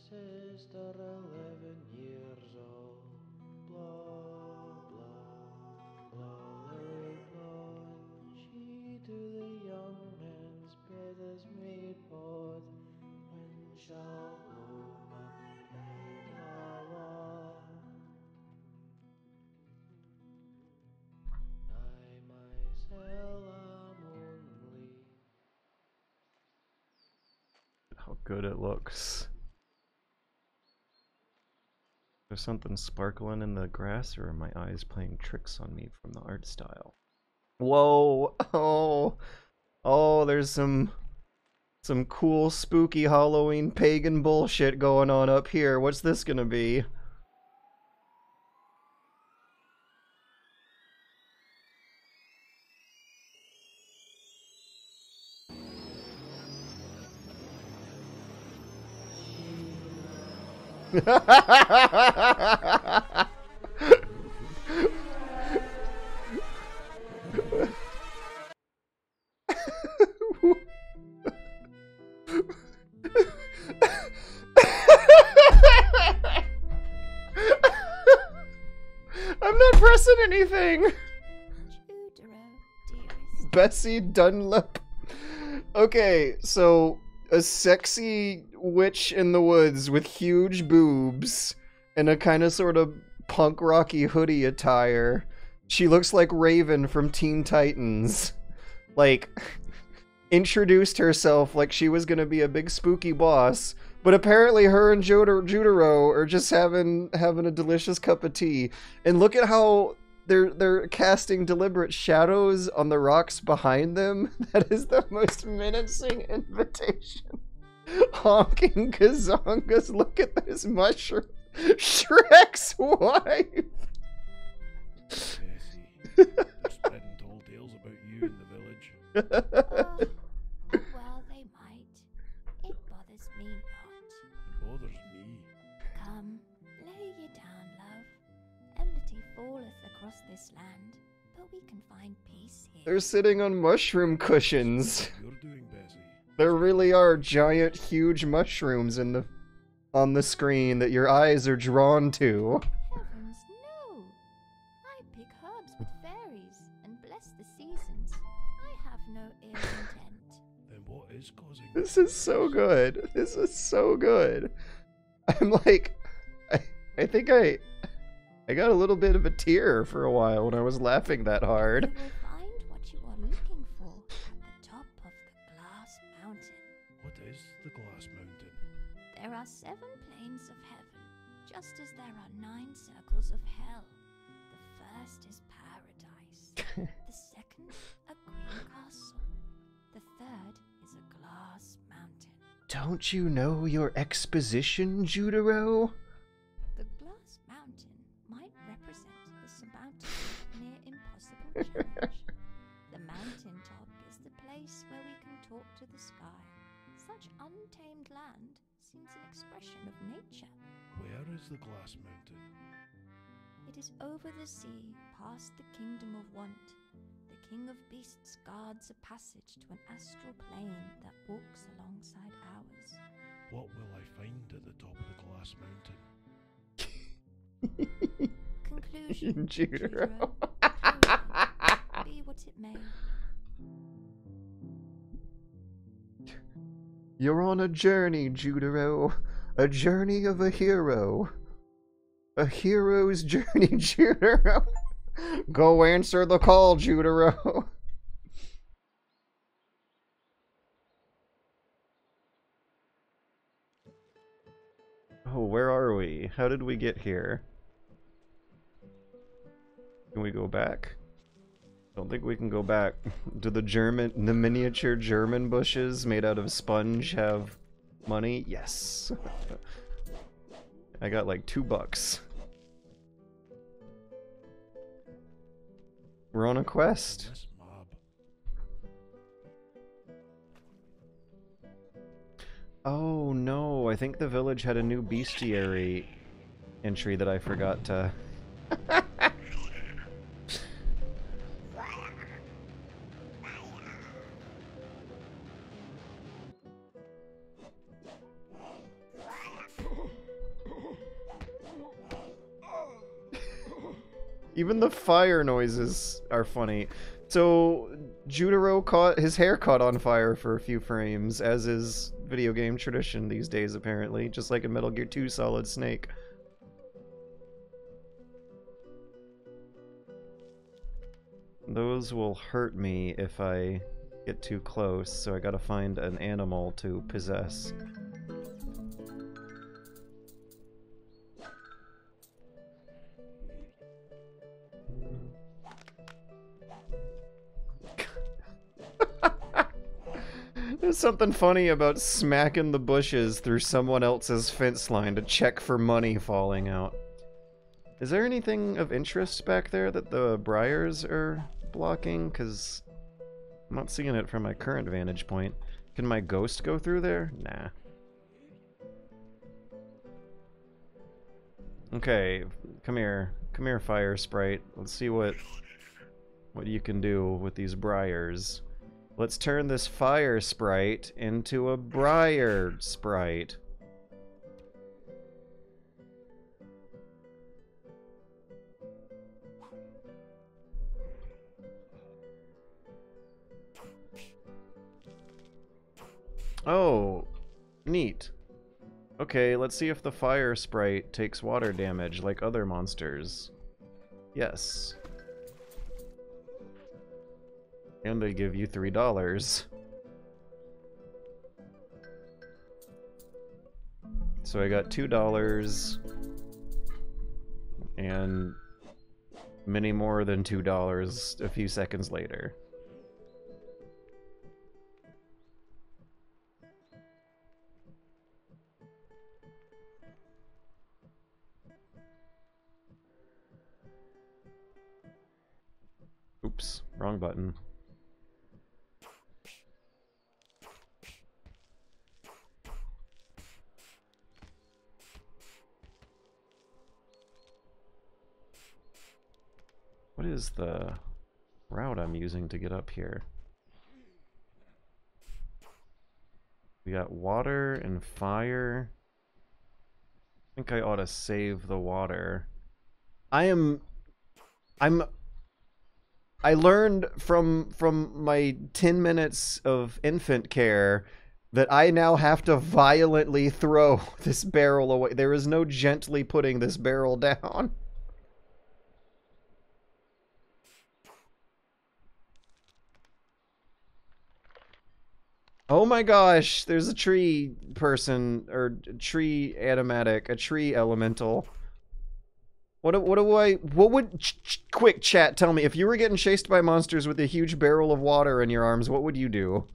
sister 11 years old, blow, blow, blow, Louis, blow, and she to the young man's bed as maid both, when shall blow my la la. I myself am only. How good it looks. There's something sparkling in the grass, or are my eyes playing tricks on me from the art style? Whoa! Oh, there's some cool, spooky Halloween pagan bullshit going on up here. What's this gonna be? I'm not pressing anything. Judero, dearest. Bessie Dunlap. Okay, so a sexy witch in the woods with huge boobs and a kind of sort of punk rocky hoodie attire. She looks like Raven from Teen Titans. Like, introduced herself like she was gonna be a big spooky boss, but apparently her and Judero are just having a delicious cup of tea. And look at how they're casting deliberate shadows on the rocks behind them. That is the most menacing invitation. Honking gazongas, look at this mushroom. Shrek's wife. Bessie, they're spreading tall tales about you in the village. Oh, across this land, but we can find peace here. They're sitting on mushroom cushions. You're doing, Bessie. There really are giant, huge mushrooms on the screen that your eyes are drawn to. Heavens, no! I pick herbs with fairies and bless the seasons. I have no ill intent. Then what is causing This is so good. This is so good. I'm like, I think I got a little bit of a tear for a while when I was laughing that hard. You will find what you are looking for at the top of the glass mountain. What is the Glass Mountain? There are 7 planes of heaven, just as there are 9 circles of hell. The first is paradise. The second, a green castle. The third is a glass mountain. Don't you know your exposition, Judero? The glass mountain might represent the surmounting near impossible challenge. The mountain top is the place where we can talk to the sky. Such untamed land seems an expression of nature. Where is the Glass Mountain? It is over the sea, past the kingdom of want. The king of beasts guards a passage to an astral plane that walks alongside ours. What will I find at the top of the Glass Mountain? Conclusion, Judero. Judero. Be what it may. You're on a journey, Judero. A journey of a hero. A hero's journey, Judero. Go answer the call, Judero. Oh, where are we? How did we get here? Can we go back? Don't think we can go back. Do the miniature German bushes made out of sponge have money? Yes. I got like $2. We're on a quest. This mob. Oh no, I think the village had a new bestiary entry that I forgot to... Even the fire noises are funny. So, Judero caught his hair caught on fire for a few frames, as is video game tradition these days, apparently. Just like in Metal Gear 2 Solid Snake. Those will hurt me if I get too close, so I gotta find an animal to possess. There's something funny about smacking the bushes through someone else's fence line to check for money falling out. Is there anything of interest back there that the briars are blocking? Because I'm not seeing it from my current vantage point. Can my ghost go through there? Nah. Okay, come here. Come here, fire sprite. Let's see what you can do with these briars. Let's turn this fire sprite into a briar sprite. Oh, neat. Okay, let's see if the fire sprite takes water damage like other monsters. Yes. And they give you $3. So I got $2 and many more than $2 a few seconds later. Oops, wrong button. What is the route I'm using to get up here? We got water and fire. I think I ought to save the water. I learned from my 10 minutes of infant care that I now have to violently throw this barrel away. There is no gently putting this barrel down. Oh my gosh, there's a tree person, or tree animatic, a tree elemental. What would, quick chat, tell me, if you were getting chased by monsters with a huge barrel of water in your arms, what would you do?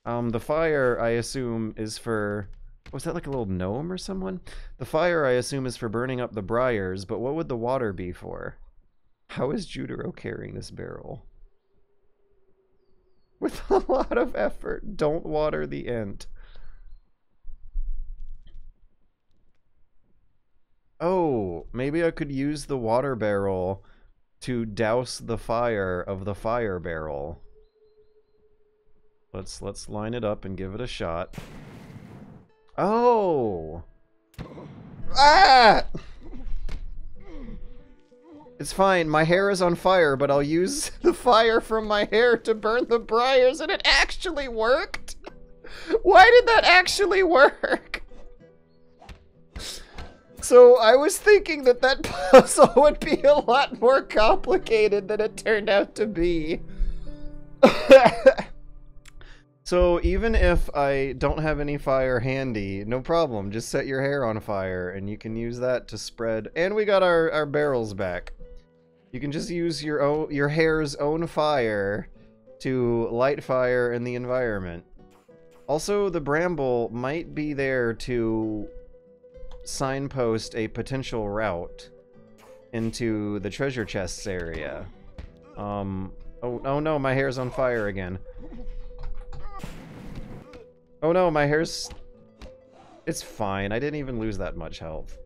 The fire, I assume, is for, was that like a little gnome or someone? The fire, I assume, is for burning up the briars, but what would the water be for? How is Judero carrying this barrel? With a lot of effort. Don't water the ent. Oh, maybe I could use the water barrel to douse the fire of the fire barrel. Let's line it up and give it a shot. Oh! Ah! It's fine, my hair is on fire, but I'll use the fire from my hair to burn the briars, and it actually worked? Why did that actually work? So I was thinking that that puzzle would be a lot more complicated than it turned out to be. So even if I don't have any fire handy, no problem, just set your hair on fire and you can use that to spread. And we got our barrels back. You can just use your hair's own fire to light fire in the environment. Also, the bramble might be there to signpost a potential route into the treasure chests area. Oh no, my hair's on fire again. Oh no, my hair's... It's fine, I didn't even lose that much health.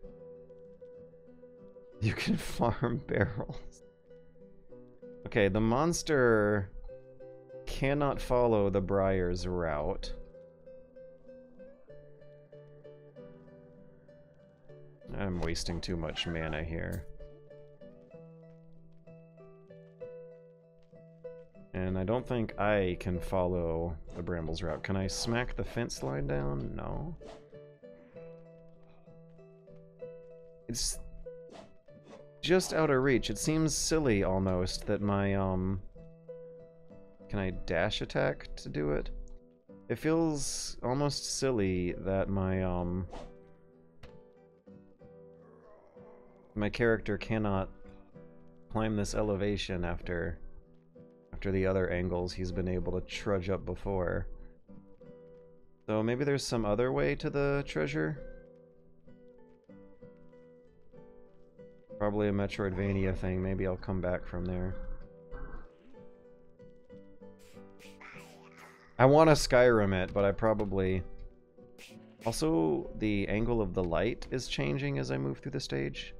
You can farm barrels. Okay, the monster cannot follow the briar's route. I'm wasting too much mana here. And I don't think I can follow the bramble's route. Can I smack the fence line down? No. It's just out of reach. It seems silly almost that my, Can I dash attack to do it? It feels almost silly that my, my character cannot climb this elevation after the other angles he's been able to trudge up before. So maybe there's some other way to the treasure? Probably a Metroidvania thing. Maybe I'll come back from there. I want to Skyrim it, but I probably... Also, the angle of the light is changing as I move through the stage.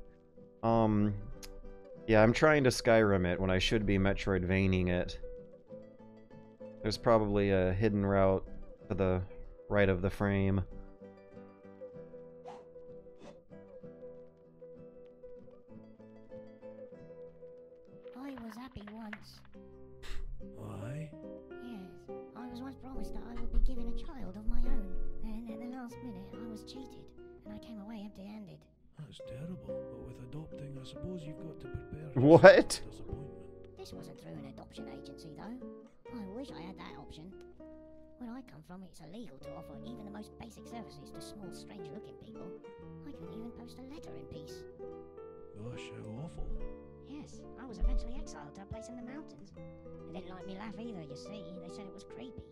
Yeah, I'm trying to Skyrim it when I should be Metroidvania it. There's probably a hidden route to the right of the frame. I was happy once. Aye? Yes, I was once promised that I would be given a child of my own. Then at the last minute I was cheated, and I came away empty-handed. That's terrible, but with adopting, I suppose you've got to prepare What? for disappointment. This wasn't through an adoption agency, though. I wish I had that option. Where I come from, it's illegal to offer even the most basic services to small, strange-looking people. I couldn't even post a letter in peace. Gosh, how awful. Yes, I was eventually exiled to a place in the mountains. They didn't like me laugh either, you see. They said it was creepy.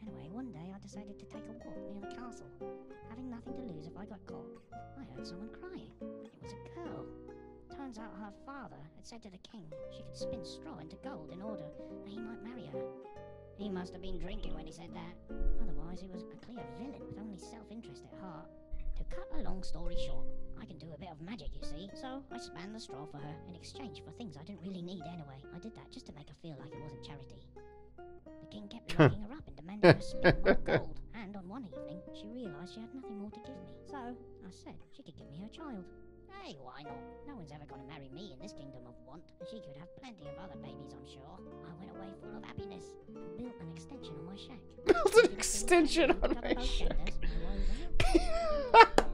Anyway, one day I decided to take a walk near the castle. Having nothing to lose if I got caught, I heard someone crying. It was a girl. Turns out her father had said to the king she could spin straw into gold in order that he might marry her. He must have been drinking when he said that. Otherwise, he was a clear villain with only self-interest at heart. To cut a long story short, I can do a bit of magic, you see, so I spanned the straw for her in exchange for things I didn't really need anyway. I did that just to make her feel like it wasn't charity. The king kept locking her up and demanding her spend more gold, and on one evening, she realised she had nothing more to give me. So, I said she could give me her child. Hey, why not? No one's ever going to marry me in this kingdom of want, and she could have plenty of other babies, I'm sure. I went away full of happiness and built an extension on my shack. Built an extension on my shack.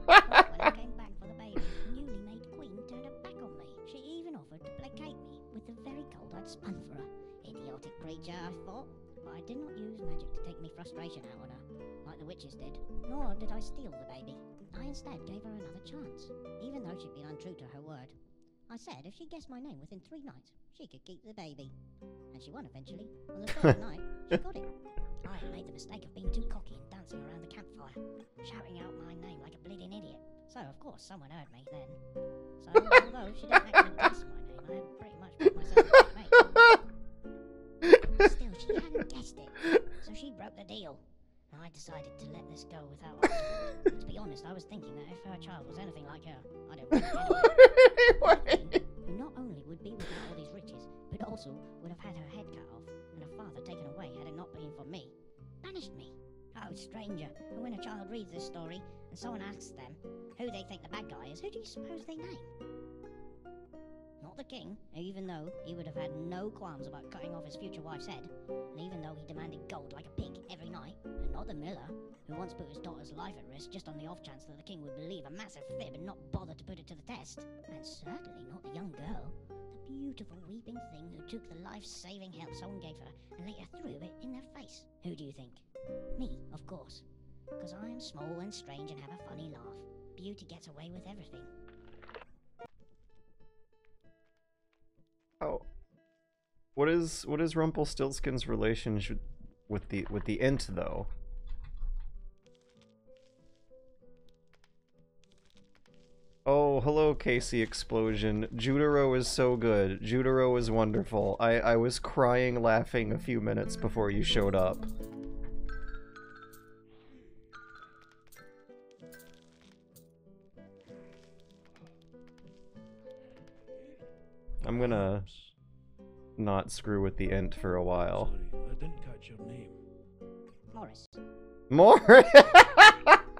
When I came back for the baby, the newly made queen turned her back on me. She even offered to placate me with the very gold I'd spun for her. Idiotic creature, I thought. But I did not use magic to take me frustration out on her, like the witches did. Nor did I steal the baby. I instead gave her another chance, even though she'd been untrue to her word. I said if she guessed my name within 3 nights, she could keep the baby. And she won eventually. On the 3rd night, she got it. I had made the mistake of being too cocky and dancing around the campfire, shouting out my name like a bleeding idiot. So, of course, someone heard me then. So, although she didn't actually guess my name, I had pretty much put myself in mate. Still, she hadn't guessed it, so she broke the deal. I decided to let this go without argument. To be honest, I was thinking that if her child was anything like her, I'd have run away. Who not only would be without all these riches, but also would have had her head cut off and her father taken away had it not been for me. Banished me. Oh, stranger, and when a child reads this story and someone asks them who they think the bad guy is, who do you suppose they name? Not the king, even though he would have had no qualms about cutting off his future wife's head, and even though he demanded gold like a pig every night, and not the miller, who once put his daughter's life at risk just on the off chance that the king would believe a massive fib and not bother to put it to the test, and certainly not the young girl, the beautiful weeping thing who took the life-saving help someone gave her and later threw it in their face. Who do you think? Me, of course, because I am small and strange and have a funny laugh. Beauty gets away with everything. Oh, what is Rumpelstiltskin's relationship with the Ent though? Oh, hello, Casey Explosion. Judero is so good. Judero is wonderful. I was crying laughing a few minutes before you showed up. I'm gonna not screw with the Ent for a while. Sorry, I didn't catch your name. Morris. Morris! But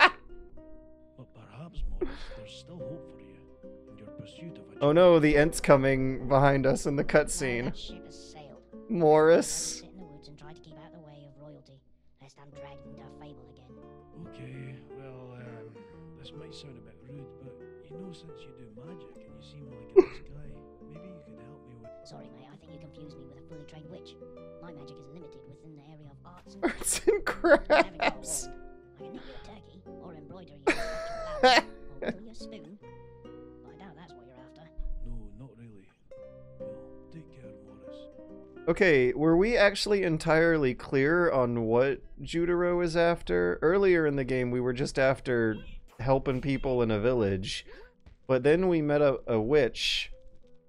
perhaps, Morris, there's still hope for you in your pursuit of a Oh no, the Ent's coming behind us in the cutscene. That ship has sailed. Morris. Sit in the woods and try to keep out the way of royalty, lest I'm dragged into a fable again. Okay, well, this might sound a bit rude, but you know, since you do magic and you seem like a nice guy, maybe you could help me with... Sorry, mate, I think you confused me with a fully trained witch. My magic is limited within the area of arts and Arts and crafts. I can knit you a turkey, or embroider you a flower, or whittle you a spoon. But I doubt that's what you're after. No, not really. Well, take care, Morris. Okay, were we actually entirely clear on what Judero is after? Earlier in the game, we were just after helping people in a village, but then we met a witch,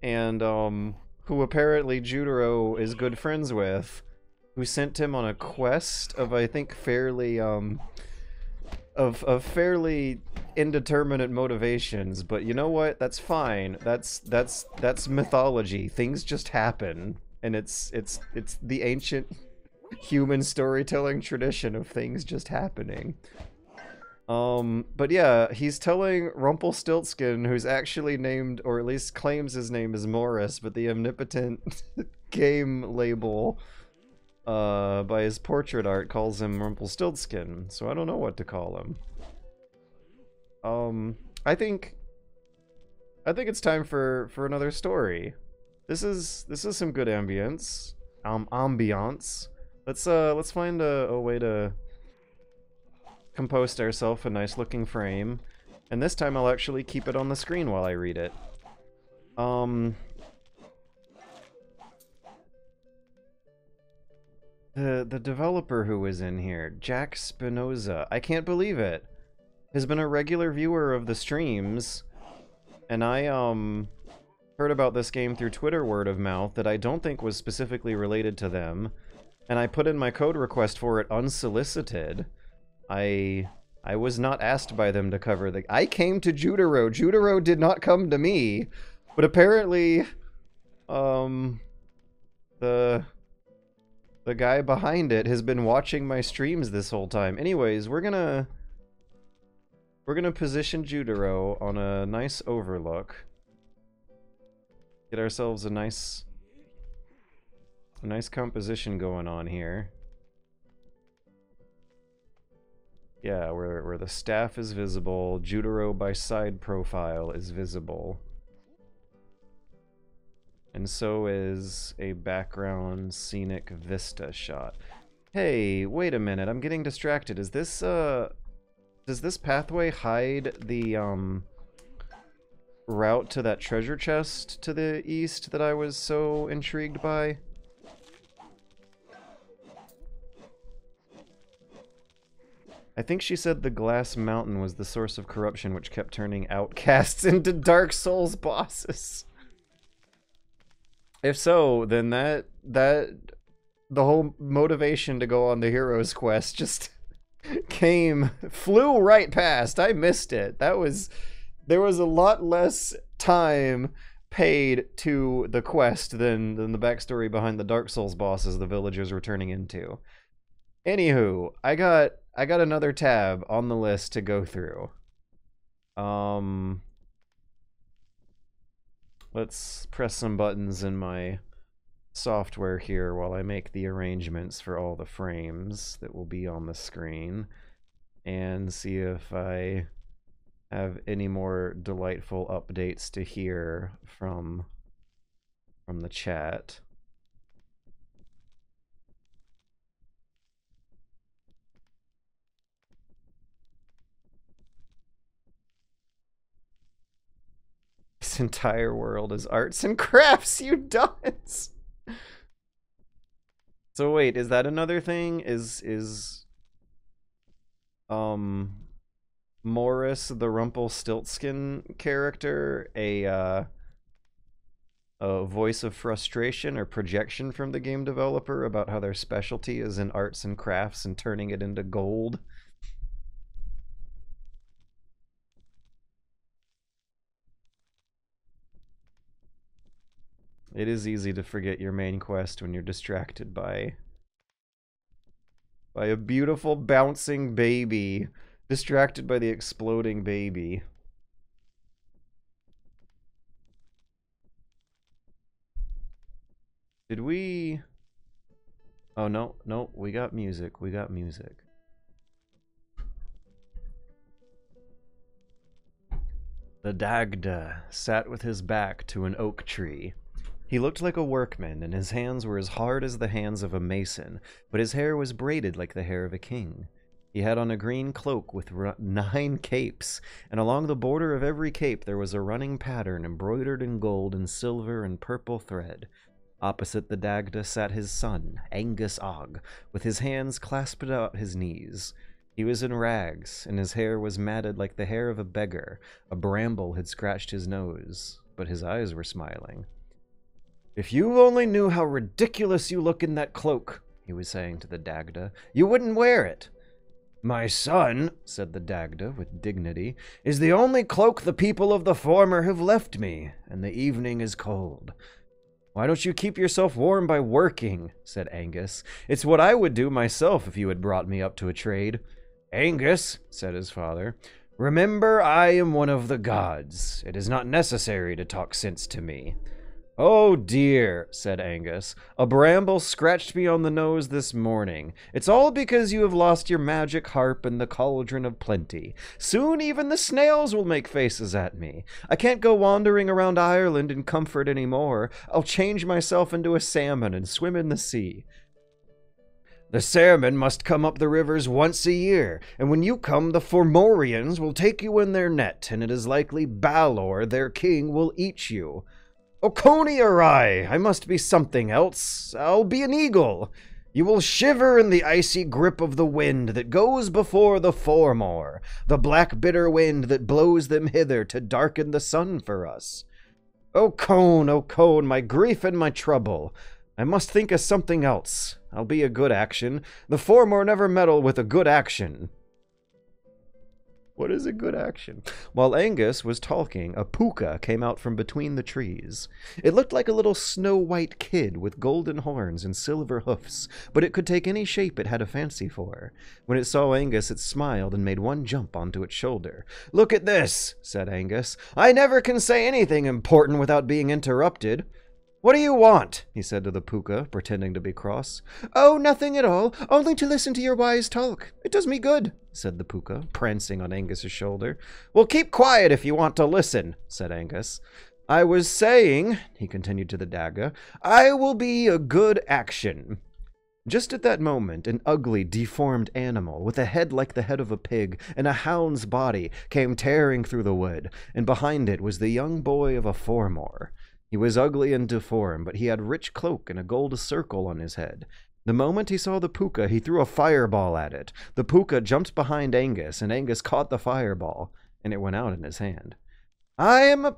and who apparently Judero is good friends with, who sent him on a quest of, I think, fairly of fairly indeterminate motivations. But you know what? That's fine. That's mythology. Things just happen, and it's the ancient human storytelling tradition of things just happening. But yeah, he's telling Rumpelstiltskin, who's actually named, or at least claims his name is Morris, but the omnipotent game label, by his portrait art calls him Rumpelstiltskin, so I don't know what to call him. I think it's time for another story. This is some good ambience. Let's find a way to compost ourselves a nice looking frame, and this time I'll actually keep it on the screen while I read it. The developer who was in here, Jack Spinoza, I can't believe it, has been a regular viewer of the streams, and I heard about this game through Twitter word of mouth that I don't think was specifically related to them, and I put in my code request for it unsolicited. I I was not asked by them to cover the... I came to Judero. Judero did not come to me. But apparently, the guy behind it has been watching my streams this whole time. Anyways, we're gonna position Judero on a nice overlook. Get ourselves a nice composition going on here. Yeah, where the staff is visible, Judero by side profile is visible. And so is a background scenic vista shot. Hey, wait a minute, I'm getting distracted. Is this, does this pathway hide the, route to that treasure chest to the east that I was so intrigued by? I think she said the glass mountain was the source of corruption which kept turning outcasts into Dark Souls bosses. If so, then the whole motivation to go on the hero's quest just flew right past. I missed it. There was a lot less time paid to the quest than the backstory behind the Dark Souls bosses the villagers were turning into. Anywho, I got another tab on the list to go through. Let's press some buttons in my software here while I make the arrangements for all the frames that will be on the screen and see if I have any more delightful updates to hear from the chat. This entire world is arts and crafts, you dunce! So wait, is that another thing? Is Morris, the Rumpelstiltskin character, a voice of frustration or projection from the game developer about how their specialty is in arts and crafts and turning it into gold? It is easy to forget your main quest when you're distracted by a beautiful bouncing baby. Distracted by the exploding baby. Did we... Oh, no, we got music. We got music. The Dagda sat with his back to an oak tree. He looked like a workman, and his hands were as hard as the hands of a mason, but his hair was braided like the hair of a king. He had on a green cloak with 9 capes, and along the border of every cape there was a running pattern embroidered in gold and silver and purple thread. Opposite the Dagda sat his son, Angus Og, with his hands clasped about his knees. He was in rags, and his hair was matted like the hair of a beggar. A bramble had scratched his nose, but his eyes were smiling. "If you only knew how ridiculous you look in that cloak," he was saying to the Dagda, "you wouldn't wear it." "My son," said the Dagda with dignity, "is the only cloak the people of the former have left me, and the evening is cold." "Why don't you keep yourself warm by working?" said Angus. "It's what I would do myself if you had brought me up to a trade." "Angus," said his father, "remember I am one of the gods. It is not necessary to talk sense to me." "Oh dear," said Angus, "a bramble scratched me on the nose this morning. It's all because you have lost your magic harp in the cauldron of plenty. Soon even the snails will make faces at me. I can't go wandering around Ireland in comfort any more. I'll change myself into a salmon and swim in the sea." "The salmon must come up the rivers once a year, and when you come the Formorians will take you in their net, and it is likely Balor, their king, will eat you." "O Coney awry! I must be something else. I'll be an eagle. You will shiver in the icy grip of the wind that goes before the Formor, the black bitter wind that blows them hither to darken the sun for us. O Cone, my grief and my trouble. I must think of something else. I'll be a good action. The Formor never meddle with a good action." What is a good action? While Angus was talking, a puka came out from between the trees. It looked like a little snow-white kid with golden horns and silver hoofs, but it could take any shape it had a fancy for. When it saw Angus, it smiled and made one jump onto its shoulder. "Look at this," said Angus. "I never can say anything important without being interrupted." "What do you want?" he said to the puka, pretending to be cross. "Oh, nothing at all, only to listen to your wise talk. It does me good," said the puka, prancing on Angus's shoulder. "Well, keep quiet if you want to listen," said Angus. "I was saying," he continued to the dagga, "I will be a good action." Just at that moment, an ugly, deformed animal, with a head like the head of a pig and a hound's body, came tearing through the wood, and behind it was the young boy of a Foremore. He was ugly and deformed, but he had a rich cloak and a gold circle on his head. The moment he saw the puka, he threw a fireball at it. The puka jumped behind Angus, and Angus caught the fireball, and it went out in his hand. I am a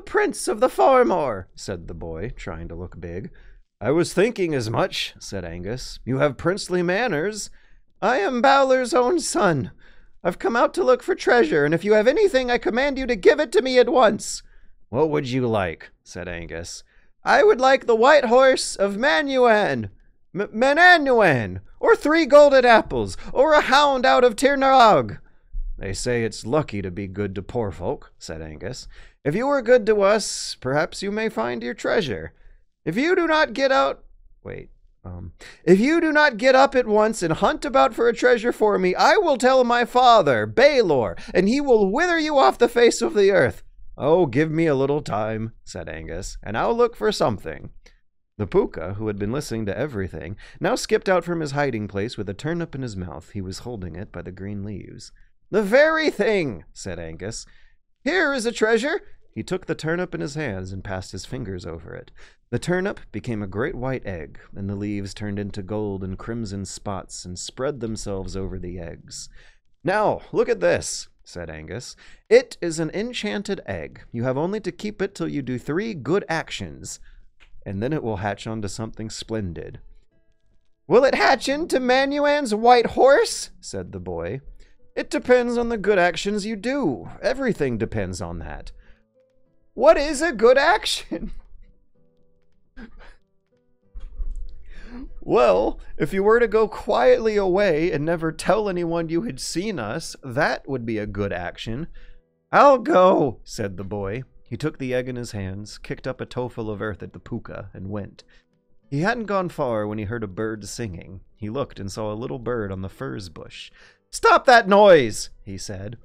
prince of the Foremore," said the boy, trying to look big. "I was thinking as much," said Angus. "You have princely manners." "I am Bowler's own son. I've come out to look for treasure, and if you have anything, I command you to give it to me at once." "What would you like?" said Angus. "I would like the white horse of Manuan, Mananuan, or 3 golden apples, or a hound out of Tirnarog." "They say it's lucky to be good to poor folk," said Angus. "If you are good to us, perhaps you may find your treasure. If you do not get up at once and hunt about for a treasure for me, I will tell my father, Baelor, and he will wither you off the face of the earth." "Oh, give me a little time," said Angus, "and I'll look for something." The puka, who had been listening to everything, now skipped out from his hiding place with a turnip in his mouth. He was holding it by the green leaves. "The very thing," said Angus. "Here is a treasure." He took the turnip in his hands and passed his fingers over it. The turnip became a great white egg, and the leaves turned into gold and crimson spots and spread themselves over the eggs. "Now, look at this," said Angus. "It is an enchanted egg. You have only to keep it till you do 3 good actions, and then it will hatch onto something splendid." "Will it hatch into Manuan's white horse?" said the boy. "It depends on the good actions you do. Everything depends on that." "What is a good action?" "Well, if you were to go quietly away and never tell anyone you had seen us, that would be a good action." "I'll go," said the boy. He took the egg in his hands, kicked up a towful of earth at the puka, and went. He hadn't gone far when he heard a bird singing. He looked and saw a little bird on the furze bush. "Stop that noise!" he said.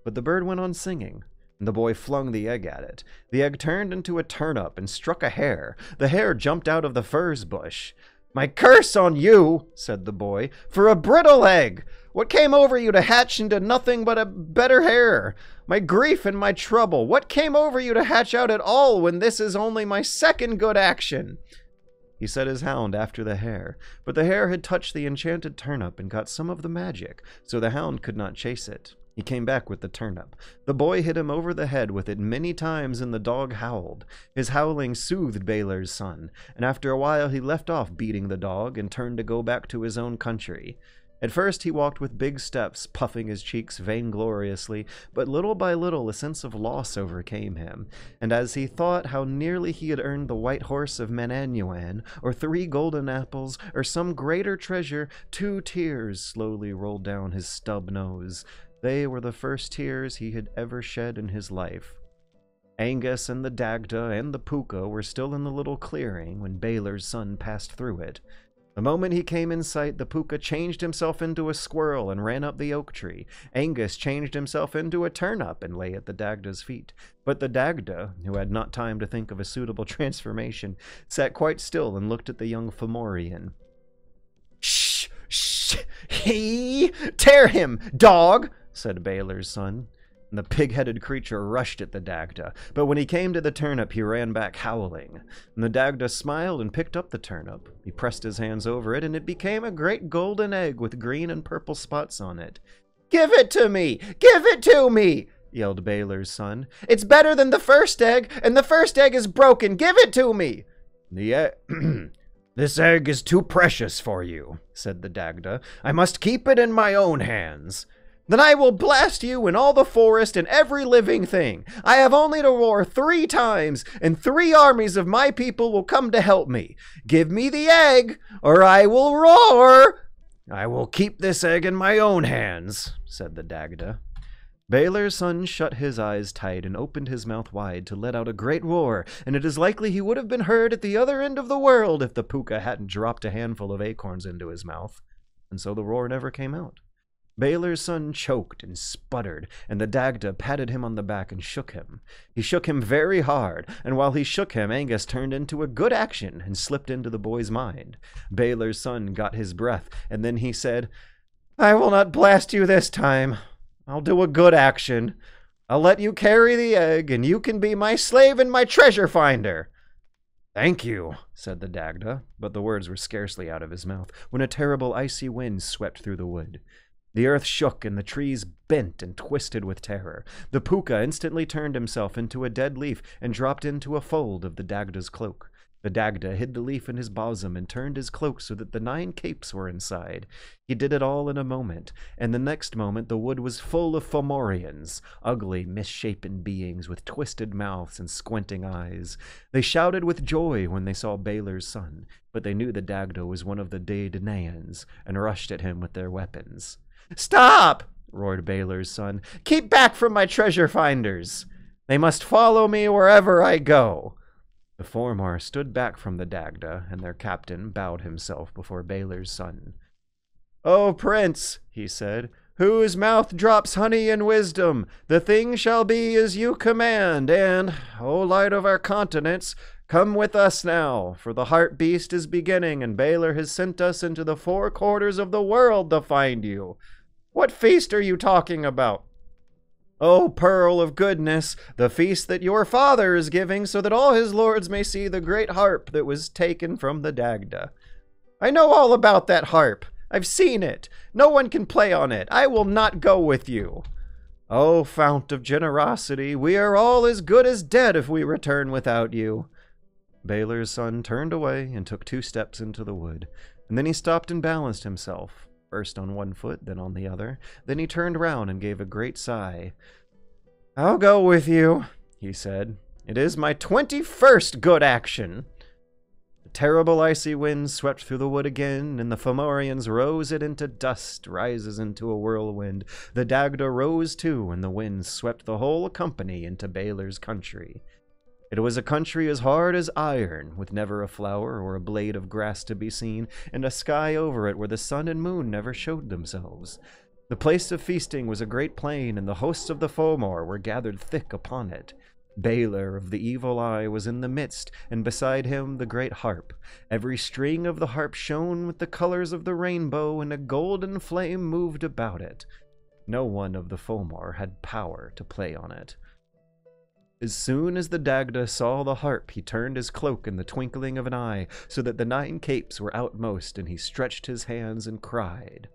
But the bird went on singing, and the boy flung the egg at it. The egg turned into a turnip and struck a hare. The hare jumped out of the furze bush. "My curse on you," said the boy, "for a brittle egg! What came over you to hatch into nothing but a better hare? My grief and my trouble, what came over you to hatch out at all when this is only my 2nd good action?" He set his hound after the hare, but the hare had touched the enchanted turnip and got some of the magic, so the hound could not chase it. He came back with the turnip. The boy hit him over the head with it many times, and the dog howled. His howling soothed Baelor's son, and after a while he left off beating the dog and turned to go back to his own country. At first he walked with big steps, puffing his cheeks vaingloriously, but little by little a sense of loss overcame him, and as he thought how nearly he had earned the white horse of Mananuan, or 3 golden apples, or some greater treasure, 2 tears slowly rolled down his stub nose. They were the first tears he had ever shed in his life. Angus and the Dagda and the puka were still in the little clearing when Baelor's son passed through it. The moment he came in sight, the puka changed himself into a squirrel and ran up the oak tree. Angus changed himself into a turnip and lay at the Dagda's feet. But the Dagda, who had not time to think of a suitable transformation, sat quite still and looked at the young Fomorian. "Shh! Shh! Tear him, dog!" said Baelor's son. And the pig-headed creature rushed at the Dagda, but when he came to the turnip, he ran back howling. And the Dagda smiled and picked up the turnip. He pressed his hands over it, and it became a great golden egg with green and purple spots on it. "Give it to me! Give it to me!" yelled Baelor's son. "It's better than the first egg, and the first egg is broken! Give it to me!" "This egg is too precious for you," said the Dagda. "I must keep it in my own hands." Then I will blast you and all the forest and every living thing. I have only to roar 3 times, and 3 armies of my people will come to help me. Give me the egg, or I will roar. I will keep this egg in my own hands, said the Dagda. Baylor's son shut his eyes tight and opened his mouth wide to let out a great roar, and it is likely he would have been heard at the other end of the world if the puka hadn't dropped a handful of acorns into his mouth. And so the roar never came out. Baylor's son choked and sputtered, and the Dagda patted him on the back and shook him. He shook him very hard, and while he shook him, Angus turned into a good action and slipped into the boy's mind. Baylor's son got his breath, and then he said, I will not blast you this time. I'll do a good action. I'll let you carry the egg, and you can be my slave and my treasure finder. Thank you, said the Dagda, but the words were scarcely out of his mouth when a terrible icy wind swept through the wood. The earth shook and the trees bent and twisted with terror. The puka instantly turned himself into a dead leaf and dropped into a fold of the Dagda's cloak. The Dagda hid the leaf in his bosom and turned his cloak so that the 9 capes were inside. He did it all in a moment, and the next moment the wood was full of Fomorians, ugly, misshapen beings with twisted mouths and squinting eyes. They shouted with joy when they saw Baylor's son, but they knew the Dagda was one of the Daedanayans and rushed at him with their weapons. Stop! Roared Baylor's son. Keep back from my treasure finders! They must follow me wherever I go. The Fomor stood back from the Dagda, and their captain bowed himself before Baylor's son. O Prince, he said, whose mouth drops honey and wisdom, the thing shall be as you command, and, O light of our continents, come with us now, for the heart beast is beginning, and Baylor has sent us into the 4 quarters of the world to find you. What feast are you talking about? O pearl of goodness, the feast that your father is giving so that all his lords may see the great harp that was taken from the Dagda. I know all about that harp. I've seen it. No one can play on it. I will not go with you. O fount of generosity, we are all as good as dead if we return without you. Baylor's son turned away and took 2 steps into the wood, and then he stopped and balanced himself. First on one foot, then on the other. Then he turned round and gave a great sigh. I'll go with you, he said. It is my 21st good action. The terrible icy wind swept through the wood again, and the Fomorians rose it into dust, rises into a whirlwind. The Dagda rose too, and the wind swept the whole company into Baylor's country. It was a country as hard as iron, with never a flower or a blade of grass to be seen, and a sky over it where the sun and moon never showed themselves. The place of feasting was a great plain, and the hosts of the Fomor were gathered thick upon it. Baylor of the evil eye was in the midst, and beside him the great harp. Every string of the harp shone with the colors of the rainbow, and a golden flame moved about it. No one of the Fomor had power to play on it. As soon as the Dagda saw the harp, he turned his cloak in the twinkling of an eye, so that the 9 capes were outmost, and he stretched his hands and cried.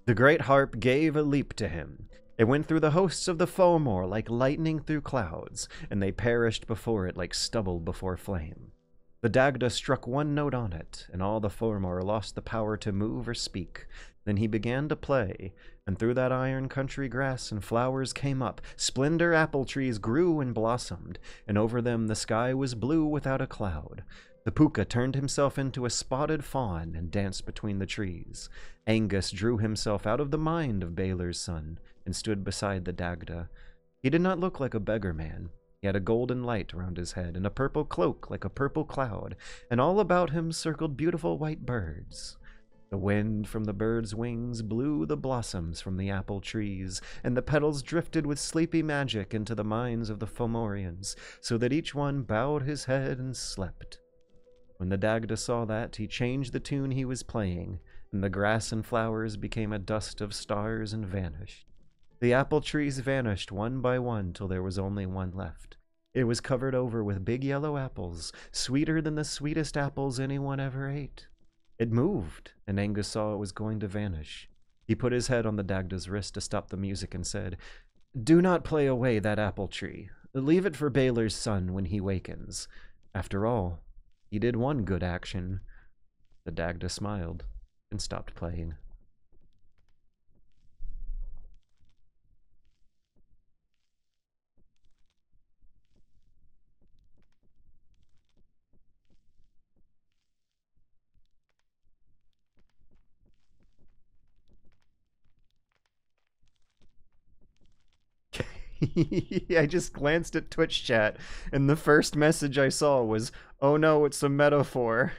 The great harp gave a leap to him. It went through the hosts of the Fomor like lightning through clouds, and they perished before it like stubble before flame. The Dagda struck 1 note on it, and all the Fomor lost the power to move or speak. Then he began to play, and through that iron country grass and flowers came up, splendor apple trees grew and blossomed, and over them the sky was blue without a cloud. The puka turned himself into a spotted fawn and danced between the trees. Angus drew himself out of the mind of Baylor's son and stood beside the Dagda. He did not look like a beggar man. He had a golden light round his head and a purple cloak like a purple cloud, and all about him circled beautiful white birds. The wind from the birds' wings blew the blossoms from the apple trees, and the petals drifted with sleepy magic into the minds of the Fomorians, so that each one bowed his head and slept. When the Dagda saw that, he changed the tune he was playing, and the grass and flowers became a dust of stars and vanished. The apple trees vanished one by one till there was only one left. It was covered over with big yellow apples, sweeter than the sweetest apples anyone ever ate. It moved, and Angus saw it was going to vanish. He put his head on the Dagda's wrist to stop the music and said, "Do not play away that apple tree. Leave it for Baylor's son when he wakens. After all, he did one good action. The Dagda smiled and stopped playing. I just glanced at Twitch chat, and the first message I saw was, "Oh no, it's a metaphor."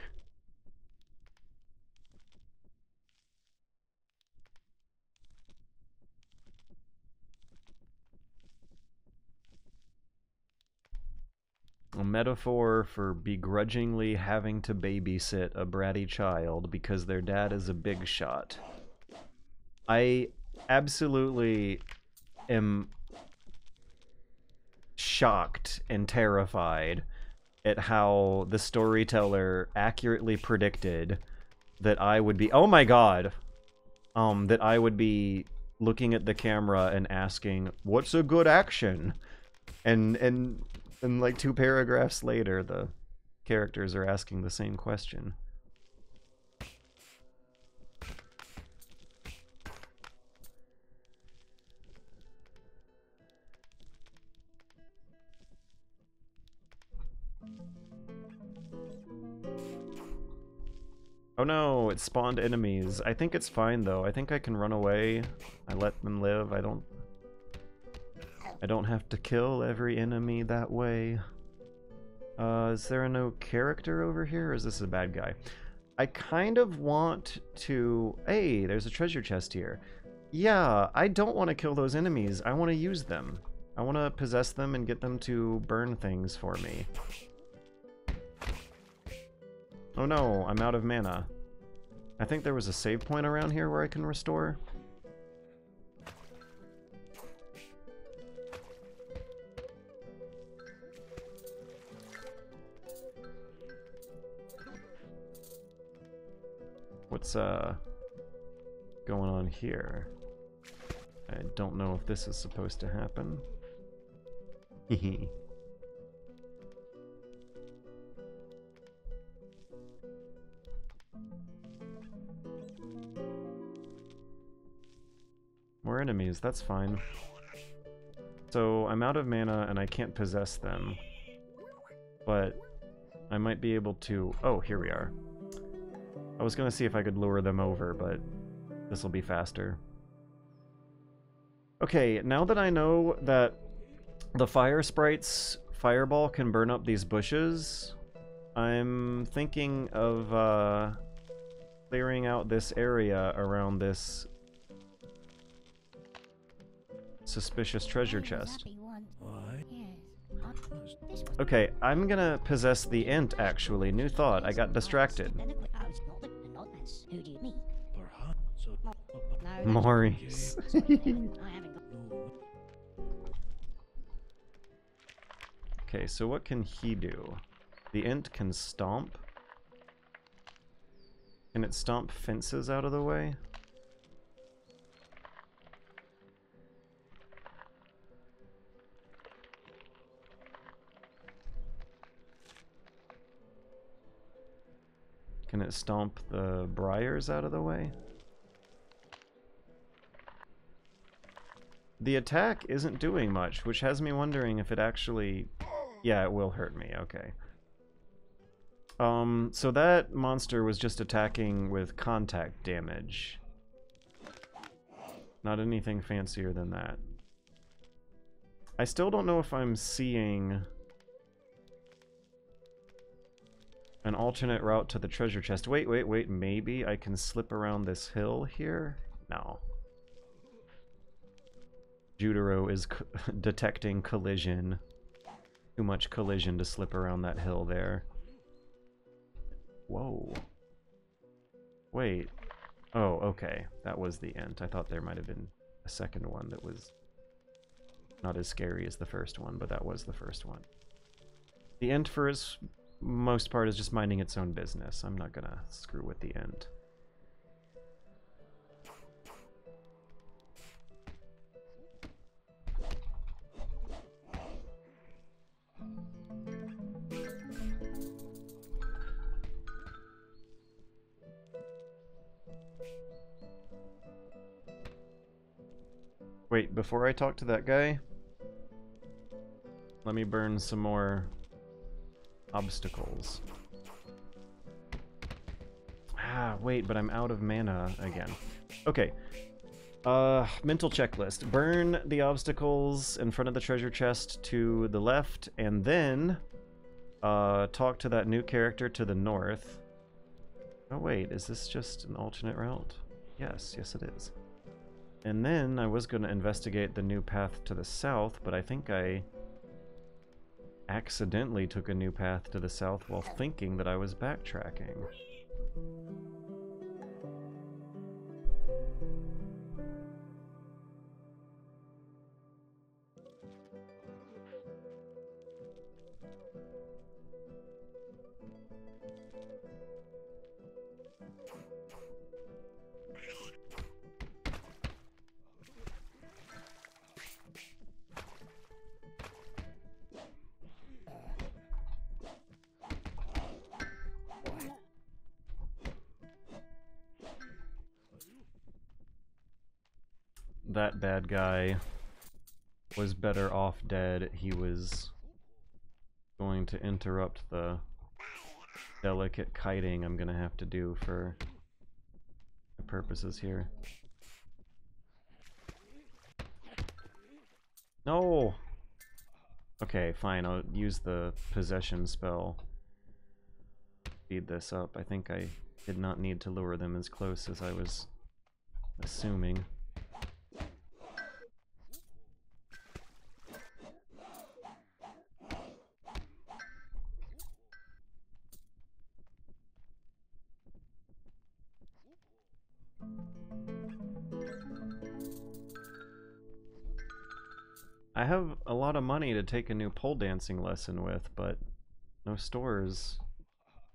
A metaphor for begrudgingly having to babysit a bratty child because their dad is a big shot. I absolutely am shocked and terrified at how the storyteller accurately predicted that I would be, oh my god, that I would be looking at the camera and asking, "What's a good action?" And like 2 paragraphs later, the characters are asking the same question. Oh no, it spawned enemies. I think it's fine though. I think I can run away. I let them live. I don't have to kill every enemy that way. Is there no character over here, or is this a bad guy? I kind of want to... Hey, there's a treasure chest here. Yeah, I don't want to kill those enemies. I want to use them. I want to possess them and get them to burn things for me. Oh no, I'm out of mana. I think there was a save point around here where I can restore. What's going on here? I don't know if this is supposed to happen. Hehe. More enemies, that's fine. So I'm out of mana and I can't possess them. But I might be able to... Oh, here we are. I was gonna see if I could lure them over, but this will be faster. Okay, now that I know that the fire sprite's fireball can burn up these bushes, I'm thinking of clearing out this area around this suspicious treasure chest. Okay, I'm gonna possess the int, actually. New thought, I got distracted. Maurice. Okay, so what can he do? The int can stomp. Can it stomp fences out of the way? Can it stomp the briars out of the way? The attack isn't doing much, which has me wondering if it actually... Yeah, it will hurt me, okay. So that monster was just attacking with contact damage. Not anything fancier than that. I still don't know if I'm seeing an alternate route to the treasure chest. Wait, maybe I can slip around this hill here? No. Judero is detecting collision. Too much collision to slip around that hill there. Whoa. Wait. Oh, okay. That was the int. I thought there might have been a second one that was not as scary as the first one, but that was the first one. The int, for its most part, is just minding its own business. I'm not gonna screw with the int. Wait, before I talk to that guy, let me burn some more obstacles. Ah, wait, but I'm out of mana again. Okay. Mental checklist. Burn the obstacles in front of the treasure chest to the left, and then talk to that new character to the north. Oh wait, is this just an alternate route? Yes, yes it is. And then I was going to investigate the new path to the south, but I think I accidentally took a new path to the south while thinking that I was backtracking. That bad guy was better off dead. He was going to interrupt the delicate kiting I'm gonna have to do for the purposes here. No! Okay, fine, I'll use the possession spell. Speed this up. I think I did not need to lure them as close as I was assuming. I have a lot of money to take a new pole dancing lesson with, but no stores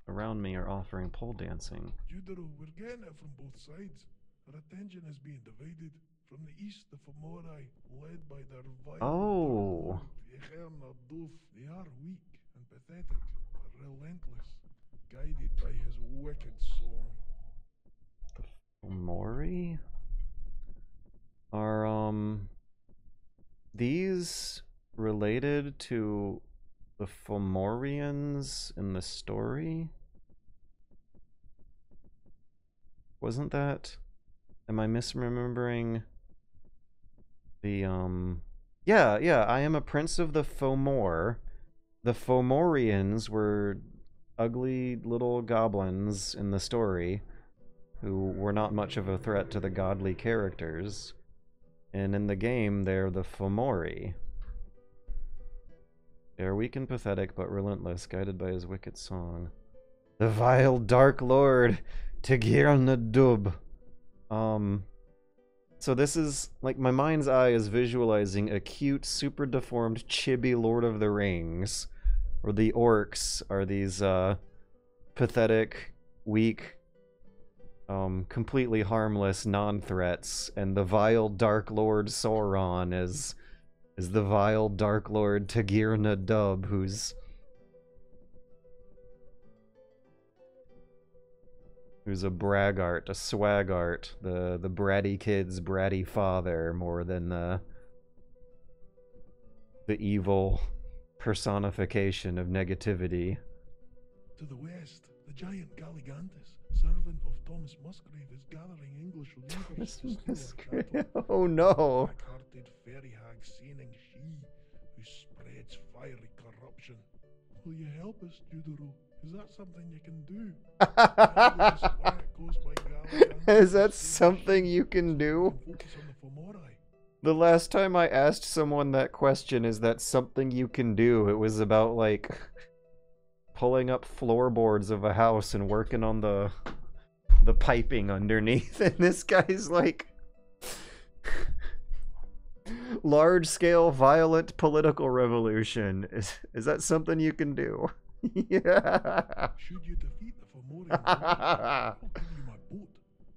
around me are offering pole dancing. Judero, we're getting it from both sides. Our attention is being divided. From the east, the Fomori, led by their vile Oh. They are weak and pathetic, but relentless, guided by his wicked song. The Fomori? Are, these related to the Fomorians in the story? Wasn't that... Am I misremembering the, Yeah, I am a prince of the Fomor. The Fomorians were ugly little goblins in the story who were not much of a threat to the godly characters. And in the game, they're the Fomori. They are weak and pathetic, but relentless, guided by his wicked song. The vile Dark Lord, Tigirnadub. So this is, like, my mind's eye is visualizing a cute, super deformed, chibi Lord of the Rings, where the orcs are these, pathetic, weak, completely harmless non-threats, and the vile Dark Lord Sauron is the vile Dark Lord Tigirnadub, who's a braggart, a swaggart, the bratty kid's bratty father, more than the evil personification of negativity. To the west, the giant Galligantus, servant of Thomas Musgrave, is gathering English leaders to steal our cattle. Oh no! Black-hearted fairy hag Saining She, who spreads fiery corruption. Will you help us, Judero? Is that something you can do? Is that something you can do? The last time I asked someone that question, is that something you can do, it was about, like, pulling up floorboards of a house and working on the piping underneath, and this guy's like... large-scale violent political revolution. Is that something you can do? Yeah. Should you defeat the Fomorian, I'll give you my boat,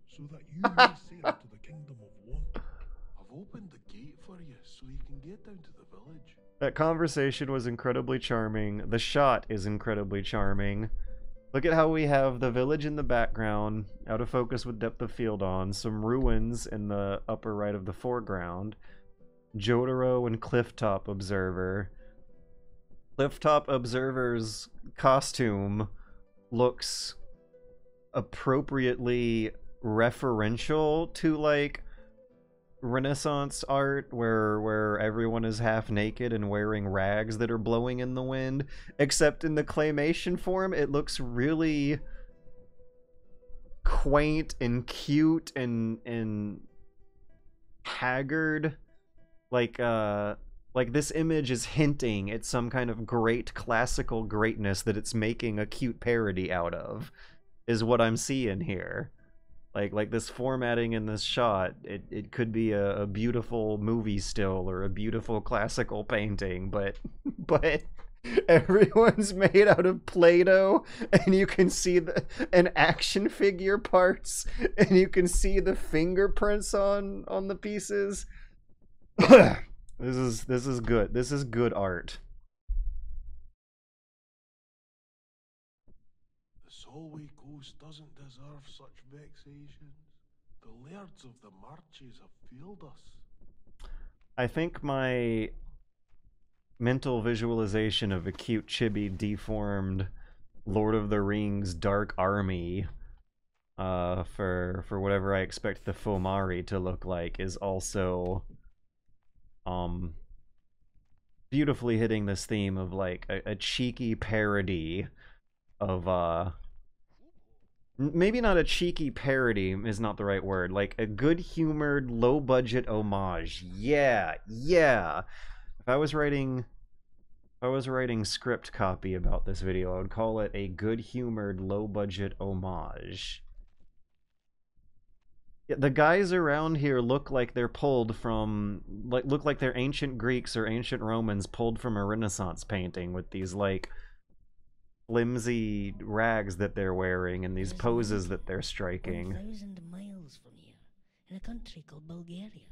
so that you may sail to the Kingdom of Want. I've opened the gate for you, so you can get down to the village. That conversation was incredibly charming. The shot is incredibly charming. Look at how we have the village in the background, out of focus with depth of field on, some ruins in the upper right of the foreground, Jodaro and Clifftop Observer. Clifftop Observer's costume looks appropriately referential to like Renaissance art where everyone is half naked and wearing rags that are blowing in the wind, except in the claymation form it looks really quaint and cute and haggard, like this image is hinting at some kind of great classical greatness that it's making a cute parody out of, is what I'm seeing here. Like this formatting in this shot, it could be a beautiful movie still or a beautiful classical painting, but everyone's made out of Play-Doh, and you can see an action figure parts, and you can see the fingerprints on the pieces. This is good. This is good art. The Solway Coast doesn't deserve such vexations. The lairds of the marches have failed us. I think my mental visualization of a cute, chibi, deformed Lord of the Rings dark army for whatever I expect the Fomari to look like is also beautifully hitting this theme of like a cheeky parody of maybe not a cheeky parody is not the right word, like a good-humored, low-budget homage. Yeah. If I was writing script copy about this video, I would call it a good-humored, low-budget homage. Yeah, the guys around here look like they're pulled from, look like they're ancient Greeks or ancient Romans pulled from a Renaissance painting with these like flimsy rags that they're wearing and these poses that they're striking. 1,000 miles from here, in a country called Bulgaria.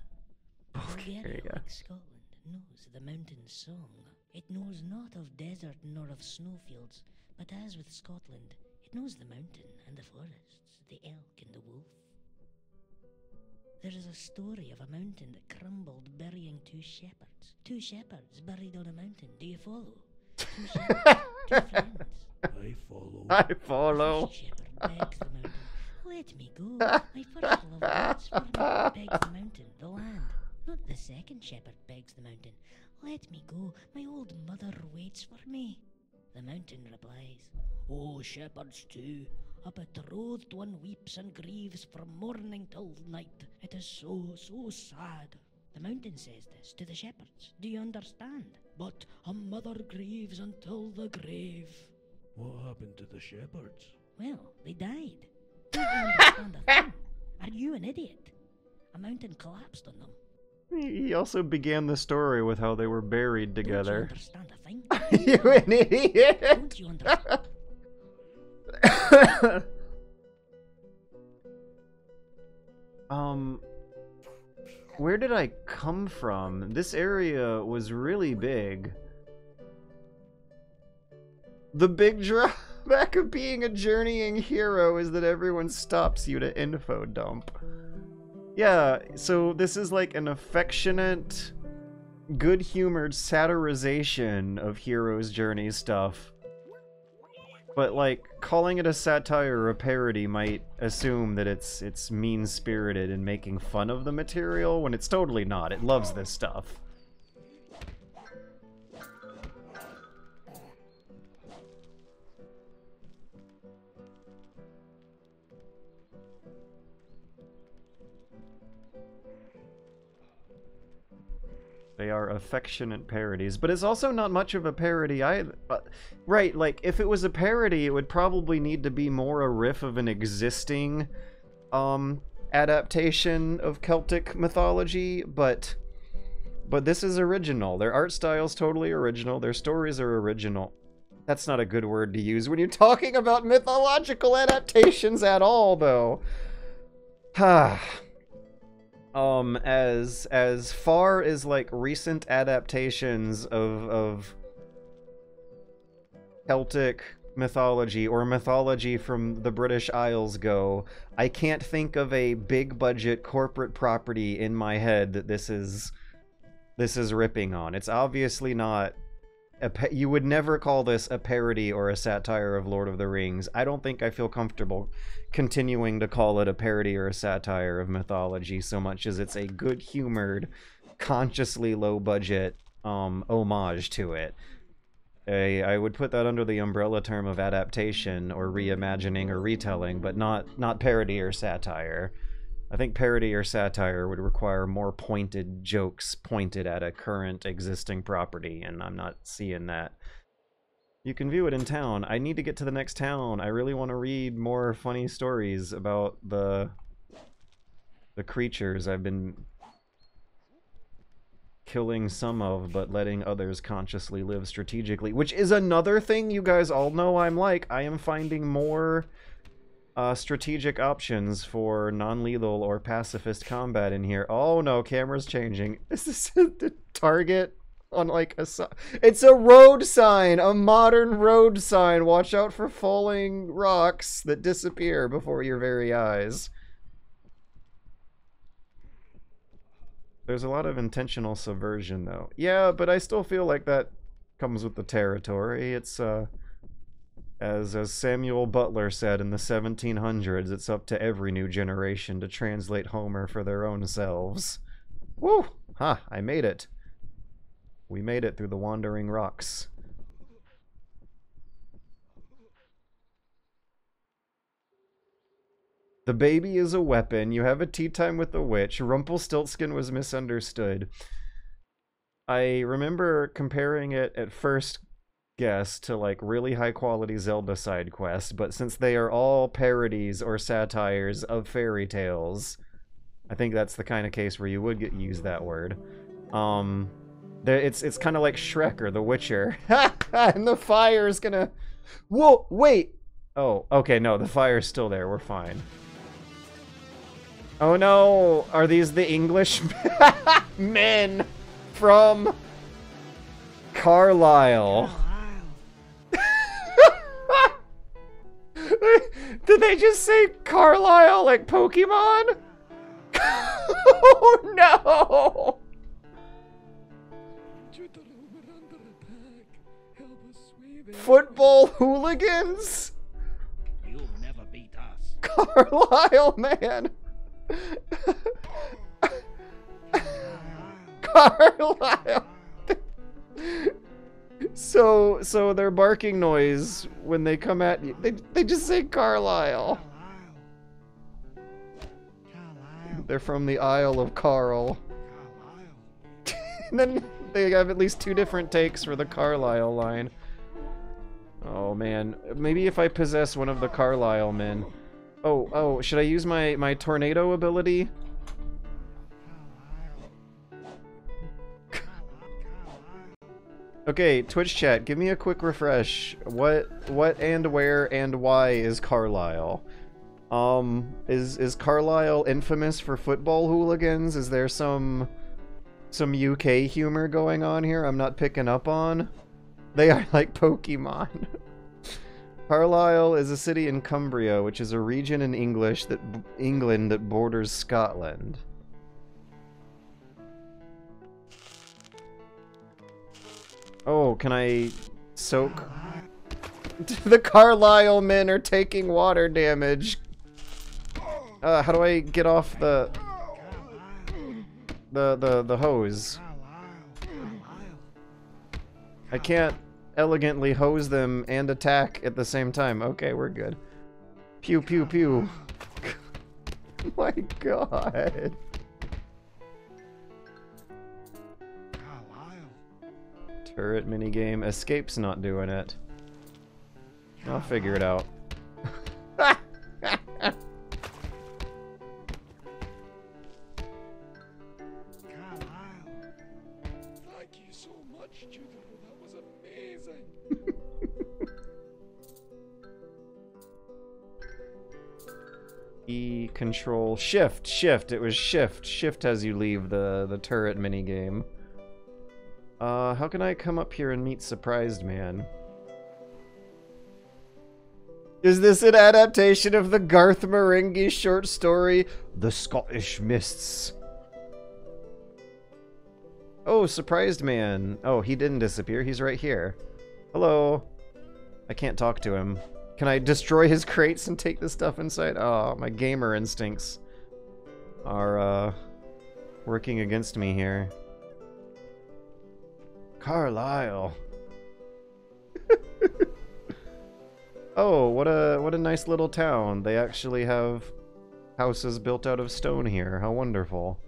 Bulgaria, like Scotland, knows the mountain song. It knows not of desert nor of snowfields, but as with Scotland, it knows the mountain and the forests, the elk and the wolf. There is a story of a mountain that crumbled, burying two shepherds. Two shepherds buried on a mountain. Do you follow? Two shepherds, two friends. I follow. I follow. The first shepherd begs the mountain, let me go. My first love waits for me. Begs the mountain, the land. Not the second shepherd begs the mountain, let me go. My old mother waits for me. The mountain replies, oh, shepherds too, a betrothed one weeps and grieves from morning till night. It is so, so sad. The mountain says this to the shepherds. Do you understand? But a mother grieves until the grave. What happened to the shepherds? Well, they died. Don't you understand a thing? Are you an idiot? A mountain collapsed on them. He also began the story with how they were buried together. Don't you understand a thing? You an idiot! Don't you understand? Where did I come from? This area was really big. The big drawback of being a journeying hero is that everyone stops you to info dump. Yeah, so this is like an affectionate, good-humored satirization of Hero's Journey stuff. But, like, calling it a satire or a parody might assume that it's mean-spirited and making fun of the material, when it's totally not. It loves this stuff. They are affectionate parodies, but it's also not much of a parody either. Right, like, if it was a parody, it would probably need to be more a riff of an existing, adaptation of Celtic mythology, but this is original. Their art style's totally original, their stories are original. That's not a good word to use when you're talking about mythological adaptations at all, though. As far as like recent adaptations of Celtic mythology or mythology from the British Isles go, I can't think of a big budget corporate property in my head that this is this is ripping on. It's obviously not... you would never call this a parody or a satire of Lord of the Rings. I don't think I feel comfortable continuing to call it a parody or a satire of mythology so much as it's a good-humored, consciously low-budget homage to it. I would put that under the umbrella term of adaptation or reimagining or retelling, but not parody or satire. I think parody or satire would require more pointed jokes pointed at a current existing property, and I'm not seeing that. You can view it in town. I need to get to the next town. I really want to read more funny stories about the creatures I've been killing some of, but letting others consciously live strategically, which is another thing you guys all know I'm like. I am finding more strategic options for non-lethal or pacifist combat in here. Oh no, camera's changing. Is this the target on like a sign? It's a road sign, a modern road sign. Watch out for falling rocks that disappear before your very eyes. There's a lot of intentional subversion, though. Yeah, but I still feel like that comes with the territory. It's, as Samuel Butler said in the 1700s, it's up to every new generation to translate Homer for their own selves. Woo! Ha! I made it. We made it through the wandering rocks. The baby is a weapon. You have a tea time with the witch. Rumpelstiltskin was misunderstood. I remember comparing it at first guess to like really high quality Zelda side quests, but since they are all parodies or satires of fairy tales, I think that's the kind of case where you would use that word. It's kind of like Shrek or The Witcher. And the fire's gonna... Whoa, wait! Oh, okay, no, the fire's still there. We're fine. Oh no! Are these the English men from Carlisle? Did they just say Carlisle like Pokemon? Oh no! Football hooligans? You'll never beat us. Carlisle, man! Carlisle! So their barking noise when they come at you, they just say Carlisle. They're from the Isle of Carl. And then they have at least 2 different takes for the Carlisle line. Oh man, maybe if I possess one of the Carlisle men. Oh, should I use my tornado ability? Okay, Twitch chat, give me a quick refresh. What and where and why is Carlisle? Is Carlisle infamous for football hooligans? Is there some UK humor going on here I'm not picking up on? They are like Pokemon. Carlisle is a city in Cumbria, which is a region in England that borders Scotland. Oh, can I soak? The Carlisle men are taking water damage. How do I get off the hose? I can't elegantly hose them and attack at the same time. Okay, we're good. Pew pew pew. My god. Turret minigame. Escape's not doing it. I'll figure it out. Thank you so much, Judero. That was amazing. E control shift. It was shift as you leave the turret minigame. How can I come up here and meet Surprised Man? Is this an adaptation of the Garth Marenghi short story, The Scottish Mists? Oh, surprised man. Oh, he didn't disappear. He's right here. Hello. I can't talk to him. Can I destroy his crates and take the stuff inside? Oh, my gamer instincts are, working against me here. Carlisle. Oh, what a nice little town. They actually have houses built out of stone here. How wonderful.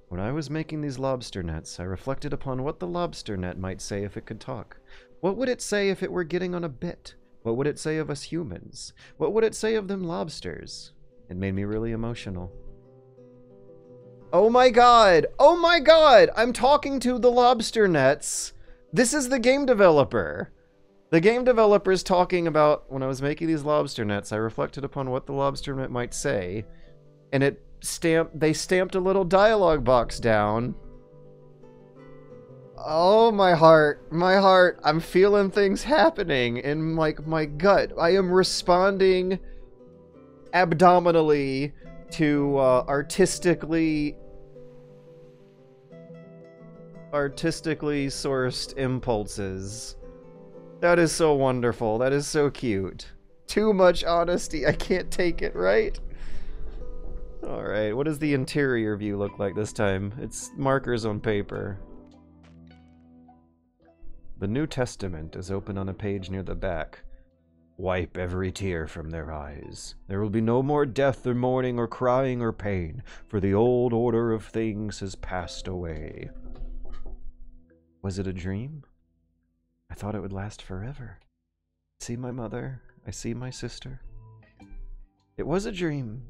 When I was making these lobster nets, I reflected upon what the lobster net might say if it could talk. What would it say if it were getting on a bit? What would it say of us humans? What would it say of them lobsters? It made me really emotional. Oh my god! Oh my god! I'm talking to the lobster nets! This is the game developer! The game developer is talking about, when I was making these lobster nets, I reflected upon what the lobster net might say, and they stamped a little dialogue box down. Oh, my heart, I'm feeling things happening in, like, my gut. I am responding abdominally to, artistically sourced impulses. That is so wonderful. That is so cute. Too much honesty. I can't take it, right? Alright, what does the interior view look like this time? It's markers on paper. The New Testament is open on a page near the back. Wipe every tear from their eyes. There will be no more death or mourning or crying or pain, for the old order of things has passed away. Was it a dream? I thought it would last forever. I see my mother. I see my sister. It was a dream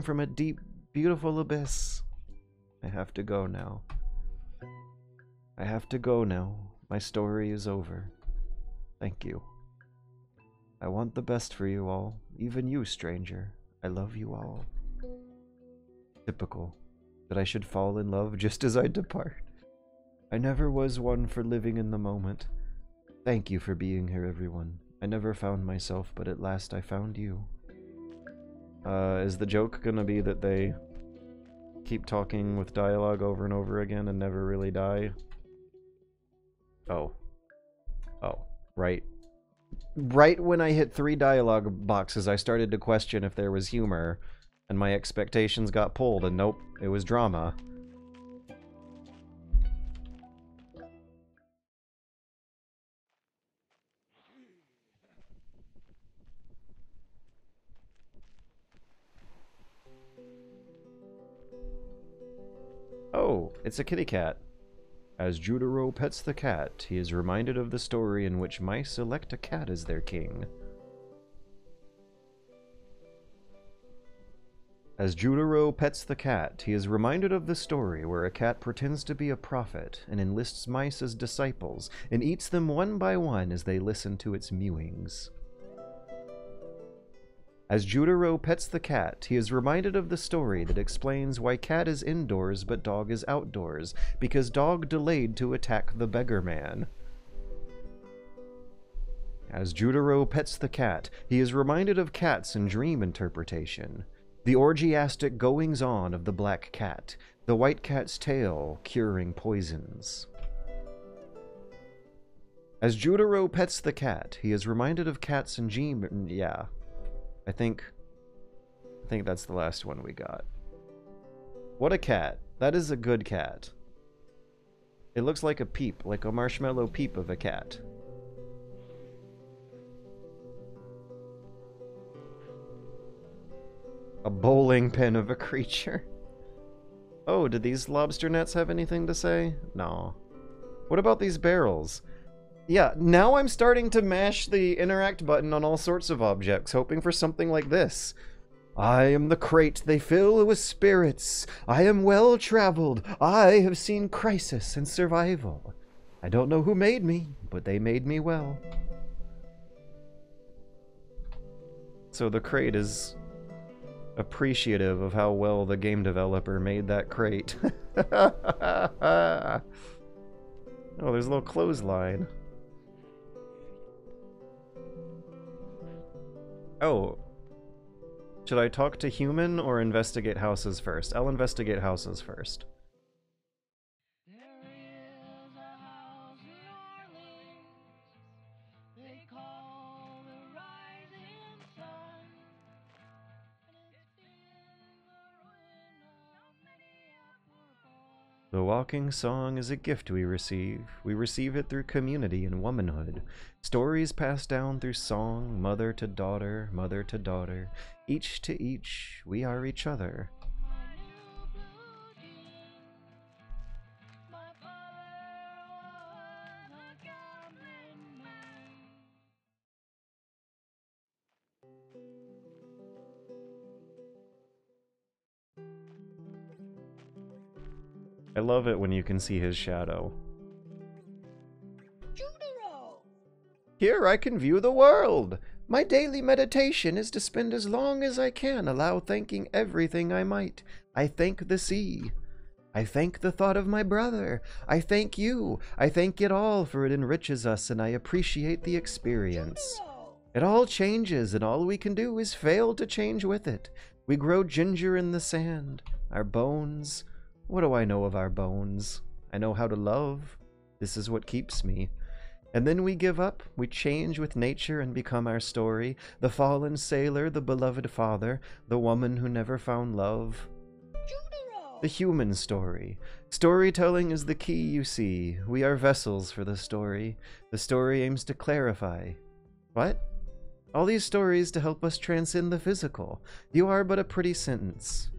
from a deep, beautiful abyss. I have to go now. I have to go now. My story is over. Thank you. I want the best for you all, even you, stranger. I love you all. Typical, that I should fall in love just as I depart. I never was one for living in the moment. Thank you for being here, everyone. I never found myself, but at last I found you. Is the joke gonna be that they keep talking with dialogue over and over again and never really die? Oh. Oh. Right. Right when I hit 3 dialogue boxes, I started to question if there was humor, and my expectations got pulled, and nope, it was drama. Oh, it's a kitty cat. As Judero pets the cat, he is reminded of the story in which mice elect a cat as their king. As Judero pets the cat, he is reminded of the story where a cat pretends to be a prophet and enlists mice as disciples and eats them one by one as they listen to its mewings. As Judero pets the cat, he is reminded of the story that explains why cat is indoors but dog is outdoors, because dog delayed to attack the beggar man. As Judero pets the cat, he is reminded of cats in dream interpretation. The orgiastic goings-on of the black cat, the white cat's tail curing poisons. As Judero pets the cat, he is reminded of cats in dream... yeah. I think that's the last one we got. What a cat. That is a good cat. It looks like a peep, like a marshmallow peep of a cat. A bowling pin of a creature. Oh, did these lobster nets have anything to say? No. What about these barrels? Yeah, now I'm starting to mash the interact button on all sorts of objects, hoping for something like this. I am the crate they fill with spirits. I am well traveled. I have seen crisis and survival. I don't know who made me, but they made me well. So the crate is appreciative of how well the game developer made that crate. Oh, there's a little clothesline. Oh. Should I talk to human or investigate houses first? I'll investigate houses first. The walking song is a gift we receive. We receive it through community and womanhood. Stories passed down through song, mother to daughter, mother to daughter. Each to each, we are each other. I love it when you can see his shadow. Judero! Here I can view the world. My daily meditation is to spend as long as I can allow thanking everything I might. I thank the sea. I thank the thought of my brother. I thank you. I thank it all, for it enriches us, and I appreciate the experience. It all changes, and all we can do is fail to change with it. We grow ginger in the sand. Our bones... What do I know of our bones? I know how to love. This is what keeps me. And then we give up, we change with nature and become our story. The fallen sailor, the beloved father, the woman who never found love. The human story. Storytelling is the key, you see. We are vessels for the story. The story aims to clarify. What? All these stories to help us transcend the physical. You are but a pretty sentence.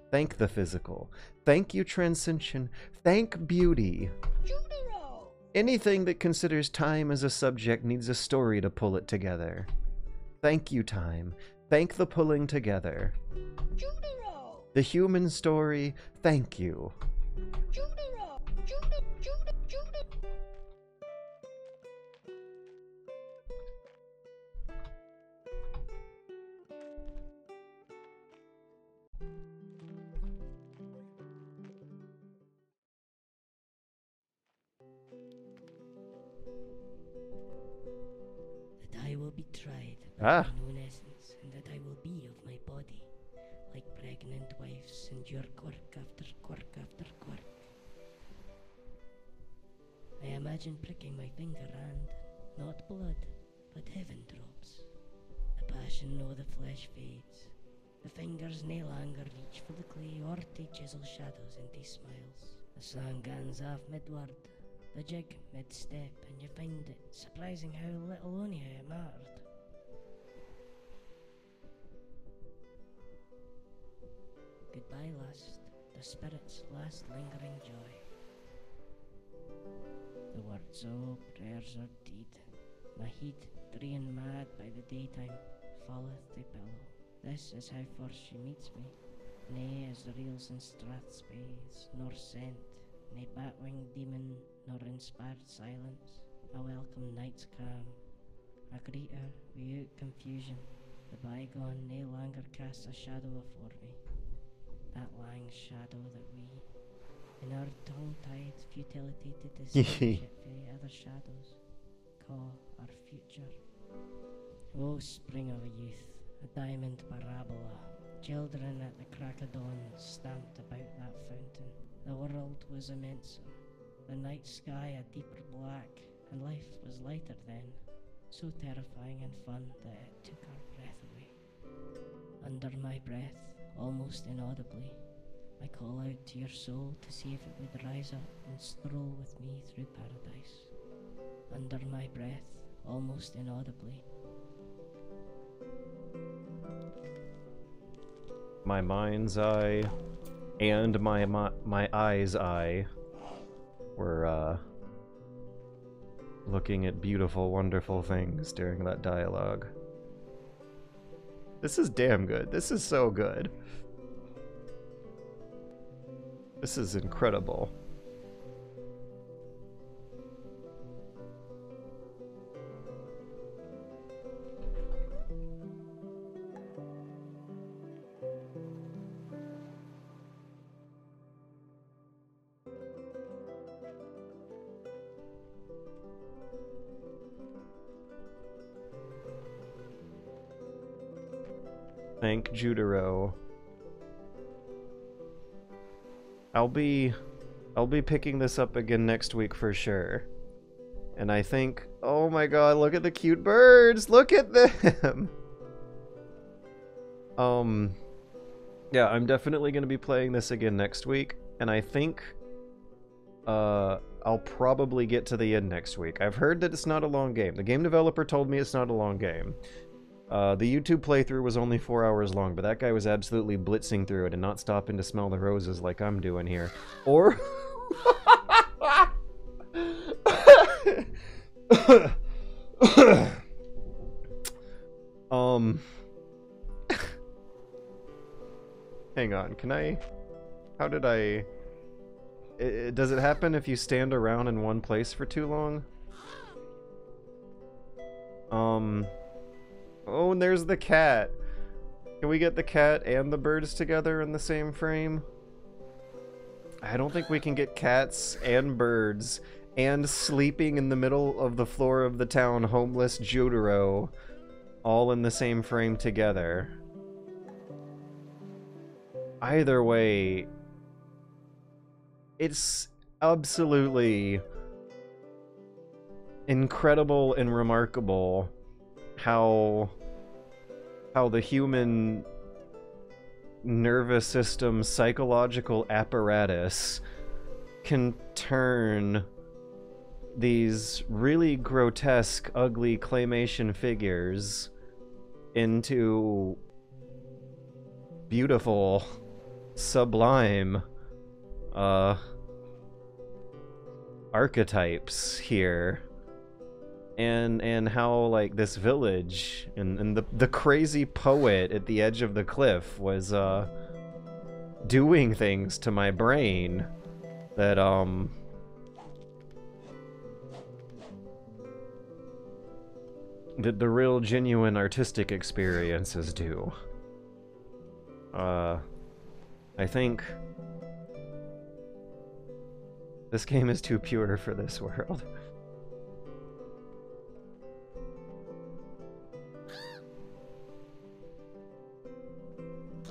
Thank the physical. Thank you, transcension. Thank beauty. Judero! Anything that considers time as a subject needs a story to pull it together. Thank you, time. Thank the pulling together. Judero! The human story, thank you. Judero! That I will be tried Ah. by my own essence, and that I will be of my body, like pregnant wives endure quirk after quirk after quirk. I imagine pricking my finger and, not blood, but heaven drops. The passion o' the flesh fades. The fingers nae longer reach for the clay or to chisel shadows into smiles. The song gangs off midward, the jig mid-step, and you find it surprising how little only it mattered. Goodbye, lust, the spirit's last lingering joy. The words o' prayers are deed. My heat, drain mad by the daytime, falleth to pillow. This is how first she meets me. Nae as the reels in strathspace, nor scent, nae bat-winged demon, nor inspired silence. A welcome night's calm. I greet her without confusion. The bygone nae longer casts a shadow afore me. That lang shadow that we, in our tongue-tied futility to distinguish it from the other shadows, call our future. O spring of a youth, a diamond parabola, children at the crack of dawn stamped about that fountain. The world was immense, the night sky a deeper black, and life was lighter then, so terrifying and fun that it took our breath away. Under my breath, almost inaudibly, I call out to your soul to see if it would rise up and stroll with me through paradise. Under my breath, almost inaudibly. My mind's eye and my eye's eye were looking at beautiful, wonderful things during that dialogue. This is damn good. This is so good. This is incredible. Thank Judero. I'll be picking this up again next week for sure. And I think, oh my god, look at the cute birds! Look at them! Yeah, I'm definitely going to be playing this again next week. And I think I'll probably get to the end next week. I've heard that it's not a long game. The game developer told me it's not a long game. The YouTube playthrough was only 4 hours long, but that guy was absolutely blitzing through it and not stopping to smell the roses like I'm doing here. Or... Hang on, can I... How did I... Does it happen if you stand around in one place for too long? Oh, and there's the cat. Can we get the cat and the birds together in the same frame? I don't think we can get cats and birds and sleeping in the middle of the floor of the town homeless Judero all in the same frame together. Either way, it's absolutely incredible and remarkable how the human nervous system psychological apparatus can turn these really grotesque, ugly claymation figures into beautiful, sublime archetypes here, and how like this village and the crazy poet at the edge of the cliff was doing things to my brain that that the real genuine artistic experiences do. I think this game is too pure for this world.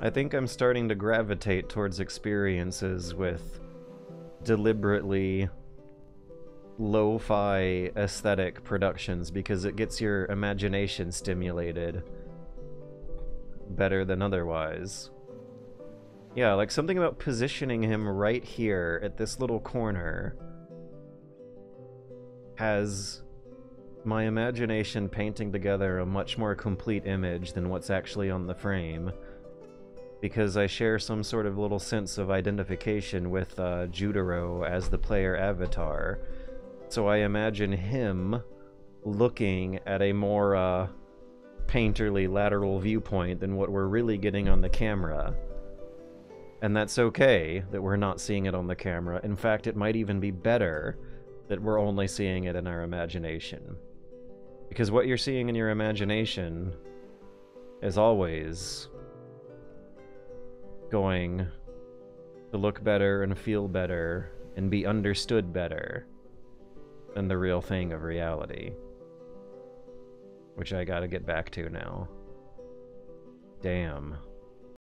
I think I'm starting to gravitate towards experiences with deliberately lo-fi aesthetic productions because it gets your imagination stimulated better than otherwise. Yeah, like something about positioning him right here at this little corner has my imagination painting together a much more complete image than what's actually on the frame, because I share some sort of little sense of identification with Judero as the player avatar. So I imagine him looking at a more painterly lateral viewpoint than what we're really getting on the camera. And that's okay that we're not seeing it on the camera. In fact, it might even be better that we're only seeing it in our imagination. Because what you're seeing in your imagination is always going to look better and feel better and be understood better than the real thing of reality. Which I gotta get back to now. Damn.